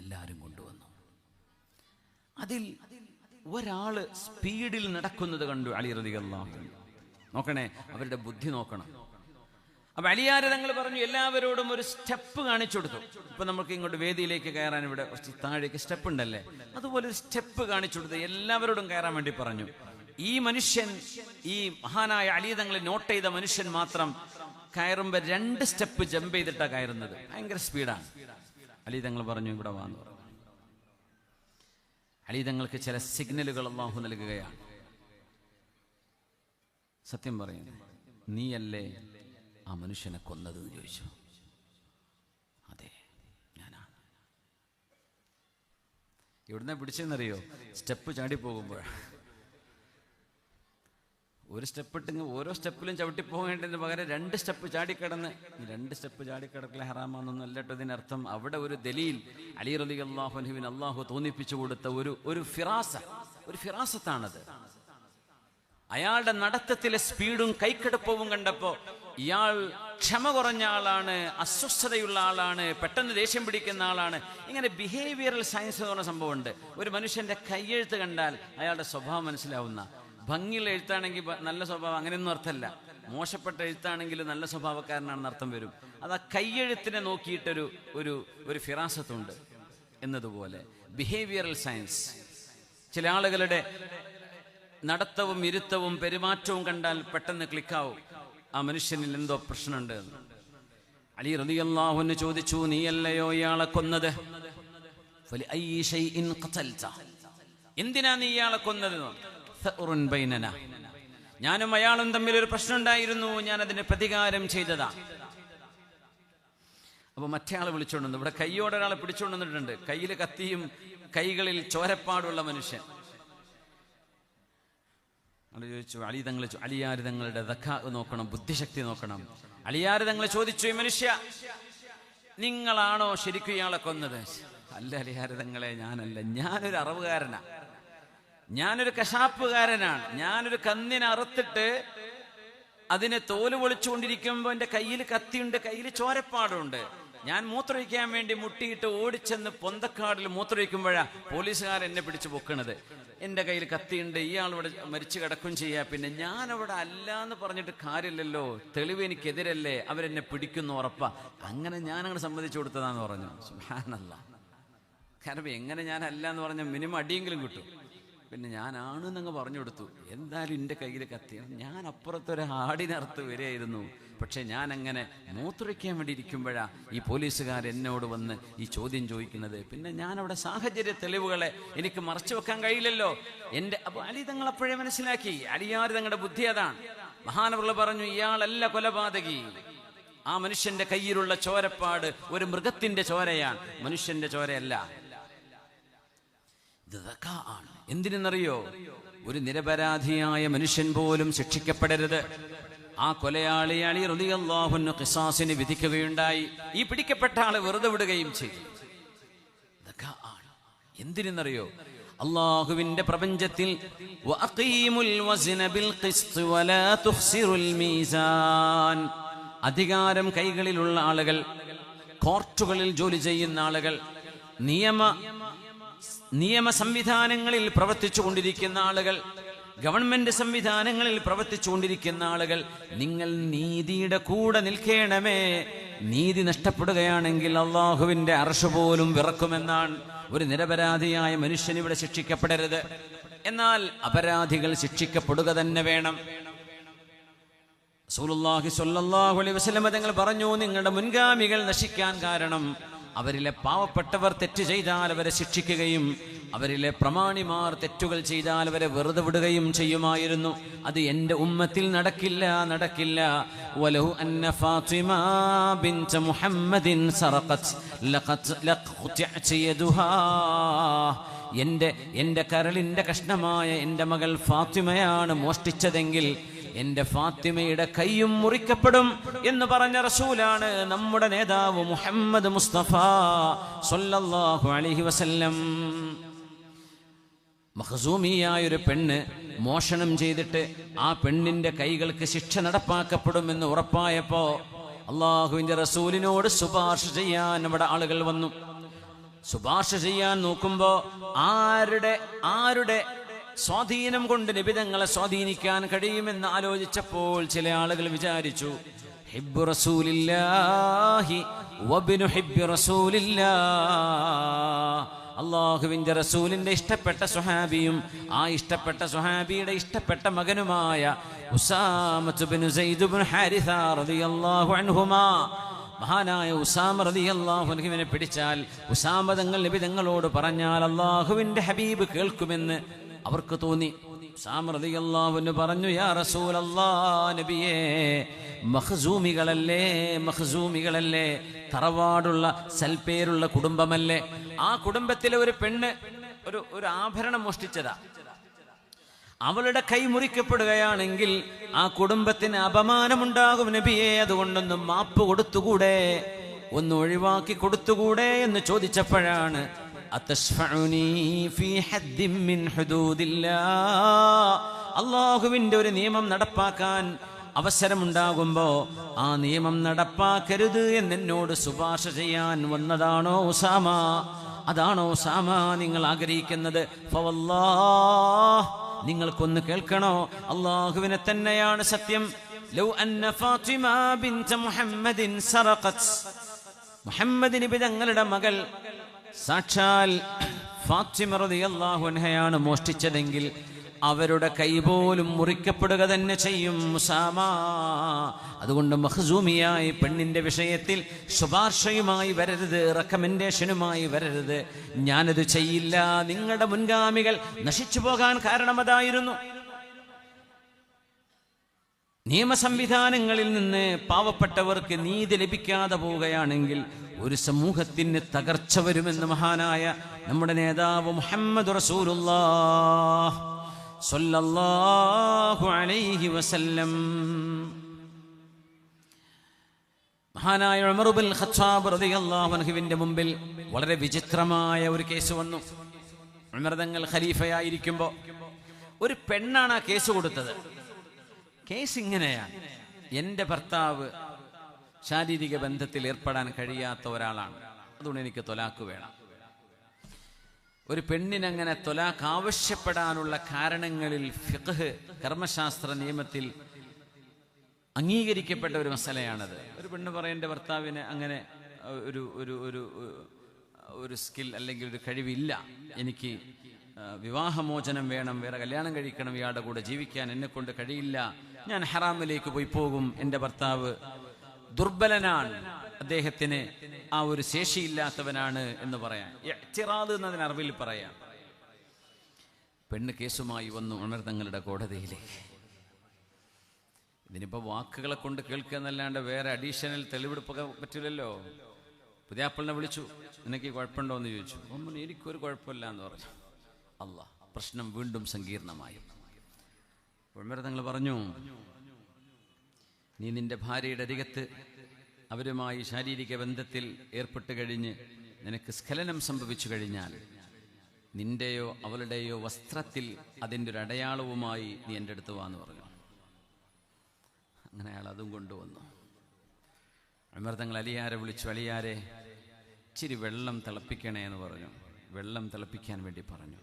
എല്ലാവരും കൊണ്ടുവന്നു. അതിൽ ഒരാള് സ്പീഡിൽ നടക്കുന്നത് കണ്ടു അലി റളിയല്ലാഹു അൻഹു. നോക്കണേ, അവരുടെ ബുദ്ധി നോക്കണം. അപ്പൊ അലിയാര് തങ്ങൾ പറഞ്ഞു, എല്ലാവരോടും ഒരു സ്റ്റെപ്പ് കാണിച്ചു കൊടുത്തു. ഇപ്പൊ നമുക്ക് ഇങ്ങോട്ട് വേദിയിലേക്ക് കയറാൻ ഇവിടെ കുറച്ച് താഴേക്ക് സ്റ്റെപ്പ് ഉണ്ടല്ലേ, അതുപോലെ ഒരു സ്റ്റെപ്പ് കാണിച്ചു കൊടുത്ത് എല്ലാവരോടും കയറാൻ വേണ്ടി പറഞ്ഞു. ഈ മനുഷ്യൻ, ഈ മഹാനായ അലി തങ്ങൾ നോട്ട് ചെയ്ത മനുഷ്യൻ മാത്രം കയറുമ്പോ 2 സ്റ്റെപ്പ് ജമ്പ് ചെയ്തിട്ടാ കയറുന്നത്. ഭയങ്കര സ്പീഡാണ്. അലി തങ്ങൾ പറഞ്ഞു, ഇവിടെ വാന്ന് പറഞ്ഞു. അലി തങ്ങൾക്ക് ചില സിഗ്നലുകൾ അല്ലാഹു നൽകുകയാണ്. സത്യം പറയുന്നു, നീയല്ലേ ആ മനുഷ്യനെ കൊന്നത് എന്ന് ചോദിച്ചു. അതെ, ഞാനാണ്. എവിടുന്ന പിടിച്ചെന്നറിയോ? സ്റ്റെപ്പ് ചാടി പോകുമ്പോൾ ഒരു സ്റ്റെപ്പ് ഇട്ടെങ്കിൽ ഓരോ സ്റ്റെപ്പിലും ചവിട്ടി പോകേണ്ടതിന് പകരം 2 സ്റ്റെപ്പ് ചാടിക്കിടന്ന്, ഈ 2 സ്റ്റെപ്പ് ചാടിക്കിടക്കൽ ഹറാമാണെന്നൊന്നും അല്ലട്ടോ ഇതിനർത്ഥം. അവിടെ ഒരു ദലീൽ അലി റളിയല്ലാഹു അൻഹുവിന് അല്ലാഹു തോന്നിപ്പിച്ചു കൊടുത്ത ഒരു ഫിറാസത്താണത്. അയാളുടെ നടത്തത്തിലെ സ്പീഡും കൈക്കടുപ്പവും കണ്ടപ്പോ ഇയാൾ ക്ഷമ കുറഞ്ഞ ആളാണ്, അസ്വസ്ഥതയുള്ള ആളാണ്, പെട്ടെന്ന് ദേഷ്യം പിടിക്കുന്ന ആളാണ്. ഇങ്ങനെ ബിഹേവിയറൽ സയൻസ് എന്ന് പറഞ്ഞ സംഭവമുണ്ട്. ഒരു മനുഷ്യന്റെ കൈയെഴുത്ത് കണ്ടാൽ അയാളുടെ സ്വഭാവം മനസ്സിലാവുന്ന. ഭംഗിയുള്ള എഴുത്താണെങ്കിൽ നല്ല സ്വഭാവം, അങ്ങനെയൊന്നും അർത്ഥമല്ല. മോശപ്പെട്ട എഴുത്താണെങ്കിൽ നല്ല സ്വഭാവക്കാരനാണെന്ന് അർത്ഥം വരും. അത് ആ കയ്യെഴുത്തിനെ നോക്കിയിട്ടൊരു ഒരു ഒരു ഫിറാസത്തുണ്ട് എന്നതുപോലെ ബിഹേവിയറൽ സയൻസ്. ചില ആളുകളുടെ നടത്തവും ഇരുത്തവും പെരുമാറ്റവും കണ്ടാൽ പെട്ടെന്ന് ക്ലിക്കാവും, ആ മനുഷ്യനിൽ എന്തോ പ്രശ്നമുണ്ട് എന്ന്. അലി റളിയല്ലാഹു അൻഹു ചോദിച്ചു, നീയല്ലയോ ഇയാളെ കൊന്നത്? എന്തിനാ നീ ഇയാളെ കൊന്നത്? ഞാനും അയാളും തമ്മിൽ ഒരു പ്രശ്നം ഉണ്ടായിരുന്നു, ഞാൻ അതിന് പ്രതികാരം ചെയ്തതാ. അപ്പൊ മറ്റേ ആളെ വിളിച്ചോണ്ട് ഇവിടെ കൈയോടെ ഒരാളെ പിടിച്ചോണ്ടിട്ടുണ്ട്, കയ്യിൽ കത്തിയും കൈകളിൽ ചോരപ്പാടുള്ള മനുഷ്യൻ. അത് ചോദിച്ചു, അലി തങ്ങൾ, അലിയാർ തങ്ങളുടെ ദക്കാ നോക്കണം, ബുദ്ധിശക്തി നോക്കണം. അലിയാർ തങ്ങൾ ചോദിച്ചു, ഈ മനുഷ്യ നിങ്ങളാണോ ശരിക്കും ഇയാളെ കൊന്നത്? അല്ല അലിയാർ തങ്ങളെ, ഞാനല്ല, ഞാനൊരു അറവുകാരനാ, ഞാനൊരു കശാപ്പുകാരനാണ്. ഞാനൊരു കന്നിനെ അറുത്തിട്ട് അതിനെ തോല് പൊളിച്ചുകൊണ്ടിരിക്കുമ്പോൾ എൻ്റെ കയ്യിൽ കത്തിയുണ്ട്, കയ്യിൽ ചോരപ്പാടുണ്ട്. ഞാൻ മൂത്രമൊഴിക്കാൻ വേണ്ടി മുട്ടിയിട്ട് ഓടിച്ചെന്ന് പൊന്തക്കാടിൽ മൂത്രമൊഴിക്കുമ്പോഴാണ് പോലീസുകാർ എന്നെ പിടിച്ചു പൊക്കണത്. എൻ്റെ കയ്യിൽ കത്തിയുണ്ട്, ഇയാൾ ഇവിടെ മരിച്ചു കിടക്കും ചെയ്യാ, പിന്നെ ഞാനവിടെ അല്ല എന്ന് പറഞ്ഞിട്ട് കാര്യമില്ലല്ലോ, തെളിവ് എനിക്കെതിരല്ലേ, അവരെന്നെ പിടിക്കുന്നു ഉറപ്പാ. അങ്ങനെ ഞാനങ്ങനെ സമ്മതിച്ചു കൊടുത്തതാന്ന് പറഞ്ഞു. സുബ്ഹാനല്ലാഹ്. കാരണം എങ്ങനെ ഞാനല്ല എന്ന് പറഞ്ഞാൽ മിനിമം അടിയെങ്കിലും കിട്ടും. പിന്നെ ഞാനാണെന്നങ്ങ് പറഞ്ഞു കൊടുത്തു. എന്തായാലും എൻ്റെ കയ്യിൽ കത്തിയാണ്, ഞാൻ അപ്പുറത്തൊരു ആടിനറുത്ത് വരികയായിരുന്നു. പക്ഷെ ഞാൻ അങ്ങനെ മൂത്രയ്ക്കാൻ വേണ്ടി ഇരിക്കുമ്പോഴാണ് ഈ പോലീസുകാർ എന്നോട് വന്ന് ഈ ചോദ്യം ചോദിക്കുന്നത്. പിന്നെ ഞാൻ അവിടെ സാഹചര്യ തെളിവുകളെ എനിക്ക് മറച്ചു വെക്കാൻ കഴിയില്ലല്ലോ. അപ്പോൾ അലി തങ്ങൾ അപ്പോഴേ മനസ്സിലാക്കി, അലിയാർ തങ്ങളുടെ ബുദ്ധി അതാണ്. മഹാനവറുകൾ പറഞ്ഞു, ഇയാളല്ല കൊലപാതകി, ആ മനുഷ്യന്റെ കയ്യിലുള്ള ചോരപ്പാട് ഒരു മൃഗത്തിന്റെ ചോരയാണ്, മനുഷ്യന്റെ ചോരയല്ല. ഇത് ആണ്. എന്തിനെന്നറിയോ? ഒരു നിരപരാധിയായ മനുഷ്യൻ പോലും ശിക്ഷിക്കപ്പെടരുത്. ആ കൊലയാളി അലി റളിയല്ലാഹു അൻഹു ഖിസാസിന് വിധിക്കുകയുണ്ടായി. ഈ പിടിക്കപ്പെട്ട ആളെ വെറുതെ വിടുകയും ചെയ്തു. ഇതൊക്കെ ആണ്. എന്തിനെന്നറിയോ? അല്ലാഹുവിന്റെ പ്രപഞ്ചത്തിൽ വഅഖീമുൽ വസ്ന ബിൽ ഖിസ്ത് വലാ തുഖ്സിറുൽ മീസാൻ, അധികാരം കൈകളിലുള്ള ആളുകൾ, കോർട്ടുകളിൽ ജോലി ചെയ്യുന്ന ആളുകൾ, നിയമ സംവിധാനങ്ങളിൽ പ്രവർത്തിച്ചു കൊണ്ടിരിക്കുന്ന ആളുകൾ, ഗവൺമെന്റ് സംവിധാനങ്ങളിൽ പ്രവർത്തിച്ചു കൊണ്ടിരിക്കുന്ന ആളുകൾ, നിങ്ങൾ നീതിയുടെ കൂടെ നിൽക്കണമേ. നീതി നഷ്ടപ്പെടുകയാണെങ്കിൽ അള്ളാഹുവിന്റെ അർശ് പോലും വിറക്കുമെന്നാണ്. ഒരു നിരപരാധിയായ മനുഷ്യൻ ഇവിടെ ശിക്ഷിക്കപ്പെടരുത്. എന്നാൽ അപരാധികൾ ശിക്ഷിക്കപ്പെടുക തന്നെ വേണം. റസൂലുള്ളാഹി സ്വല്ലല്ലാഹു അലൈഹി വസല്ലം തങ്ങൾ പറഞ്ഞു, നിങ്ങളുടെ മുൻഗാമികൾ നശിക്കാൻ കാരണം അവരിലെ പാവപ്പെട്ടവർ തെറ്റ് ചെയ്താൽ അവരെ ശിക്ഷിക്കുകയും അവരിലെ പ്രമാണിമാർ തെറ്റുകൾ ചെയ്താൽ അവരെ വെറുതെ വിടുകയും ചെയ്യുമായിരുന്നു. അത് എൻ്റെ ഉമ്മത്തിൽ നടക്കില്ല. വലഹു അന്ന ഫാത്തിമ ബിൻത മുഹമ്മദിൻ സറഖത് ലഖത് യദുഹാ, എൻ്റെ കരളിൻ്റെ കഷ്ണമായ എൻ്റെ മകൾ ഫാത്തിമയാണ് മോഷ്ടിച്ചതെങ്കിൽ എൻ്റെ ഫാത്തിമയുടെ കൈയും മുറിക്കപ്പെടും എന്ന് പറഞ്ഞ റസൂലാണ് നമ്മുടെ നേതാവ് മുഹമ്മദ് മുസ്തഫ സ്വല്ലല്ലാഹു അലൈഹി വസല്ലം. മഖ്സൂമിയായൊരു പെണ്ണ് മോഷണം ചെയ്തിട്ട് ആ പെണ്ണിന്റെ കൈകൾക്ക് ശിക്ഷ നടപ്പാക്കപ്പെടുമെന്ന് ഉറപ്പായപ്പോ അള്ളാഹുവിന്റെ റസൂലിനോട് ശുപാർശ ചെയ്യാൻ അവിടെ ആളുകൾ വന്നു. ശുപാർശ ചെയ്യാൻ നോക്കുമ്പോ ആരുടെ സ്വാധീനം കൊണ്ട് നബിതങ്ങളെ സ്വാധീനിക്കാൻ കഴിയുമെന്ന് ആലോചിച്ചപ്പോൾ ചില ആളുകൾ വിചാരിച്ചു, ഹിബ്ബു റസൂലില്ലാഹി വബ്നു ഹിബ്ബി റസൂലില്ലാഹ്, അല്ലാഹുവിന്റെ റസൂലിന്റെ ഇഷ്ടപ്പെട്ട സ്വഹാബിയും ആ ഇഷ്ടപ്പെട്ട സ്വഹാബിയുടെ ഇഷ്ടപ്പെട്ട മകനുമായ ഉസാമത്ത് ബിൻ സയ്യിദ് ബിൻ ഹാരിസ റളിയല്ലാഹു അൻഹുമാ, മഹാനായ ഉസാമ റളിയല്ലാഹു അൻഹുവിനെ പിടിച്ചാൽ ഉസാമ തങ്ങൾ നബി തങ്ങളോട് പറഞ്ഞാൽ അല്ലാഹുവിന്റെ ഹബീബ് കേൾക്കുമെന്ന് അവർക്ക് തോന്നി. ഉസാമ റളിയല്ലാഹു അൻഹു പറഞ്ഞു, യാ റസൂലല്ലാഹ്, നബിയേ, മഖ്സൂമികളല്ലേ, തറവാടുള്ള സൽപേരുള്ള കുടുംബമല്ലേ, ആ കുടുംബത്തിലെ ഒരു പെണ്ണ് ഒരു ആഭരണം മോഷ്ടിച്ചതാ, അവളുടെ കൈ മുറിക്കപ്പെടുകയാണെങ്കിൽ ആ കുടുംബത്തിന് അപമാനമുണ്ടാകും നബിയെ, അതുകൊണ്ടൊന്ന് മാപ്പ് കൊടുത്തുകൂടെ, ഒന്ന് ഒഴിവാക്കി കൊടുത്തുകൂടെ എന്ന് ചോദിച്ചപ്പോഴാണ് അല്ലാഹുവിന്റെ ഒരു നിയമം നടപ്പാക്കാൻ അവസരമുണ്ടാകുമ്പോ ആ നിയമം നടപ്പാക്കരുത് എന്നോട് ശുപാർശ ചെയ്യാൻ വന്നതാണോ ഉസാമ? അതാണോ ഉസാമ നിങ്ങൾ ആഗ്രഹിക്കുന്നത്? ഫവല്ലാഹ്, നിങ്ങൾക്കൊന്ന് കേൾക്കണോ, അള്ളാഹുവിനെ തന്നെയാണ് സത്യം, ലൗ അന്ന ഫാത്തിമ ബിൻത മുഹമ്മദിൻ സറഖത്, മുഹമ്മദ് നബി തങ്ങളുടെ മകൾ സാക്ഷാൽ ഫാത്തിമ റളിയല്ലാഹു അൻഹയാണ് മോഷ്ടിച്ചതെങ്കിൽ അവരുടെ കൈ പോലും മുറിക്കപ്പെടുക തന്നെ ചെയ്യും ഉസാമ. അതുകൊണ്ട് മഖ്സൂമിയായി പെണ്ണിന്റെ വിഷയത്തിൽ ശുപാർശയുമായി വരരുത്, റെക്കമെൻഡേഷനുമായി വരരുത്. ഞാനത് ചെയ്യില്ല. നിങ്ങളുടെ മുൻഗാമികൾ നശിച്ചു പോകാൻ കാരണം അതായിരുന്നു. നിയമ സംവിധാനങ്ങളിൽ നിന്ന് പാവപ്പെട്ടവർക്ക് നീതി ലഭിക്കാതെ പോവുകയാണെങ്കിൽ ഒരു സമൂഹത്തിന് തകർച്ച വരുമെന്ന് മഹാനായ നമ്മുടെ നേതാവ് മുഹമ്മദ് റസൂലുള്ളാഹ് സ്വല്ലല്ലാഹു അലൈഹി വസല്ലം, മഹാനായ ഉമർ ഇബ്നുൽ ഖത്താബ് റളിയല്ലാഹു അൻഹുവിന്റെ മുമ്പിൽ വളരെ വിചിത്രമായ ഒരു കേസ് വന്നു. ഉമർ തങ്ങൾ ഖലീഫയായിരിക്കുമ്പോൾ ഒരു പെണ്ണാണ് ആ കേസ് കൊടുത്തത്. കേസ് ഇങ്ങനെയാണ്: എൻ്റെ ഭർത്താവ് ശാരീരിക ബന്ധത്തിൽ ഏർപ്പെടാൻ കഴിയാത്ത ഒരാളാണ്, അതുകൊണ്ട് എനിക്ക് തൊലാക്ക് വേണം. ഒരു പെണ്ണിനങ്ങനെ തൊലാക്ക് ആവശ്യപ്പെടാനുള്ള കാരണങ്ങളിൽ ഫിഖ്ഹ് കർമ്മശാസ്ത്ര നിയമത്തിൽ അംഗീകരിക്കപ്പെട്ട ഒരു മസലയാണത്. ഒരു പെണ്ണ് പറയും, എൻ്റെ ഭർത്താവിന് അങ്ങനെ ഒരു ഒരു ഒരു ഒരു സ്കിൽ അല്ലെങ്കിൽ ഒരു കഴിവില്ല, എനിക്ക് വിവാഹമോചനം വേണം, വേറെ കല്യാണം കഴിക്കണം, ഇയാളുടെ കൂടെ ജീവിക്കാൻ എന്നെക്കൊണ്ട് കഴിയില്ല, ഞാൻ ഹറാമിലേക്ക് പോയി പോകും, എൻ്റെ ഭർത്താവ് ദുർബലനാണ്, അദ്ദേഹത്തിന് ആ ഒരു ശേഷിയില്ലാത്തവനാണ് എന്ന് പറയാം. ഇഅ്തിറാദ് എന്നതിന് അറബിയിൽ പറയാം. പെണ്ണ് കേസുമായി വന്നു ഉമർ തങ്ങളുടെ കോടതിയിലേക്ക്. ഇതിനിപ്പോൾ വാക്കുകളെ കൊണ്ട് കേൾക്കുക എന്നല്ലാണ്ട് വേറെ അഡീഷണൽ തെളിവെടുപ്പൊക്കെ പറ്റില്ലല്ലോ. പുതിയാപ്പിളിനെ വിളിച്ചു, നിനക്ക് കുഴപ്പമുണ്ടോ എന്ന് ചോദിച്ചു. എനിക്കൊരു കുഴപ്പമില്ല എന്ന് പറഞ്ഞു. അല്ലാഹ്, പ്രശ്നം വീണ്ടും സങ്കീർണമായി. ഉമർ തങ്ങൾ പറഞ്ഞു, നീ നിന്റെ ഭാര്യയുടെ അരികത്ത് അവരുമായി ശാരീരിക ബന്ധത്തിൽ ഏർപ്പെട്ട് കഴിഞ്ഞ് നിനക്ക് സ്ഖലനം സംഭവിച്ചു കഴിഞ്ഞാൽ നിന്റെയോ അവളുടെയോ വസ്ത്രത്തിൽ അതിൻ്റെ ഒരു അടയാളവുമായി നീ എൻ്റെ അടുത്ത് വാന്ന് പറഞ്ഞു. അങ്ങനെ അയാൾ അതും കൊണ്ടുവന്നു. ഉമർ തങ്ങൾ അലിയാരെ വിളിച്ചു, അലിയാരെ ഇച്ചിരി വെള്ളം തിളപ്പിക്കണേ എന്ന് പറഞ്ഞു. വെള്ളം തിളപ്പിക്കാൻ വേണ്ടി പറഞ്ഞു.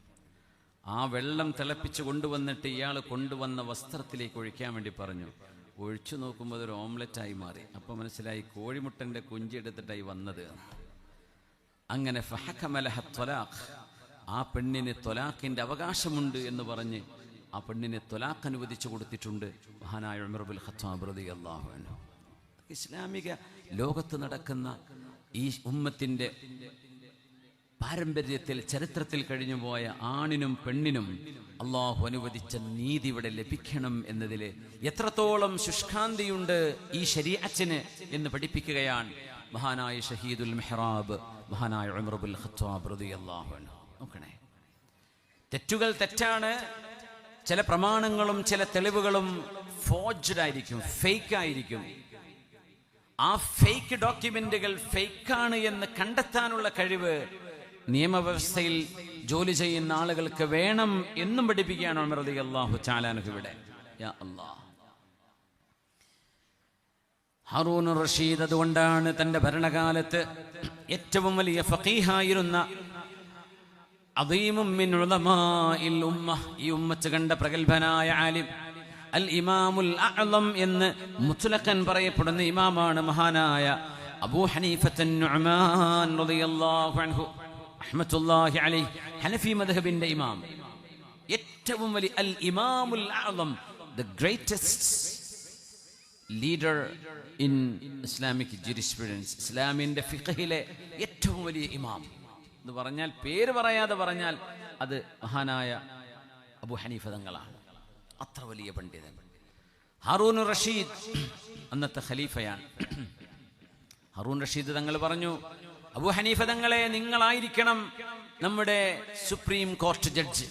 ആ വെള്ളം തിളപ്പിച്ച് കൊണ്ടുവന്നിട്ട് ഇയാൾ കൊണ്ടുവന്ന വസ്ത്രത്തിലേക്ക് ഒഴിക്കാൻ വേണ്ടി പറഞ്ഞു. ഒഴിച്ചു നോക്കുമ്പോൾ അതൊരു ഓംലെറ്റായി മാറി. അപ്പോൾ മനസ്സിലായി കോഴിമുട്ടൻ്റെ കുഞ്ചെടുത്തിട്ടായി വന്നത്. അങ്ങനെ ഫഹകമലഹ ത്വലാഖ്, ആ പെണ്ണിന് ത്വലാഖിൻ്റെ അവകാശമുണ്ട് എന്ന് പറഞ്ഞ് ആ പെണ്ണിനെ ത്വലാഖ് അനുവദിച്ചു കൊടുത്തിട്ടുണ്ട് മഹാനായ ഉമർ ഇബ്നുൽ ഖത്താബ് റളിയല്ലാഹു അൻഹു. ഇസ്ലാമിക ലോകത്ത് നടക്കുന്ന ഈ ഉമ്മത്തിൻ്റെ പാരമ്പര്യത്തിൽ ചരിത്രത്തിൽ കഴിഞ്ഞുപോയ ആണിനും പെണ്ണിനും അള്ളാഹു അനുവദിച്ച നീതി ഇവിടെ ലഭിക്കണം എന്നതിൽ എത്രത്തോളം ശുഷ്കാന്തിയുണ്ട് ഈ ശരീഅത്തിന് എന്ന് പഠിപ്പിക്കുകയാണ് മഹാനായ ഷഹീദുൽ മെഹ്റാബ് മഹാനായ ഉമർ ഇബ്നുൽ ഖത്താബ് റളിയല്ലാഹു അൻഹു. നോക്കണേ, തെറ്റുകൾ തെറ്റാണ്. ചില പ്രമാണങ്ങളും ചില തെളിവുകളും ഫോർജ്ഡ് ആയിരിക്കും, ഫേക്ക് ആയിരിക്കും. ആ ഫേക്ക് ഡോക്യുമെന്റുകൾ ഫേക്കാണ് എന്ന് കണ്ടെത്താനുള്ള കഴിവ് നിയമവ്യവസ്ഥയിൽ ജോലി ചെയ്യുന്ന ആളുകൾക്ക് വേണം എന്നും പഠിപ്പിക്കുകയാണ് ഉമർ റളിയല്ലാഹു തആല അൻഹു ഇവിടെ. യാ അല്ലാഹ്, ഹാറൂൻ റഷീദ് അതുകൊണ്ടാണ് തന്റെ ഭരണകാലത്ത് ഏറ്റവും വലിയ ഫഖീഹായിരുന്ന അദീമും മിൻ ഉലമാഇൽ ഉമ്മ, ഈ ഉമ്മത്ത് കണ്ട പ്രഗൽഭനായ ആലിം അൽ ഇമാമുൽ അഅ്ലം എന്ന് മുത്ലഖൻ പറയപ്പെടുന്ന ഇമാമാണ് മഹാനായ അബൂ ഹനീഫത്തുൻ നുഅ്മാൻ റളിയല്ലാഹു അൻഹു റഹ്മത്തുള്ളാഹി അലൈഹി, ഹനഫി മദ്ഹബിന്റെ ഇമാം. ഏറ്റവും വലിയ അൽ ഇമാമുൽ അഅ്ലം, the greatest leader in Islamic jurisprudence, ഇസ്ലാമിന്റെ ഫിഖഹിലെ ഏറ്റവും വലിയ ഇമാം എന്ന് പറഞ്ഞാൽ, പേര് പറയാതെ പറഞ്ഞാൽ അത് മഹാനായ അബൂ ഹനീഫ തങ്ങളാണ്. അത്ര വലിയ പണ്ഡിതൻ. ഹാറൂൻ റഷീദ് അന്നത്തെ ഖലീഫയാണ്. ഹാറൂൻ റഷീദ് തങ്ങൾ പറഞ്ഞു, അബൂ ഹനീഫ തങ്ങളെ നിങ്ങളായിരിക്കണം നമ്മുടെ സുപ്രീം കോർട്ട് ജഡ്ജ്.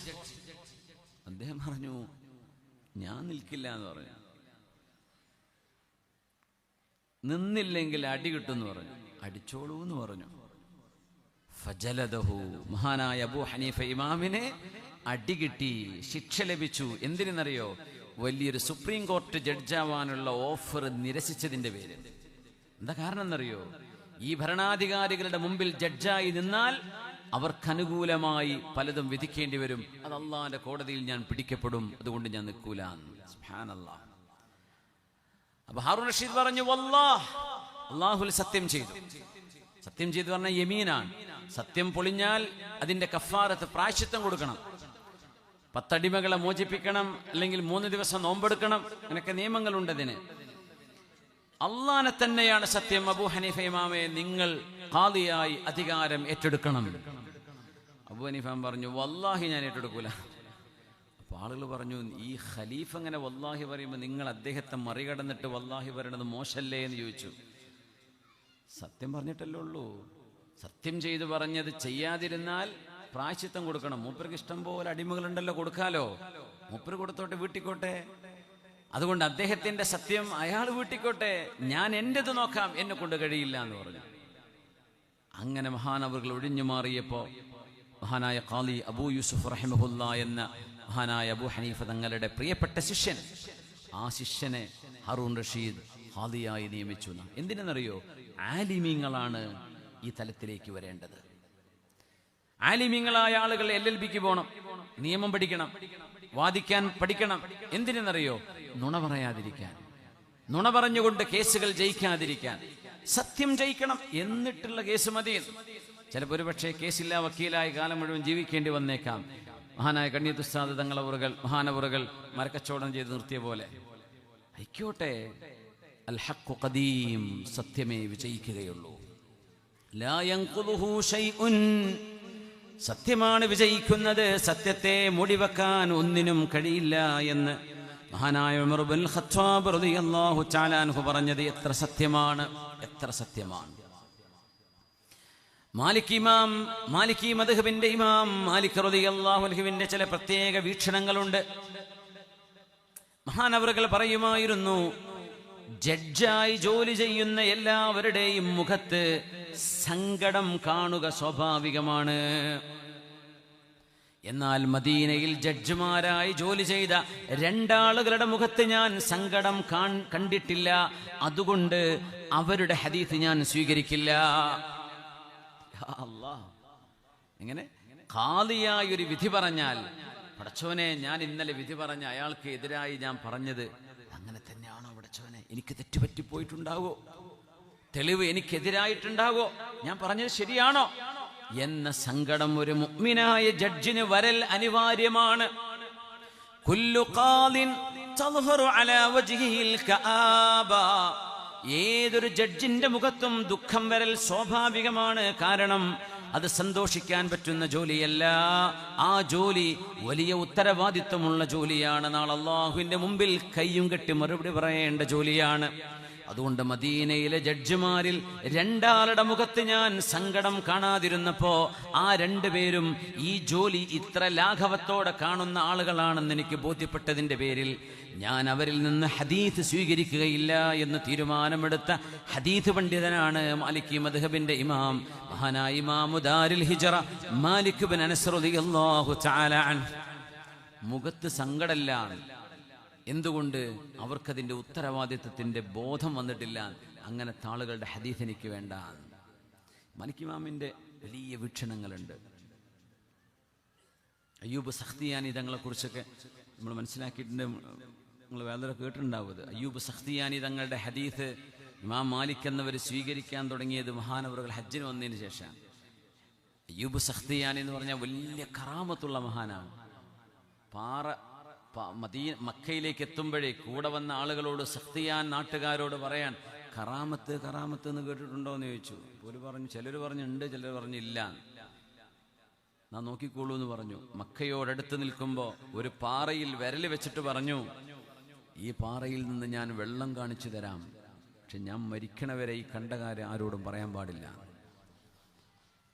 അദ്ദേഹം പറഞ്ഞു, ഞാൻ നിൽക്കില്ല എന്ന് പറഞ്ഞു. നിന്നില്ലെങ്കിൽ അടി കിട്ടുമെന്ന് പറഞ്ഞു. അടിച്ചോളൂ എന്ന് പറഞ്ഞു. ഫജലദഹു, മഹാനായ അബൂ ഹനീഫ ഇമാമിനെ അടി കിട്ടി, ശിക്ഷ ലഭിച്ചു. എന്തിനെന്നറിയോ? വലിയൊരു സുപ്രീം കോർട്ട് ജഡ്ജാവാനുള്ള ഓഫർ നിരസിച്ചതിന്റെ പേര്. എന്താ കാരണം എന്നറിയോ? ഈ ഭരണാധികാരികളുടെ മുമ്പിൽ ജഡ്ജായി നിന്നാൽ അവർക്കനുകൂലമായി പലതും വിധിക്കേണ്ടി വരും. അത് അള്ളാന്റെ കോടതിയിൽ ഞാൻ പിടിക്കപ്പെടും, അതുകൊണ്ട് ഞാൻ നിൽക്കൂല. സുബ്ഹാനല്ലാഹ്. അപ്പൊ ഹാറൂൻ റഷീദ് പറഞ്ഞു വല്ലാഹ്, അല്ലാഹുൽ സത്യം ചെയ്തു. സത്യം ചെയ്തു പറഞ്ഞ യമീനാണ്. സത്യം പൊളിഞ്ഞാൽ അതിന്റെ കഫാറത്ത് പ്രായശ്ചിത്തം കൊടുക്കണം. 10 അടിമകളെ മോചിപ്പിക്കണം, അല്ലെങ്കിൽ 3 ദിവസം നോമ്പെടുക്കണം. അങ്ങനെയൊക്കെ നിയമങ്ങളുണ്ട് അതിന്. അള്ളാനെ തന്നെയാണ് സത്യം. അബൂ ഹനീഫ ഇമാമെ, നിങ്ങൾ ഖാദിയായി അധികാരം ഏറ്റെടുക്കണം. അബൂ ഹനീഫ പറഞ്ഞു വല്ലാഹി ഞാൻ ഏറ്റെടുക്കൂല. അപ്പൊ ആളുകൾ പറഞ്ഞു, ഈ ഖലീഫ അങ്ങനെ വല്ലാഹി പറയുമ്പോൾ നിങ്ങൾ അദ്ദേഹത്തെ മറികടന്നിട്ട് വല്ലാഹി പറയണത് മോശല്ലേ എന്ന് ചോദിച്ചു. സത്യം പറഞ്ഞിട്ടല്ലേ ഉള്ളൂ. സത്യം ചെയ്തു പറഞ്ഞത് ചെയ്യാതിരുന്നാൽ പ്രായശ്ചിത്തം കൊടുക്കണം. മൂപ്പർക്ക് ഇഷ്ടം പോലെ അടിമകളുണ്ടല്ലോ, കൊടുക്കാലോ. മൂപ്പര് കൊടുത്തോട്ടെ, വീട്ടിക്കോട്ടെ. അതുകൊണ്ട് അദ്ദേഹത്തിന്റെ സത്യം അയാൾ വീട്ടിക്കോട്ടെ, ഞാൻ എന്റേത് നോക്കാം, എന്നെ കൊണ്ട് കഴിയില്ല എന്ന് പറഞ്ഞു. അങ്ങനെ മഹാനവറുകൾ ഒഴിഞ്ഞു മാറിയപ്പോ മഹാനായ ഖാലി അബൂ യൂസുഫ് റഹിമഹുല്ലാ എന്ന മഹാനായ അബൂ ഹനീഫ തങ്ങളുടെ പ്രിയപ്പെട്ട ശിഷ്യൻ, ആ ശിഷ്യനെ ഹാറൂൻ റഷീദ് ഖാദിയായി നിയമിച്ചു. എന്തിനെന്നറിയോ? ആലിമീങ്ങളാണ് ഈ തലത്തിലേക്ക് വരേണ്ടത്. ആലിമീങ്ങളായ ആളുകൾ LLBക്ക് പോകണം, നിയമം പഠിക്കണം, വാദിക്കാൻ പഠിക്കണം. എന്തിനെന്നറിയോ? നുണ പറയാതിരിക്കാൻ, നുണ പറഞ്ഞുകൊണ്ട് കേസുകൾ ജയിക്കാതിരിക്കാൻ. സത്യം ജയിക്കണം, എന്നിട്ടുള്ള കേസ് മതി. ചിലപ്പോൾ ഒരുപക്ഷെ കേസില്ല വക്കീലായി കാലം മുഴുവൻ ജീവിക്കേണ്ടി വന്നേക്കാം. മഹാനായ കണ്ണിയത്ത് ഉസ്താദ് തങ്ങളവറുകൾ, മഹാനവറുകൾ മരക്കച്ചവടം ചെയ്ത് നിർത്തിയ പോലെ ആയിക്കോട്ടെ. അൽ ഹഖ്ഖു ഖദീം, സത്യമേ വിജയിക്കുകയുള്ളൂ. ലാ യൻഖുദുഹു ശൈഉൻ, സത്യമാണ് വിജയിക്കുന്നത്. സത്യത്തെ മൂടിവെക്കാൻ ഒന്നിനും കഴിയില്ല എന്ന് മഹാനായ ഉമർ ഇബ്നുൽ ഖത്താബ് റളിയല്ലാഹു തആല അൻഹു പറഞ്ഞത് എത്ര സത്യമാണ്, എത്ര സത്യമാണ്. മാലിക്കി മദ്ഹബിന്റെ ഇമാം മാലിക് റളിയല്ലാഹു അൻഹുവിന്റെ ചില പ്രത്യേക വീക്ഷണങ്ങളുണ്ട്. മഹാനവറുകൾ പറയുമായിരുന്നു, ജഡ്ജായി ജോലി ചെയ്യുന്ന എല്ലാവരുടെയും മുഖത്ത് സങ്കടം കാണുക സ്വാഭാവികമാണ്. എന്നാൽ മദീനയിൽ ജഡ്ജിമാരായി ജോലി ചെയ്ത 2 ആളുകളുടെ മുഖത്ത് ഞാൻ സങ്കടം കണ്ടിട്ടില്ല. അതുകൊണ്ട് അവരുടെ ഹദീസ് ഞാൻ സ്വീകരിക്കില്ല. അല്ലാഹ്, എങ്ങനെ ഖാദിയായി ഒരു വിധി പറഞ്ഞാൽ, പടച്ചോനെ ഞാൻ ഇന്നലെ വിധി പറഞ്ഞ അയാൾക്ക് എതിരായി ഞാൻ പറഞ്ഞത് അങ്ങനെ തന്നെയാണോ പടച്ചോനെ? എനിക്ക് തെറ്റുപറ്റിപ്പോയിട്ടുണ്ടാവോ? തെളിവ് എനിക്കെതിരായിട്ടുണ്ടാവോ? ഞാൻ പറഞ്ഞത് ശരിയാണോ എന്ന സങ്കടം ഒരു മുഅ്മിനായ ജഡ്ജിന് വരൽ അനിവാര്യമാണ്. കുല്ലു ഖാദിൻ തദ്ഹറു അലാ വജ്ഹിഹിൽ കആബ, ഏതൊരു ജഡ്ജിന്റെ മുഖത്തും ദുഃഖം വരൽ സ്വാഭാവികമാണ്. കാരണം അത് സന്തോഷിക്കാൻ പറ്റുന്ന ജോലിയല്ല. ആ ജോലി വലിയ ഉത്തരവാദിത്വമുള്ള ജോലിയാണ്. നാളെ അല്ലാഹുവിന്റെ മുമ്പിൽ കയ്യും കെട്ടി മറുപടി പറയേണ്ട ജോലിയാണ്. അതുകൊണ്ട് മദീനയിലെ ജഡ്ജിമാരിൽ 2 ആളുടെ മുഖത്ത് ഞാൻ സങ്കടം കാണാതിരുന്നപ്പോ ആ 2 പേരും ഈ ജോലി ഇത്ര ലാഘവത്തോടെ കാണുന്ന ആളുകളാണെന്ന് എനിക്ക് ബോധ്യപ്പെട്ടതിന്റെ പേരിൽ ഞാൻ അവരിൽ നിന്ന് ഹദീസ് സ്വീകരിക്കുകയില്ല എന്ന് തീരുമാനമെടുത്ത ഹദീസ് പണ്ഡിതനാണ് മാലിക്കി മദ്ഹബിന്റെ ഇമാം, മഹാനായ ഇമാമു ദാരിൽ ഹിജ്റ മാലിക് ഇബ്നു അനസ് റളിയല്ലാഹു തആല അൻഹു. മുഖത്ത് സങ്കടമില്ല. എന്തുകൊണ്ട്? അവർക്കതിൻ്റെ ഉത്തരവാദിത്വത്തിൻ്റെ ബോധം വന്നിട്ടില്ല. അങ്ങനത്തെ ആളുകളുടെ ഹദീസ് എനിക്ക് വേണ്ട. മാലിക് ഇമാമിൻ്റെ വലിയ വീക്ഷണങ്ങളുണ്ട്. അയ്യൂബ് സഖ്തിയാനി തങ്ങളെക്കുറിച്ചൊക്കെ നമ്മൾ മനസ്സിലാക്കിയിട്ടുണ്ട്. നിങ്ങൾ വേറെ കേട്ടിട്ടുണ്ടാവുന്നത്. അയ്യൂബ് സഖ്തിയാനി തങ്ങളുടെ ഹദീസ് ഇമാം മാലിക് എന്നവർ സ്വീകരിക്കാൻ തുടങ്ങിയത് മഹാനവറുകൾ ഹജ്ജിന് വന്നതിന് ശേഷം. അയ്യൂബ് സഖ്തിയാനി എന്ന് പറഞ്ഞാൽ വലിയ കറാമത്തുള്ള മഹാനാണ്. മക്കയിലേക്ക് എത്തുമ്പോഴേ കൂടെ വന്ന ആളുകളോട് സഖ്തിയാൻ നാട്ടുകാരോട് പറയാൻ, കറാമത്ത് കറാമത്ത് എന്ന് കേട്ടിട്ടുണ്ടോ എന്ന് ചോദിച്ചു. ഒരു പറഞ്ഞു, ചിലർ പറഞ്ഞുണ്ട്, ചിലർ പറഞ്ഞില്ല. ഞാൻ നോക്കിക്കോളൂ എന്ന് പറഞ്ഞു. മക്കയോടടുത്ത് നിൽക്കുമ്പോൾ ഒരു പാറയിൽ വിരൽ വെച്ചിട്ട് പറഞ്ഞു, ഈ പാറയിൽ നിന്ന് ഞാൻ വെള്ളം കാണിച്ചു തരാം, പക്ഷെ ഞാൻ മരിക്കണവരെ ഈ കണ്ട കാര്യം ആരോടും പറയാൻ പാടില്ല.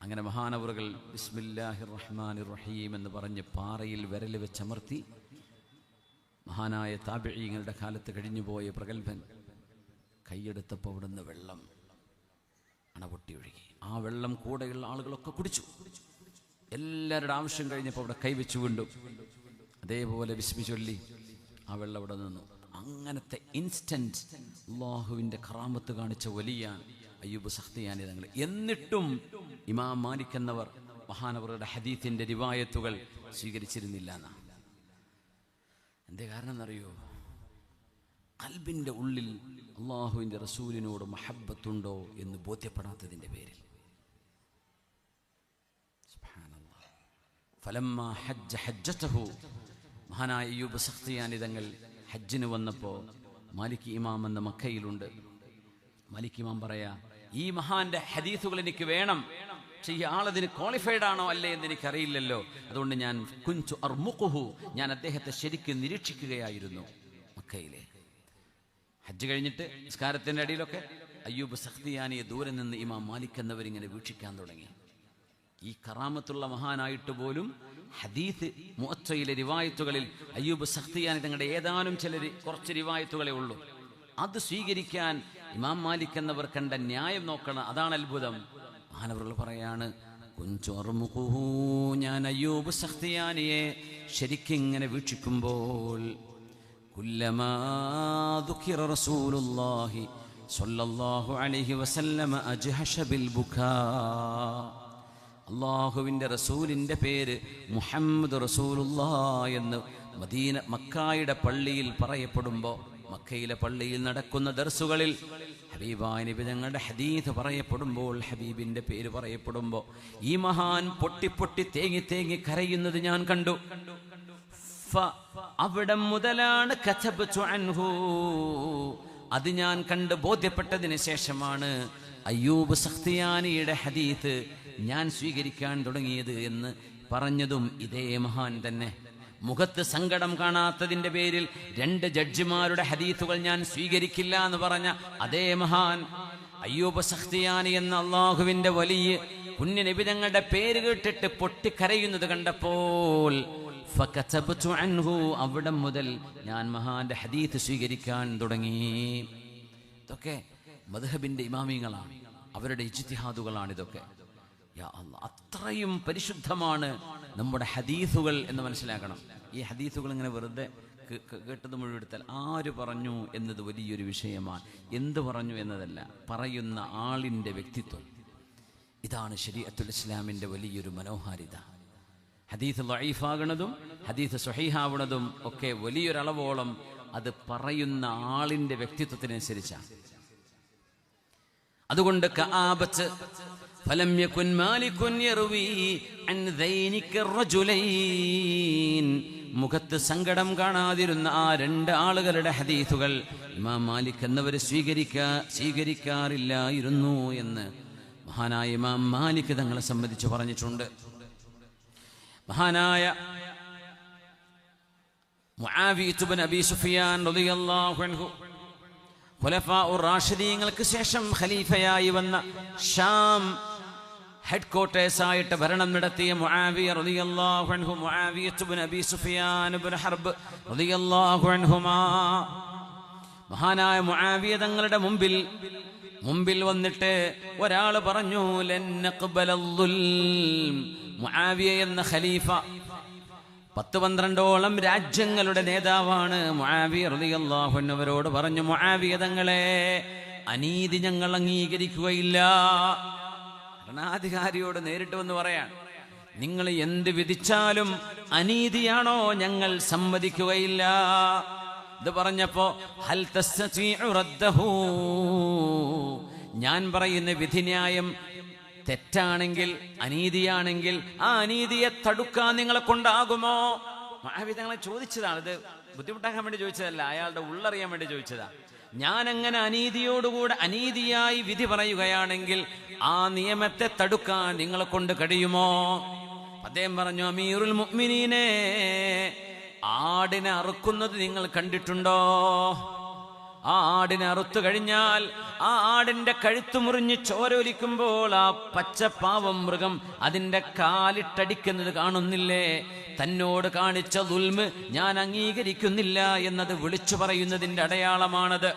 അങ്ങനെ മഹാനവറുകൾ ബിസ്മില്ലാഹിർ റഹ്മാനിർ റഹീം എന്ന് പറഞ്ഞ് പാറയിൽ വിരൽ വെച്ചമർത്തി. മഹാനായ താബിഈങ്ങളുടെ കാലത്ത് കഴിഞ്ഞുപോയ പ്രഗത്ഭൻ കൈയെടുത്തപ്പോൾ അവിടുന്ന് വെള്ളം അണപൊട്ടി ഒഴുകി. ആ വെള്ളം കൂടെയുള്ള ആളുകളൊക്കെ കുടിച്ചു. എല്ലാവരുടെ ആവശ്യം കഴിഞ്ഞപ്പോൾ അവിടെ കൈവച്ചു വീണ്ടും അതേപോലെ ബിസ്മി ചൊല്ലി ആ വെള്ളം അവിടെ നിന്നു. അങ്ങനത്തെ ഇൻസ്റ്റന്റ് അല്ലാഹുവിൻ്റെ കറാമത്ത് കാണിച്ച വലിയ അയ്യൂബ് സഖ്തിയാനി തങ്ങൾ. എന്നിട്ടും ഇമാം മാലിക് എന്നവർ മഹാനവറുടെ ഹദീസിന്റെ റിവായത്തുകൾ സ്വീകരിച്ചിരുന്നില്ല എന്നാണ്. എന്തേ കാരണം എന്നറിയോ? ഖൽബിന്റെ ഉള്ളിൽ അള്ളാഹുവിൻ്റെ റസൂലിനോട് മഹബ്ബത്തുണ്ടോ എന്ന് ബോധ്യപ്പെടാത്തതിൻ്റെ പേരിൽ. സുബ്ഹാനല്ലാഹ്. ഫലമ്മ ഹജ്ജ ഹജ്ജതഹു, മഹാനായ അയ്യൂബ് സഖ്തിയാനി തങ്ങൾ ഹജ്ജിന് വന്നപ്പോൾ മാലിക് ഇമാം എന്ന മക്കയിലുണ്ട്. മാലിക് ഇമാം പറയാ, ഈ മഹാന്റെ ഹദീസുകൾ എനിക്ക് വേണം, പക്ഷെ ഈ ആളതിന് ക്വാളിഫൈഡ് ആണോ അല്ലേ എന്ന് എനിക്കറിയില്ലല്ലോ. അതുകൊണ്ട് ഞാൻ കുൻതു അർമുഖുഹു, ഞാൻ അദ്ദേഹത്തെ ശരിക്കും നിരീക്ഷിക്കുകയായിരുന്നു മക്കയിലെ. ഹജ്ജ് കഴിഞ്ഞിട്ട് നിസ്കാരത്തിൻ്റെ അടിയിലൊക്കെ അയ്യൂബ് സഖ്തിയാനിയെ ദൂരെ നിന്ന് ഇമാം മാലിക് എന്നവരിങ്ങനെ വീക്ഷിക്കാൻ തുടങ്ങി. ഈ കറാമത്തുള്ള മഹാനായിട്ട് പോലും ഹദീസ് മുഅത്തയിലെ റിവായത്തുകളിൽ അയ്യൂബ് സഖ്തിയാനി തങ്ങളുടെ ഏതാനും കുറച്ച് റിവായത്തുകളെ ഉള്ളൂ. അത് സ്വീകരിക്കാൻ ഇമാം മാലിക് എന്നവർ കണ്ട ന്യായം നോക്കണം. അതാണ് അത്ഭുതം. മഹാനവറുകൾ പറയാണ്, കുഞ്ചോർമുഖുഹു, ഞാൻ അയ്യൂബ് സഖ്തിയാനിയെ ശരിക്കിങ്ങനെ വീക്ഷിക്കുമ്പോൾ കുല്ലമാ ദുഖിറ റസൂലുള്ളാഹി സ്വല്ലല്ലാഹു അലൈഹി വസല്ലമ അജ്ഹശ ബിൽ ബുകാ, അള്ളാഹുവിൻ്റെ റസൂലിൻ്റെ പേര് മുഹമ്മദ് റസൂലുള്ളാഹ് എന്ന് മക്കായുടെ പള്ളിയിൽ പറയപ്പെടുമ്പോൾ, മക്കയിലെ പള്ളിയിൽ നടക്കുന്ന ദർസുകളിൽ ഹബീബായ നബി തങ്ങളുടെ ഹദീസ് പറയപ്പെടുമ്പോൾ, ഹബീബിൻ്റെ പേര് പറയപ്പെടുമ്പോൾ ഈ മഹാൻ പൊട്ടി പൊട്ടി തേങ്ങി തേങ്ങി കരയുന്നത് ഞാൻ കണ്ടു. അവിടെ മുതലാണ് കതബതു അൻഹു, അത് ഞാൻ കണ്ട് ബോധ്യപ്പെട്ടതിന് ശേഷമാണ് അയ്യൂബ് സഖ്തിയാനിയുടെ ഹദീസ് ഞാൻ സ്വീകരിക്കാൻ തുടങ്ങിയത് എന്ന് പറഞ്ഞതും ഇതേ മഹാൻ തന്നെ. മുഖത്ത് സങ്കടം കാണാത്തതിൻ്റെ പേരിൽ 2 ജഡ്ജിമാരുടെ ഹദീസുകൾ ഞാൻ സ്വീകരിക്കില്ല എന്ന് പറഞ്ഞ അതേ മഹാൻ അയ്യൂബ് സഖ്തിയാനി എന്ന അള്ളാഹുവിൻ്റെ വലിയ പുണ്യ നബി തങ്ങളുടെ പേര് കേട്ടിട്ട് പൊട്ടിക്കരയുന്നത് കണ്ടപ്പോൾ ഫകതബതു അൻഹു, അവിടെ മുതൽ ഞാൻ മഹാന്റെ ഹദീസ് സ്വീകരിക്കാൻ തുടങ്ങി. ഇതൊക്കെ മദ്ഹബിൻ്റെ ഇമാമിങ്ങളാണ്, അവരുടെ ഇജ്തിഹാദുകളാണ് ഇതൊക്കെ. യാ അല്ലാഹ്, അത്രയും പരിശുദ്ധമാണ് നമ്മുടെ ഹദീസുകൾ എന്ന് മനസ്സിലാക്കണം. ഈ ഹദീസുകൾ ഇങ്ങനെ വെറുതെ കേട്ടത് മുഴുവൻ എടുത്താൽ ആര് പറഞ്ഞു എന്നത് വലിയൊരു വിഷയമാണ്. എന്ത് പറഞ്ഞു എന്നതല്ല, പറയുന്ന ആളിൻ്റെ വ്യക്തിത്വം. ഇതാണ് ശരീഅത്തുൽ ഇസ്ലാമിൻ്റെ വലിയൊരു മനോഹാരിത. ഹദീസ് ലഈഫാകുന്നതും ഹദീസ് സ്വഹീഹാവുന്നതും ഒക്കെ വലിയൊരളവോളം അത് പറയുന്ന ആളിൻ്റെ വ്യക്തിത്വത്തിനനുസരിച്ചാണ്. അതുകൊണ്ട് കആബത്ത് ഫലം യകുൻ മാലികുൻ യർവി അൻ ദൈനിക റജുലൈൻ, മുഖത്ത് സങ്കടം കാണാതിരുന്ന ആ 2 ആളുകളുടെ ഹദീസുകൾ ഇമാം മാലിക് എന്നവർ സ്വീകരിക്കാറില്ലായിരുന്നു എന്ന് മഹാനായ ഇമാം മാലിക് തങ്ങളെ സംബന്ധിച്ച് പറഞ്ഞിട്ടുണ്ട്. മഹാനായ മുആവിയ ഇബ്നു അബീ സുഫിയാൻ റളിയല്ലാഹു അൻഹു, ഖുലഫാഉർ റാഷിദീങ്ങൾക്ക് ശേഷം ഖലീഫയായി വന്ന ഷാം ഹെഡ്ക്വാർട്ടേഴ്സ് ആയിട്ട് ഭരണം നടത്തിയ മുആവിയ റളിയല്ലാഹു അൻഹു, മുആവിയ ഇബ്നു അബീ സുഫിയാൻ ഇബ്നു ഹർബ് റളിയല്ലാഹു അൻഹുമാ, മഹാനായ മുആവിയ തങ്ങളുടെ മുമ്പിൽ വന്നിട്ട് ഒരാൾ പറഞ്ഞു, ലൻ നഖ്ബലൽ ദുൽം. മുആവിയ എന്ന ഖലീഫ 10-12ഓളം രാജ്യങ്ങളുടെ നേതാവാണ്. മുആവിയ റളിയല്ലാഹു അൻഹു അവരോട് പറഞ്ഞു, മുആവിയ തങ്ങളെ, അനീതി ഞങ്ങൾ അംഗീകരിക്കുകയില്ല. ഭരണാധികാരിയോട് നേരിട്ട് വന്ന് പറയാൻ, നിങ്ങൾ എന്ത് വിധിച്ചാലും അനീതിയാണോ ഞങ്ങൾ സമ്മതിക്കുകയില്ല. ഇത് പറഞ്ഞപ്പോ ഹൽ തസ്തീഉ റദ്ദഹു, ഞാൻ പറയുന്ന വിധിന്യായം തെറ്റാണെങ്കിൽ, അനീതിയാണെങ്കിൽ ആ അനീതിയെ തടുക്കാൻ നിങ്ങളെ കൊണ്ടാകുമോ? മുആവിയ തങ്ങളെ ചോദിച്ചതാണ്. ഇത് ബുദ്ധിമുട്ടാക്കാൻ വേണ്ടി ചോദിച്ചതല്ല, അയാളുടെ ഉള്ളറിയാൻ വേണ്ടി ചോദിച്ചതാ. ഞാൻ അങ്ങനെ അനീതിയോടുകൂടെ അനീതിയായി വിധി പറയുകയാണെങ്കിൽ ആ നിയമത്തെ തടുക്കാൻ നിങ്ങളെ കൊണ്ട് കഴിയുമോ? അദ്ദേഹം പറഞ്ഞു, അമീറുൽ മുഅ്മിനീനെ, ആടിനെ അറുക്കുന്നത് നിങ്ങൾ കണ്ടിട്ടുണ്ടോ? ആ ആടിനെ അറുത്തു കഴിഞ്ഞാൽ ആ ആടിന്റെ കഴുത്ത് മുറിഞ്ഞ് ചോരൊലിക്കുമ്പോൾ ആ പച്ചപ്പാവം മൃഗം അതിന്റെ കാലിട്ടടിക്കുന്നത് കാണുന്നില്ലേ? തന്നോട് കാണിച്ച ദുൽമ് ഞാൻ അംഗീകരിക്കുന്നില്ല എന്നത് വിളിച്ചു പറയുന്നതിന്റെ അടയാളമാണത്.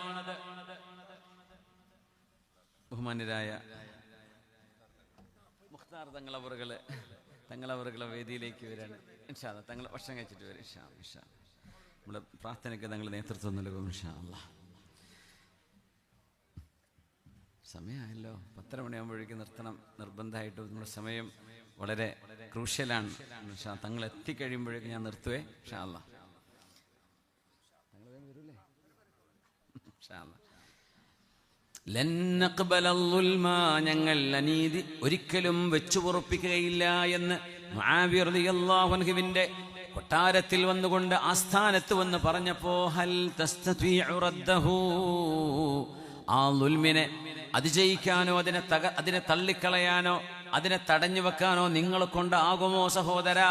ബഹുമാന്യരായ മുഖ്താർ തങ്ങളവറുകളെ വേദിയിലേക്ക് വരാണ്. ഇൻഷാ അല്ലാഹ് തങ്ങൾ ഭക്ഷണം കഴിച്ചിട്ട് വരും. ഇൻഷാ അല്ലാഹ് നമ്മുടെ പ്രാർത്ഥനയ്ക്ക് തങ്ങൾ നേതൃത്വം നൽകും. ഇൻഷാ അല്ലാഹ് സമയമായല്ലോ, 10:30 മണിയാകുമ്പോഴേക്കും നിർത്തണം നിർബന്ധമായിട്ടും. നമ്മുടെ സമയം വളരെ ക്രൂഷ്യലാണ്. തങ്ങൾ എത്തിക്കഴിയുമ്പോഴേക്കും ഞാൻ നിർത്തുവേ. ഇൻഷാ അല്ലാഹ് തങ്ങൾ വരൂലേ? ഇൻഷാ അല്ലാഹ് ലൻ നഖ്ബല ളുൽമ, ഞങ്ങൾ അനീതി ഒരിക്കലും വെച്ചു പൊറുപ്പിക്കുകയില്ല എന്ന് മുആവിയ റളിയല്ലാഹു അൻഹുവിന്റെ കൊട്ടാരത്തിൽ വന്നുകൊണ്ട് ആസ്ഥാനത്ത് വന്ന് പറഞ്ഞപ്പോ ഹൽ തസ്തതീഉ റദ്ദഹു, ആ ളുൽമിനെ അതിജയിക്കാനോ അതിനെ തള്ളിക്കളയാനോ അതിനെ തടഞ്ഞു വെക്കാനോ നിങ്ങളെ കൊണ്ടാകുമോ സഹോദരാ?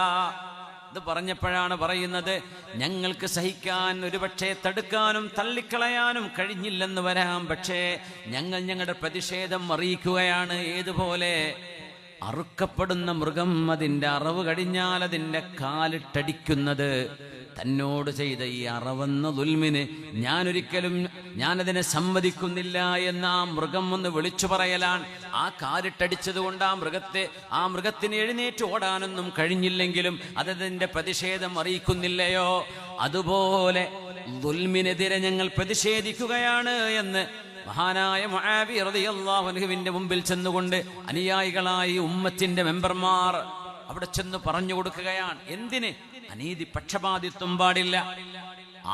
ഇത് പറഞ്ഞപ്പോഴാണ് പറയുന്നത്, ഞങ്ങൾക്ക് സഹിക്കാൻ ഒരുപക്ഷെ തടുക്കാനും തള്ളിക്കളയാനും കഴിഞ്ഞില്ലെന്ന് വരാം, പക്ഷേ ഞങ്ങൾ ഞങ്ങളുടെ പ്രതിഷേധം അറിയിക്കുകയാണ്. ഏതുപോലെ അറുക്കപ്പെടുന്ന മൃഗം അതിൻ്റെ അറവ് കഴിഞ്ഞാൽ അതിൻ്റെ കാലിട്ടടിക്കുന്നത്, തന്നോട് ചെയ്ത ഈ അറവെന്ന ദുൽമിന് ഞാനതിനെ സമ്മതിക്കുന്നില്ല എന്ന് ആ മൃഗം ഒന്ന് വിളിച്ചു പറയലാണ്. ആ കാലിട്ടടിച്ചത് കൊണ്ട് ആ മൃഗത്തിന് എഴുന്നേറ്റ് ഓടാനൊന്നും കഴിഞ്ഞില്ലെങ്കിലും അതതിൻ്റെ പ്രതിഷേധം അറിയിക്കുന്നില്ലയോ? അതുപോലെ ദുൽമിനെതിരെ ഞങ്ങൾ പ്രതിഷേധിക്കുകയാണ് എന്ന് മഹാനായ മുആവിയ റളിയല്ലാഹു അൻഹുവിന്റെ മുമ്പിൽ ചെന്നുകൊണ്ട് അനുയായികളായി ഉമ്മത്തിന്റെ മെമ്പർമാർ അവിടെ ചെന്ന് പറഞ്ഞു കൊടുക്കുകയാണ്. എന്തിന്? അനീതി, പക്ഷപാതിത്വം പാടില്ല.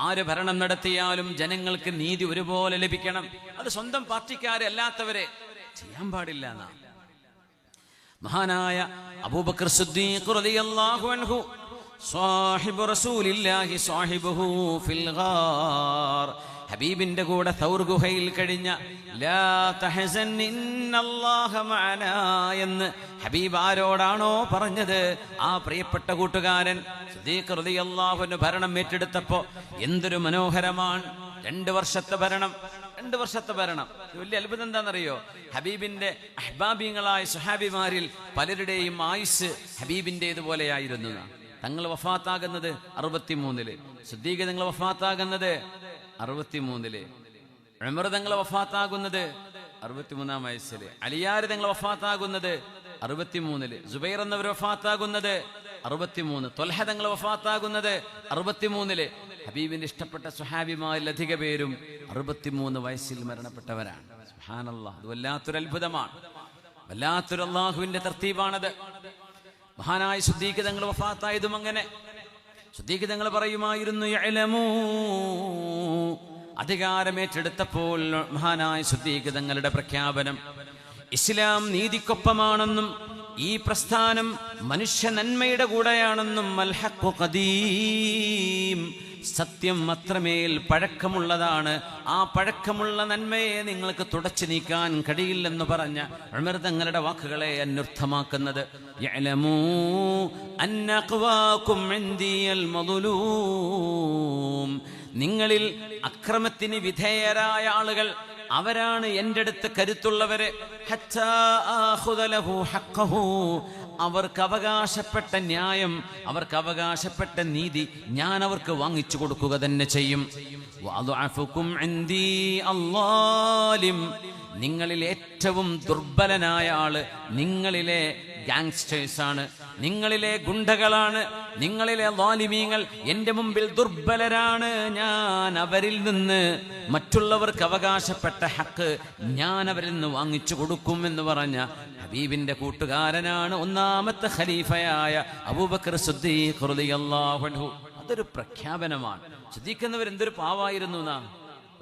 ആര് ഭരണം നടത്തിയാലും ജനങ്ങൾക്ക് നീതി ഒരുപോലെ ലഭിക്കണം. അത് സ്വന്തം പാർട്ടിക്കാരെ അല്ലാത്തവരെ ചെയ്യാൻ പാടില്ല എന്നാണ്. മഹാനായ അബൂബക്കർ സിദ്ദീഖ് റളിയല്ലാഹു അൻഹു സാഹിബു റസൂലില്ലാഹി സാഹിബുഹു ഫിൽ ഗാർ, ഹബീബിന്റെ കൂടെ തൗർ ഗുഹയിൽ കഴിഞ്ഞ ലാ തഹസൻ ഇന്നല്ലാഹ മഅനാ എന്ന് ഹബീബ് ആരോടാണോ പറഞ്ഞത്, ആ പ്രിയപ്പെട്ട കൂട്ടുകാരൻ സിദ്ദീഖ് റളിയല്ലാഹു അൻഹു ഭരണം ഏറ്റെടുത്തപ്പോ എന്തൊരു മനോഹരമാണ്. 2 വർഷത്തെ ഭരണം. വലിയ അത്ഭുതം എന്താണെന്നറിയോ? ഹബീബിന്റെ അഹ്ബാബിങ്ങളായ സുഹാബിമാരിൽ പലരുടെയും ആയുസ് ഹബീബിൻ്റെതുപോലെയായിരുന്നു. തങ്ങൾ വഫാത്താകുന്നത് 63-ല്, സിദ്ദീഖ് തങ്ങൾ വഫാത്താകുന്നത് 63-ല്, ഉമർ തങ്ങൾ വഫാത്താകുന്നത് 63-ാം വയസ്സില്, അലിയാർ തങ്ങൾ വഫാത്താകുന്നത് 63-ല്, സുബൈർ എന്നവർ വഫാത്താകുന്നത് 63, ത്വൽഹ തങ്ങൾ വഫാത്താകുന്നത് 63-ല്. ഹബീബിന്റെ ഇഷ്ടപ്പെട്ട സ്വഹാബിമാരിൽ അധിക പേരും 63 വയസ്സിൽ മരണപ്പെട്ടവരാണ്. സുബ്ഹാനല്ലാഹ്, അത് വല്ലാത്തൊരു അത്ഭുതമാണ്, വല്ലാത്തൊരു അല്ലാഹുവിന്റെ തർത്തീബാണത്. മഹാനായ സിദ്ദീഖ് തങ്ങൾ വഫാത്തായതും അങ്ങനെ. സിദ്ദീഖ് തങ്ങൾ പറയുമായിരുന്നു, യഅലമൂ, അധികാരമേറ്റെടുത്തപ്പോൾ മഹാനായ സിദ്ദീഖ് തങ്ങളുടെ പ്രഖ്യാപനം, ഇസ്ലാം നീതിക്കൊപ്പമാണെന്നും ഈ പ്രസ്ഥാനം മനുഷ്യ നന്മയുടെ കൂടെയാണെന്നും അൽ ഹഖ്ഖു ഖദീം, സത്യം അത്രമേൽ പഴക്കമുള്ളതാണ്, ആ പഴക്കമുള്ള നന്മയെ നിങ്ങൾക്ക് തുടച്ചു നീക്കാൻ കഴിയില്ലെന്ന് പറഞ്ഞ ഉമർ തങ്ങളുടെ വാക്കുകളെ അന്വർത്ഥമാക്കുന്നത്, യഅലമൂ അന്ന അഖ്വാകും ഇൻദിയൽ മദ്ലൂം, നിങ്ങളിൽ അക്രമത്തിന് വിധേയരായ ആളുകൾ അവരാണ് എൻ്റെ അടുത്ത് കരുത്തുള്ളവരെ, ഹത്താ ആഖുദ ലഹു ഹഖ്ഖഹു, അവർക്ക് അവകാശപ്പെട്ട ന്യായം, അവർക്ക് അവകാശപ്പെട്ട നീതി ഞാൻ അവർക്ക് വാങ്ങിച്ചു കൊടുക്കുക തന്നെ ചെയ്യും. വഅദ്അഫുകും ഇൻദീ അല്ലാലിം, നിങ്ങളിൽ ഏറ്റവും ദുർബലനായ ആള് നിങ്ങളിലെ ഗാങ്സ്റ്റേഴ്സാണ്, നിങ്ങളിലെ ഗുണ്ടകളാണ്, നിങ്ങളിലെ ളാലിമീങ്ങൾ എൻ്റെ മുമ്പിൽ ദുർബലരാണ്. ഞാൻ അവരിൽ നിന്ന് മറ്റുള്ളവർക്ക് അവകാശപ്പെട്ട ഹക്ക് ഞാൻ അവരിൽ നിന്ന് വാങ്ങിച്ചു കൊടുക്കും എന്ന് പറഞ്ഞ ഹബീബിന്റെ കൂട്ടുകാരനാണ് ഒന്നാമത്തെ ഖലീഫയായ അബൂബക്കർ സിദ്ദീഖ് റളിയല്ലാഹു അൻഹു. അതൊരു പ്രഖ്യാപനമാണ്. സിദ്ദീഖ് എന്നവർ എന്തൊരു പാവായിരുന്നു എന്നാ.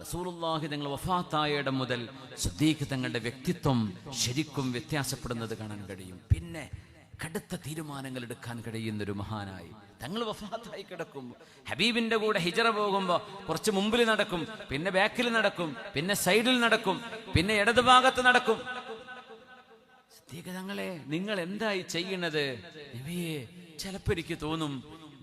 റസൂലുള്ളാഹി തങ്ങൾ വഫാത്തായിടം മുതൽ സിദ്ദീഖ് തങ്ങളുടെ വ്യക്തിത്വം ശരിക്കും വ്യത്യാസപ്പെടുന്നത് കാണാൻ കഴിയും. പിന്നെ കടുത്ത തീരുമാനങ്ങൾ എടുക്കാൻ കഴിയുന്നൊരു മഹാനായി. തങ്ങൾ വഫാത്തായി കിടക്കും, ഹബീബിന്റെ കൂടെ ഹിജറ പോകുമ്പോൾ കുറച്ച് മുമ്പിൽ നടക്കും, പിന്നെ ബാക്കിൽ നടക്കും, പിന്നെ സൈഡിൽ നടക്കും, പിന്നെ ഇടതുഭാഗത്ത് നടക്കും. സിദ്ദീഖ് തങ്ങളെ, നിങ്ങൾ എന്തായി ചെയ്യണത്? നബിയേ, ചിലപ്പോൾ എനിക്ക് തോന്നും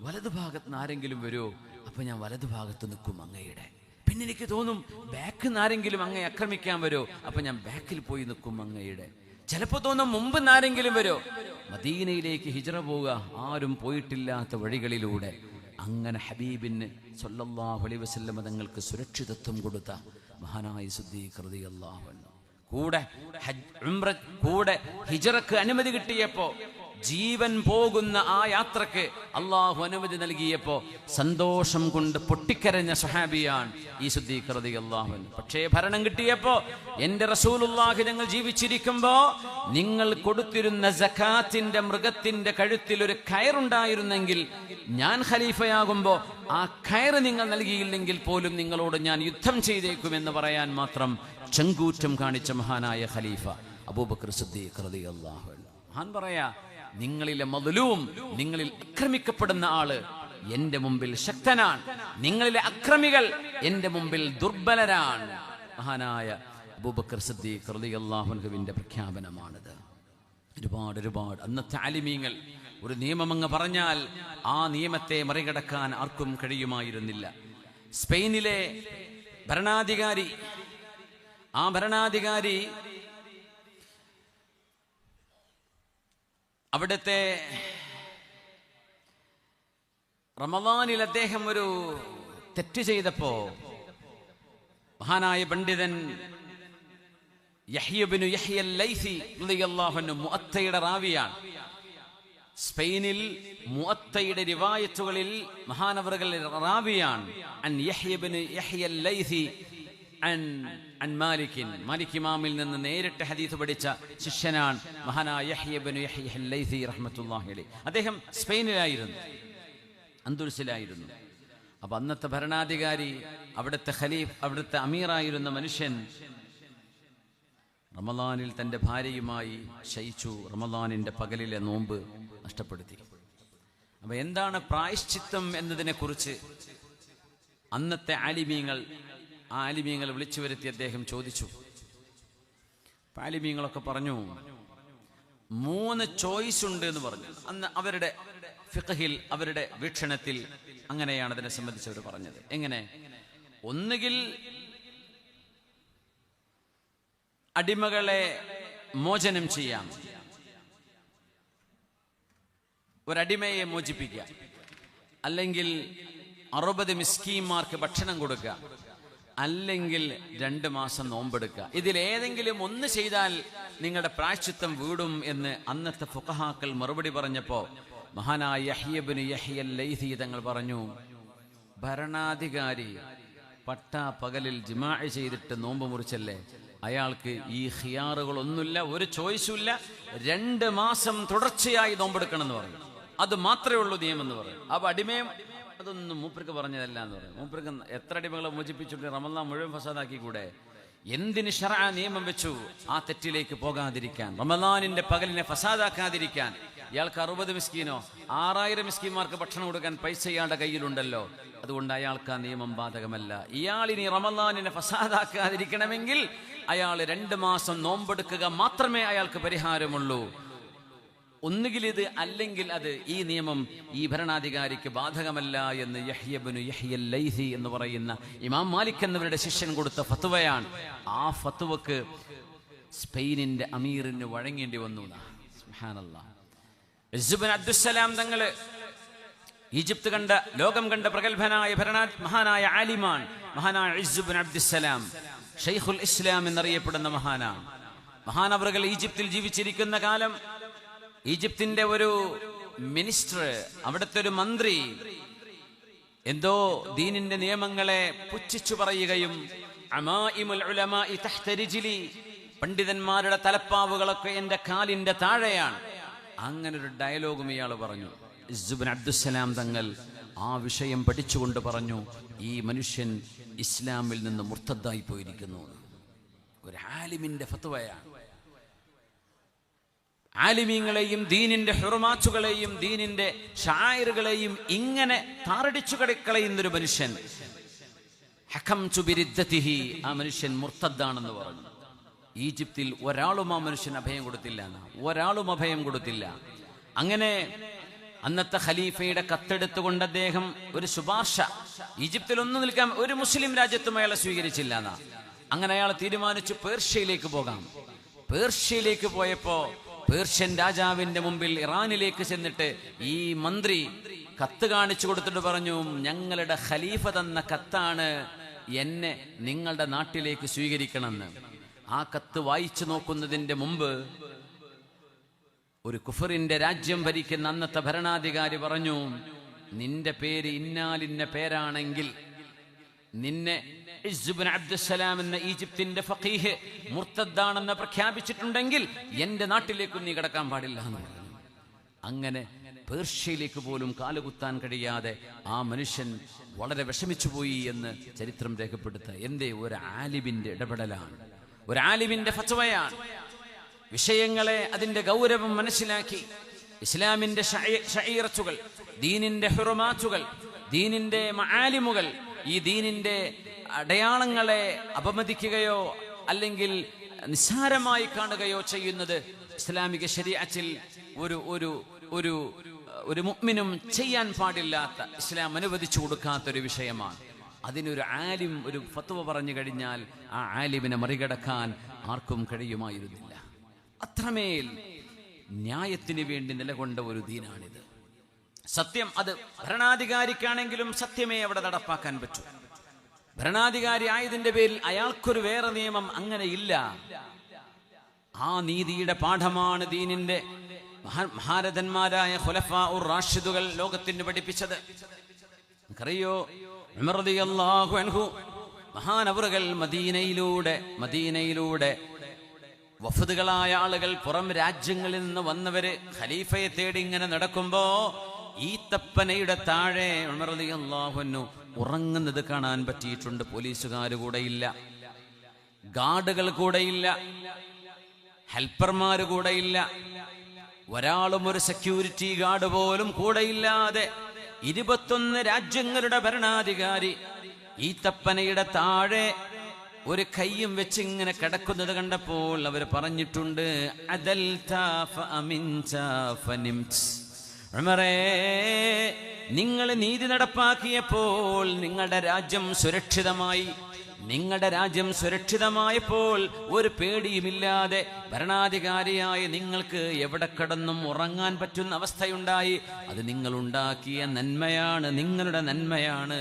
വലതുഭാഗത്ത് നിന്ന് ആരെങ്കിലും വരുമോ, അപ്പൊ ഞാൻ വലതുഭാഗത്ത് നിൽക്കും അങ്ങയുടെ. പിന്നെ എനിക്ക് തോന്നും ബാക്കിൽ നിന്ന് ആരെങ്കിലും അങ്ങയെ ആക്രമിക്കാൻ വരുമോ, അപ്പൊ ഞാൻ ബാക്കിൽ പോയി നിൽക്കും അങ്ങയുടെ. ചിലപ്പോൾ തോന്നും മുമ്പ് നിന്ന് ആരെങ്കിലും വരുമോ. മദീനയിലേക്ക് ഹിജ്റ പോവുക, ആരും പോയിട്ടില്ലാത്ത വഴികളിലൂടെ. അങ്ങനെ ഹബീബിന് സ്വല്ലല്ലാഹു അലൈഹി വസല്ലം തങ്ങൾക്ക് സുരക്ഷിതത്വം കൊടുത്ത മഹാനായ സിദ്ദീഖ് റളിയല്ലാഹു അൻഹു കൂടെ ഹിജ്റക്ക് അനുമതി കിട്ടിയപ്പോ ജീവൻ പോകുന്ന ആ യാത്രക്ക് അള്ളാഹു അനുമതി നൽകിയപ്പോൾ സന്തോഷം കൊണ്ട് പൊട്ടിക്കരഞ്ഞ സ്വഹാബിയാണ് ഈ സിദ്ദീഖ് റളിയല്ലാഹു അൻഹു. പക്ഷേ ഭരണം കിട്ടിയപ്പോൾ എൻ്റെ റസൂലുള്ളാഹി ഞങ്ങൾ ജീവിച്ചിരിക്കുമ്പോൾ നിങ്ങൾ കൊടുത്തിരുന്ന സകാത്തിന്റെ മൃഗത്തിന്റെ കഴുത്തിൽ ഒരു കയറുണ്ടായിരുന്നെങ്കിൽ ഞാൻ ഖലീഫയാകുമ്പോൾ ആ കയറ് നിങ്ങൾ നൽകിയില്ലെങ്കിൽ പോലും നിങ്ങളോട് ഞാൻ യുദ്ധം ചെയ്തേക്കുമെന്ന് പറയാൻ മാത്രം ചെങ്കൂറ്റം കാണിച്ച മഹാനായ ഖലീഫ അബൂബക്കർ സിദ്ദീഖ് റളിയല്ലാഹു അൻഹു. മഹാൻ പറയാ, നിങ്ങളിലെ മദ്ലൂം, നിങ്ങളിൽ ആക്രമിക്കപ്പെടുന്ന ആള് എന്റെ മുമ്പിൽ ശക്തനാണ്, നിങ്ങളിലെ അക്രമികൾ എന്റെ മുമ്പിൽ ദുർബലരാണ്. മഹാനായ അബൂബക്കർ സിദ്ദീഖ് റളിയല്ലാഹു അൻഹുവിന്റെ പ്രഖ്യാപനമാണിത്. ഒരുപാട് അന്നത്തെ ആലിമീങ്ങൾ ഒരു നിയമമങ്ങ് പറഞ്ഞാൽ ആ നിയമത്തെ മറികടക്കാൻ ആർക്കും കഴിയുമായിരുന്നില്ല. സ്പെയിനിലെ ഭരണാധികാരി, ആ ഭരണാധികാരി അവിടുത്തെ റമദാനിൽ അദ്ദേഹം ഒരു തെറ്റ് ചെയ്തപ്പോ മഹാനായ പണ്ഡിതൻ യഹ്യ ഇബ്നു യഹ്യ അൽ-ലൈസി റളിയല്ലാഹു അൻഹു, മുഅത്തയുടെ റാവിയാണ്. സ്പെയിനിൽ മുഅത്തയുടെ റിവായത്തുകളിൽ മഹാനവറുകൾ റാവിയാണ്. അൻ യഹ്യ ഇബ്നു യഹ്യ അൽ-ലൈസി അൻ മാലിക് ഇമാമിൽ നിന്ന് നേരിട്ട് ഹദീസ് പഠിച്ച ശിഷ്യനാണ് മഹാനായ യഹ്യ ഇബ്നു യഹ്യ അൽ-ലൈസി റഹ്മത്തുള്ളാഹി അലൈഹി. അദ്ദേഹം സ്പെയിനിലായിരുന്നു, അന്ദുൽസിലായിരുന്നു. അപ്പൊ അന്നത്തെ ഭരണാധികാരി, അവിടുത്തെ ഖലീഫ്, അവിടുത്തെ അമീറായിരുന്ന മനുഷ്യൻ റമദാനിൽ തൻ്റെ ഭാര്യയുമായി ശയിച്ചു. റമദാനിന്റെ പകലിലെ നോമ്പ് നഷ്ടപ്പെടുത്തി. അപ്പൊ എന്താണ് പ്രായശ്ചിത്തം എന്നതിനെ കുറിച്ച് അന്നത്തെ ആലിമീങ്ങൾ വിളിച്ചു വരുത്തി അദ്ദേഹം ചോദിച്ചു. ആലിമീങ്ങളൊക്കെ പറഞ്ഞു 3 ചോയ്സ് ഉണ്ട് എന്ന് പറഞ്ഞു. അന്ന് അവരുടെ ഫിഖ്ഹിൽ, അവരുടെ വീക്ഷണത്തിൽ അങ്ങനെയാണ് അതിനെ സംബന്ധിച്ച് അവർ പറഞ്ഞത്. എങ്ങനെ? ഒന്നുകിൽ അടിമകളെ മോചനം ചെയ്യാം, ഒരടിമയെ മോചിപ്പിക്കുക, അല്ലെങ്കിൽ 60 മിസ്കീന്മാർക്ക് ഭക്ഷണം കൊടുക്കുക, അല്ലെങ്കിൽ 2 മാസം നോമ്പെടുക്കുക. ഇതിലേതെങ്കിലും ഒന്ന് ചെയ്താൽ നിങ്ങളുടെ പ്രായശ്ചിത്തം വീടും എന്ന് അന്നത്തെ ഫുഖഹാക്കൾ മറുപടി പറഞ്ഞപ്പോ മഹാനായ യഹ്യ ഇബ്നു യഹ്യ അൽ-ലൈസി തങ്ങൾ പറഞ്ഞു, ഭരണാധികാരി പകലിൽ ജിമാഅ ചെയ്തിട്ട് നോമ്പ് മുറിച്ചല്ലേ, അയാൾക്ക് ഈ ഖിയാറുകളൊന്നുമില്ല, ഒരു ചോയ്സും ഇല്ല, 2 മാസം തുടർച്ചയായി നോമ്പെടുക്കണം എന്ന് പറഞ്ഞു. അത് മാത്രമേ ഉള്ളൂ നിയമം എന്ന് പറയും. അപ്പൊ അടിമയും അതൊന്നും മൂപ്പർക്ക് പറഞ്ഞതല്ല എന്ന് പറയും. മൂപ്പർക്ക് എത്ര അടിമകളെ മോചിപ്പിച്ചിട്ട് റമദാൻ മുഴുവൻ ഫസാദാക്കി കൂടെ? എന്തിന് ശർഅ നിയമം വെച്ചു? ആ തെറ്റിലേക്ക് പോകാതിരിക്കാൻ, റമദാനിന്റെ പകലിനെ ഫസാദാക്കാതിരിക്കാൻ. ഇയാൾക്ക് 60 മിസ്കീനോ 6000 മിസ്കീന്മാർക്ക് ഭക്ഷണം കൊടുക്കാൻ പൈസ ഇയാളുടെ കയ്യിലുണ്ടല്ലോ, അതുകൊണ്ട് അയാൾക്ക് ആ നിയമം ബാധകമല്ല. ഇയാളിനി റമദാനിനെ ഫസാദാക്കാതിരിക്കണമെങ്കിൽ അയാൾ 2 മാസം നോമ്പെടുക്കുക മാത്രമേ അയാൾക്ക് പരിഹാരമുള്ളൂ. ഒന്നുകിൽ ഇത്, അല്ലെങ്കിൽ അത്. ഈ നിയമം ഈ ഭരണാധികാരിക്ക് ബാധകമല്ല എന്ന് യഹ്യ ഇബ്നു യഹ്യ അൽ-ലൈസി എന്ന് പറയുന്ന ഇമാം മാലിക് എന്നവരുടെ ശിഷ്യൻ കൊടുത്ത ഫത്വയാണ്. ആ ഫത്വക്ക് സ്പെയിനിന്റെ അമീറിന് വഴങ്ങേണ്ടി വന്നു. സുബ്ഹാനല്ലാഹ്. ഇസ്സ് ഇബ്നു അബ്ദുസ്സലാം തങ്ങള് ഈജിപ്ത് കണ്ട, ലോകം കണ്ട പ്രഗത്ഭനായ മഹാനായ ആലിമാൻ മഹാനായ ഇസ്സ് ഇബ്നു അബ്ദുസ്സലാം, ഷൈഖുൽ ഇസ്ലാം എന്നറിയപ്പെടുന്ന മഹാനവറുകൾ ഈജിപ്തിൽ ജീവിച്ചിരിക്കുന്ന കാലം ഈജിപ്തിന്റെ ഒരു മിനിസ്റ്റർ, അവിടുത്തെ ഒരു മന്ത്രി എന്തോ ദീനിന്റെ നിയമങ്ങളെ പുച്ഛിച്ചു പറയുകയും അമാഇമുൽ ഉലമാഇ തഹ്ത റിജ്ലി, പണ്ഡിതന്മാരുടെ തലപ്പാവുകളൊക്കെ എന്റെ കാലിന്റെ താഴെയാണ്, അങ്ങനെ ഒരു ഡയലോഗും ഇയാൾ പറഞ്ഞു. ഇസ്സ് ഇബ്നു അബ്ദുസ്സലാം തങ്ങൾ ആ വിഷയം പഠിച്ചുകൊണ്ട് പറഞ്ഞു, ഈ മനുഷ്യൻ ഇസ്ലാമിൽ നിന്ന് മുർത്തദ്ദായി പോയിരിക്കുന്നു. ഒരു ആലിമിന്റെ ഫത്വയാണ്. ആലിമീങ്ങളെയും ദീനിന്റെ ഹുറുമാറ്റുകളെയും ദീനിന്റെ ഷായിറുകളെയും ഇങ്ങനെ താറടിച്ചു കളയുന്നൊരു മനുഷ്യൻ, ഹഖംതു ബിരിദ്ദതിഹി, ആ മനുഷ്യൻ മുർത്തദ്ദാണെന്ന് പറഞ്ഞു. ഈജിപ്തിൽ ഒരാളും ആ മനുഷ്യൻ അഭയം കൊടുത്തില്ല. അങ്ങനെ അന്നത്തെ ഖലീഫയുടെ കത്തെടുത്തുകൊണ്ട് അദ്ദേഹം ഒരു ശുപാർശ, ഈജിപ്തിൽ ഒന്നും നിൽക്കാൻ ഒരു മുസ്ലിം രാജ്യത്തും അയാളെ സ്വീകരിച്ചില്ല എന്നാ. അങ്ങനെ അയാൾ തീരുമാനിച്ചു പേർഷ്യയിലേക്ക് പോകാം. പേർഷ്യയിലേക്ക് പോയപ്പോ പേർഷ്യൻ രാജാവിന്റെ മുമ്പിൽ ഇറാനിലേക്ക് ചെന്നിട്ട് ഈ മന്ത്രി കത്ത് കാണിച്ചു കൊടുത്തിട്ട് പറഞ്ഞു, ഞങ്ങളുടെ ഖലീഫ തന്ന കത്താണ്, എന്നെ നിങ്ങളുടെ നാട്ടിലേക്ക് സ്വീകരിക്കണമെന്ന്. ആ കത്ത് വായിച്ചു നോക്കുന്നതിന്റെ മുമ്പ് ഒരു കുഫറിന്റെ രാജ്യം ഭരിക്കുന്ന അന്നത്തെ ഭരണാധികാരി പറഞ്ഞു, നിന്റെ പേര് ഇന്നാലിന്ന പേരാണെങ്കിൽ, നിന്നെ ഇസ്ബിൻ അബ്ദുസ്സലാം എന്ന ഈജിപ്തിന്റെ ഫഖീഹ് മുർത്തദ്ദാണെന്ന് പ്രഖ്യാപിച്ചിട്ടുണ്ടെങ്കിൽ എന്റെ നാട്ടിലേക്ക് നീ കടക്കാൻ പാടില്ല എന്ന് പറഞ്ഞു. അങ്ങനെ പേർഷ്യയിലേക്ക് പോലും കാലുകുത്താൻ കഴിയാതെ ആ മനുഷ്യൻ വളരെ വിഷമിച്ചുപോയി എന്ന് ചരിത്രം രേഖപ്പെടുത്തുക. എന്തേ? ഒരു ആലിമിന്റെ ഇടപെടലാണ്, ഒരു ആലിമിന്റെ ഫത്വയാണ്. വിഷയങ്ങളെ അതിന്റെ ഗൗരവം മനസ്സിലാക്കി ഇസ്ലാമിന്റെ ശഈറത്തുകൾ, ദീനിന്റെ ഹുറുമാത്തുകൾ, ദീനിന്റെ മആലിമുകൾ, ഈ ദീനിന്റെ അടയാളങ്ങളെ അപമതിക്കുകയോ അല്ലെങ്കിൽ നിസ്സാരമായി കാണുകയോ ചെയ്യുന്നത് ഇസ്ലാമിക ശരീഅത്തിൽ ഒരു മുഅ്മിനും ചെയ്യാൻ പാടില്ലാത്ത, ഇസ്ലാം അനുവദിച്ചു കൊടുക്കാത്തൊരു വിഷയമാണ്. അതിനൊരു ആലിം ഒരു ഫത്വ പറഞ്ഞു കഴിഞ്ഞാൽ ആ ആലിമിനെ മറികടക്കാൻ ആർക്കും കഴിയുമായിരുന്നില്ല. അത്രമേൽ ന്യായത്തിന് വേണ്ടി നിലകൊണ്ട ഒരു ദീനാണിത്. സത്യം അത് ഭരണാധികാരിക്കാണെങ്കിലും സത്യമേ അവിടെ നടപ്പാക്കാൻ പറ്റൂ. ഭരണാധികാരി ആയതിന്റെ പേരിൽ അയാൾക്കൊരു വേറെ നിയമം അങ്ങനെ ഇല്ല. ആ നീതിയുടെ പാഠമാണ് ദീനിന്റെ മഹാരഥന്മാരായ ഖുലഫാഉർ റാഷിദുകൾ ലോകത്തിന് പഠിപ്പിച്ചത്. നമുക്കറിയോ, ഉമർ റളിയല്ലാഹു അൻഹു മഹാനവറുകൾ മദീനയിലൂടെ വഫദുകളായ ആളുകൾ, പുറം രാജ്യങ്ങളിൽ നിന്ന് വന്നവര് ഖലീഫയെ തേടി ഇങ്ങനെ നടക്കുമ്പോ ഈ തപ്പനയുടെ താഴെ ഉമർ റളിയല്ലാഹു അൻഹു ഉറങ്ങുന്നത് കാണാൻ പറ്റിയിട്ടുണ്ട്. പോലീസുകാർ കൂടെയില്ല, ഗാർഡുകൾ കൂടെയില്ല, ഹെൽപ്പർമാര് കൂടെയില്ല, ഒരാളും ഒരു സെക്യൂരിറ്റി ഗാർഡ് പോലും കൂടെയില്ലാതെ 21 രാജ്യങ്ങളുടെ ഭരണാധികാരി ഈ തപ്പനയുടെ താഴെ ഒരു കയ്യും വെച്ച് ഇങ്ങനെ കിടക്കുന്നത് കണ്ടപ്പോൾ അവർ പറഞ്ഞിട്ടുണ്ട്, ഉമറേ, നിങ്ങൾ നീതി നടപ്പാക്കിയപ്പോൾ നിങ്ങളുടെ രാജ്യം സുരക്ഷിതമായപ്പോൾ ഒരു പേടിയുമില്ലാതെ ഭരണാധികാരിയായ നിങ്ങൾക്ക് എവിടെ കിടന്നും ഉറങ്ങാൻ പറ്റുന്ന അവസ്ഥയുണ്ടായി. അത് നിങ്ങൾ ഉണ്ടാക്കിയ നന്മയാണ്, നിങ്ങളുടെ നന്മയാണ്,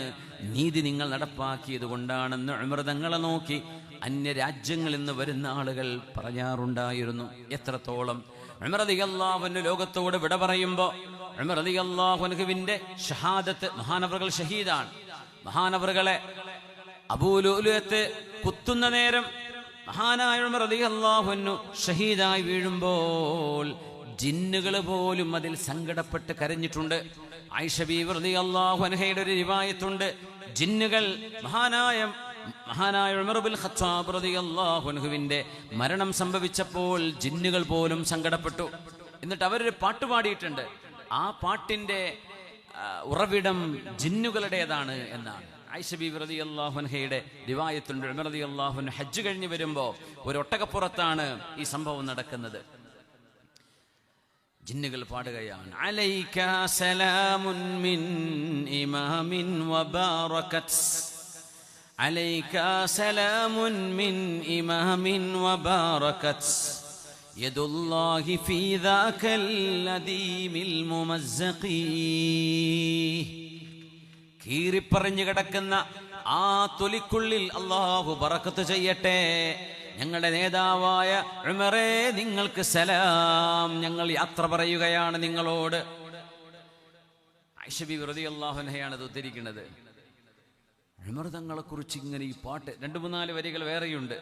നീതി നിങ്ങൾ നടപ്പാക്കിയത് കൊണ്ടാണെന്ന് ഉമർ തങ്ങളെ നോക്കി അന്യരാജ്യങ്ങളിൽ നിന്ന് വരുന്ന ആളുകൾ പറയാറുണ്ടായിരുന്നു. എത്രത്തോളം ഉമർ റളിയല്ലാഹു അൻഹു ലോകത്തോട് വിട പറയുമ്പോൾ ഉമർ റളിയല്ലാഹു അൻഹുവിന്റെ ഷഹാദത്ത്, മഹാനവറുകൾ ഷഹീദാണ്. മഹാനവറുകളെ അബൂ ലുഅ്ലുഅത്ത് കുത്തുന്ന നേരം മഹാനായ ഉമർ റളിയല്ലാഹു അൻഹു ഷഹീദായി വീഴുമ്പോൾ ജിന്നുകൾ പോലും അതിൽ സങ്കടപ്പെട്ട് കരഞ്ഞിട്ടുണ്ട്. ആയിഷ ബീവി റളിയല്ലാഹു അൻഹയുടെ ഒരു റിവായത്തുണ്ട്, ജിന്നുകൾ മഹാനായ ഉമർ ഇബ്നുൽ ഖത്താബ് റളിയല്ലാഹു അൻഹുവിന്റെ മരണം സംഭവിച്ചപ്പോൾ ജിന്നുകൾ പോലും സങ്കടപ്പെട്ടു. എന്നിട്ട് അവരൊരു പാട്ട് പാടിയിട്ടുണ്ട്. ആ പാട്ടിന്റെ ഉറവിടം ജിന്നുകളുടേതാണ് എന്നാണ്. ആയിഷ ബീവി റളിയല്ലാഹു അൻഹയുടെ റിവായത്തുണ്ട്. ഉമർ റളിയല്ലാഹു അൻഹു ഹജ്ജ് കഴിഞ്ഞ് വരുമ്പോൾ ഒരു ഒട്ടകപ്പുറത്താണ് ഈ സംഭവം നടക്കുന്നത്. ജിന്നുകൾ പാടുകയാണ്, അലൈക സലാമുൻ മിൻ ഇമാമിൻ വബറകത്, അലൈക സലാമുൻ മിൻ ഇമാമിൻ വബറകത്, യദുല്ലാഹി ഫീ ദാകൽ അദീമിൽ മുമസ്സഖി. കീറിപ്പറഞ്ഞു കിടക്കുന്ന ആ തൊലിക്കുള്ളിൽ അല്ലാഹു ബറക്കത്ത് ചെയ്യട്ടെ. ഞങ്ങളുടെ നേതാവായ ഉമറേ, നിങ്ങൾക്ക് സലാം, ഞങ്ങൾ യാത്ര പറയുകയാണ് നിങ്ങളോട്. ആയിഷ ബീവി റളിയല്ലാഹു അൻഹയാണ് ഇത് ഉദ്ധരിക്കുന്നത്. ഉമർ തങ്ങളെ കുറിച്ച് ഇങ്ങനെ ഈ പാട്ട് 2-3 വരികൾ വേറെയുണ്ട്.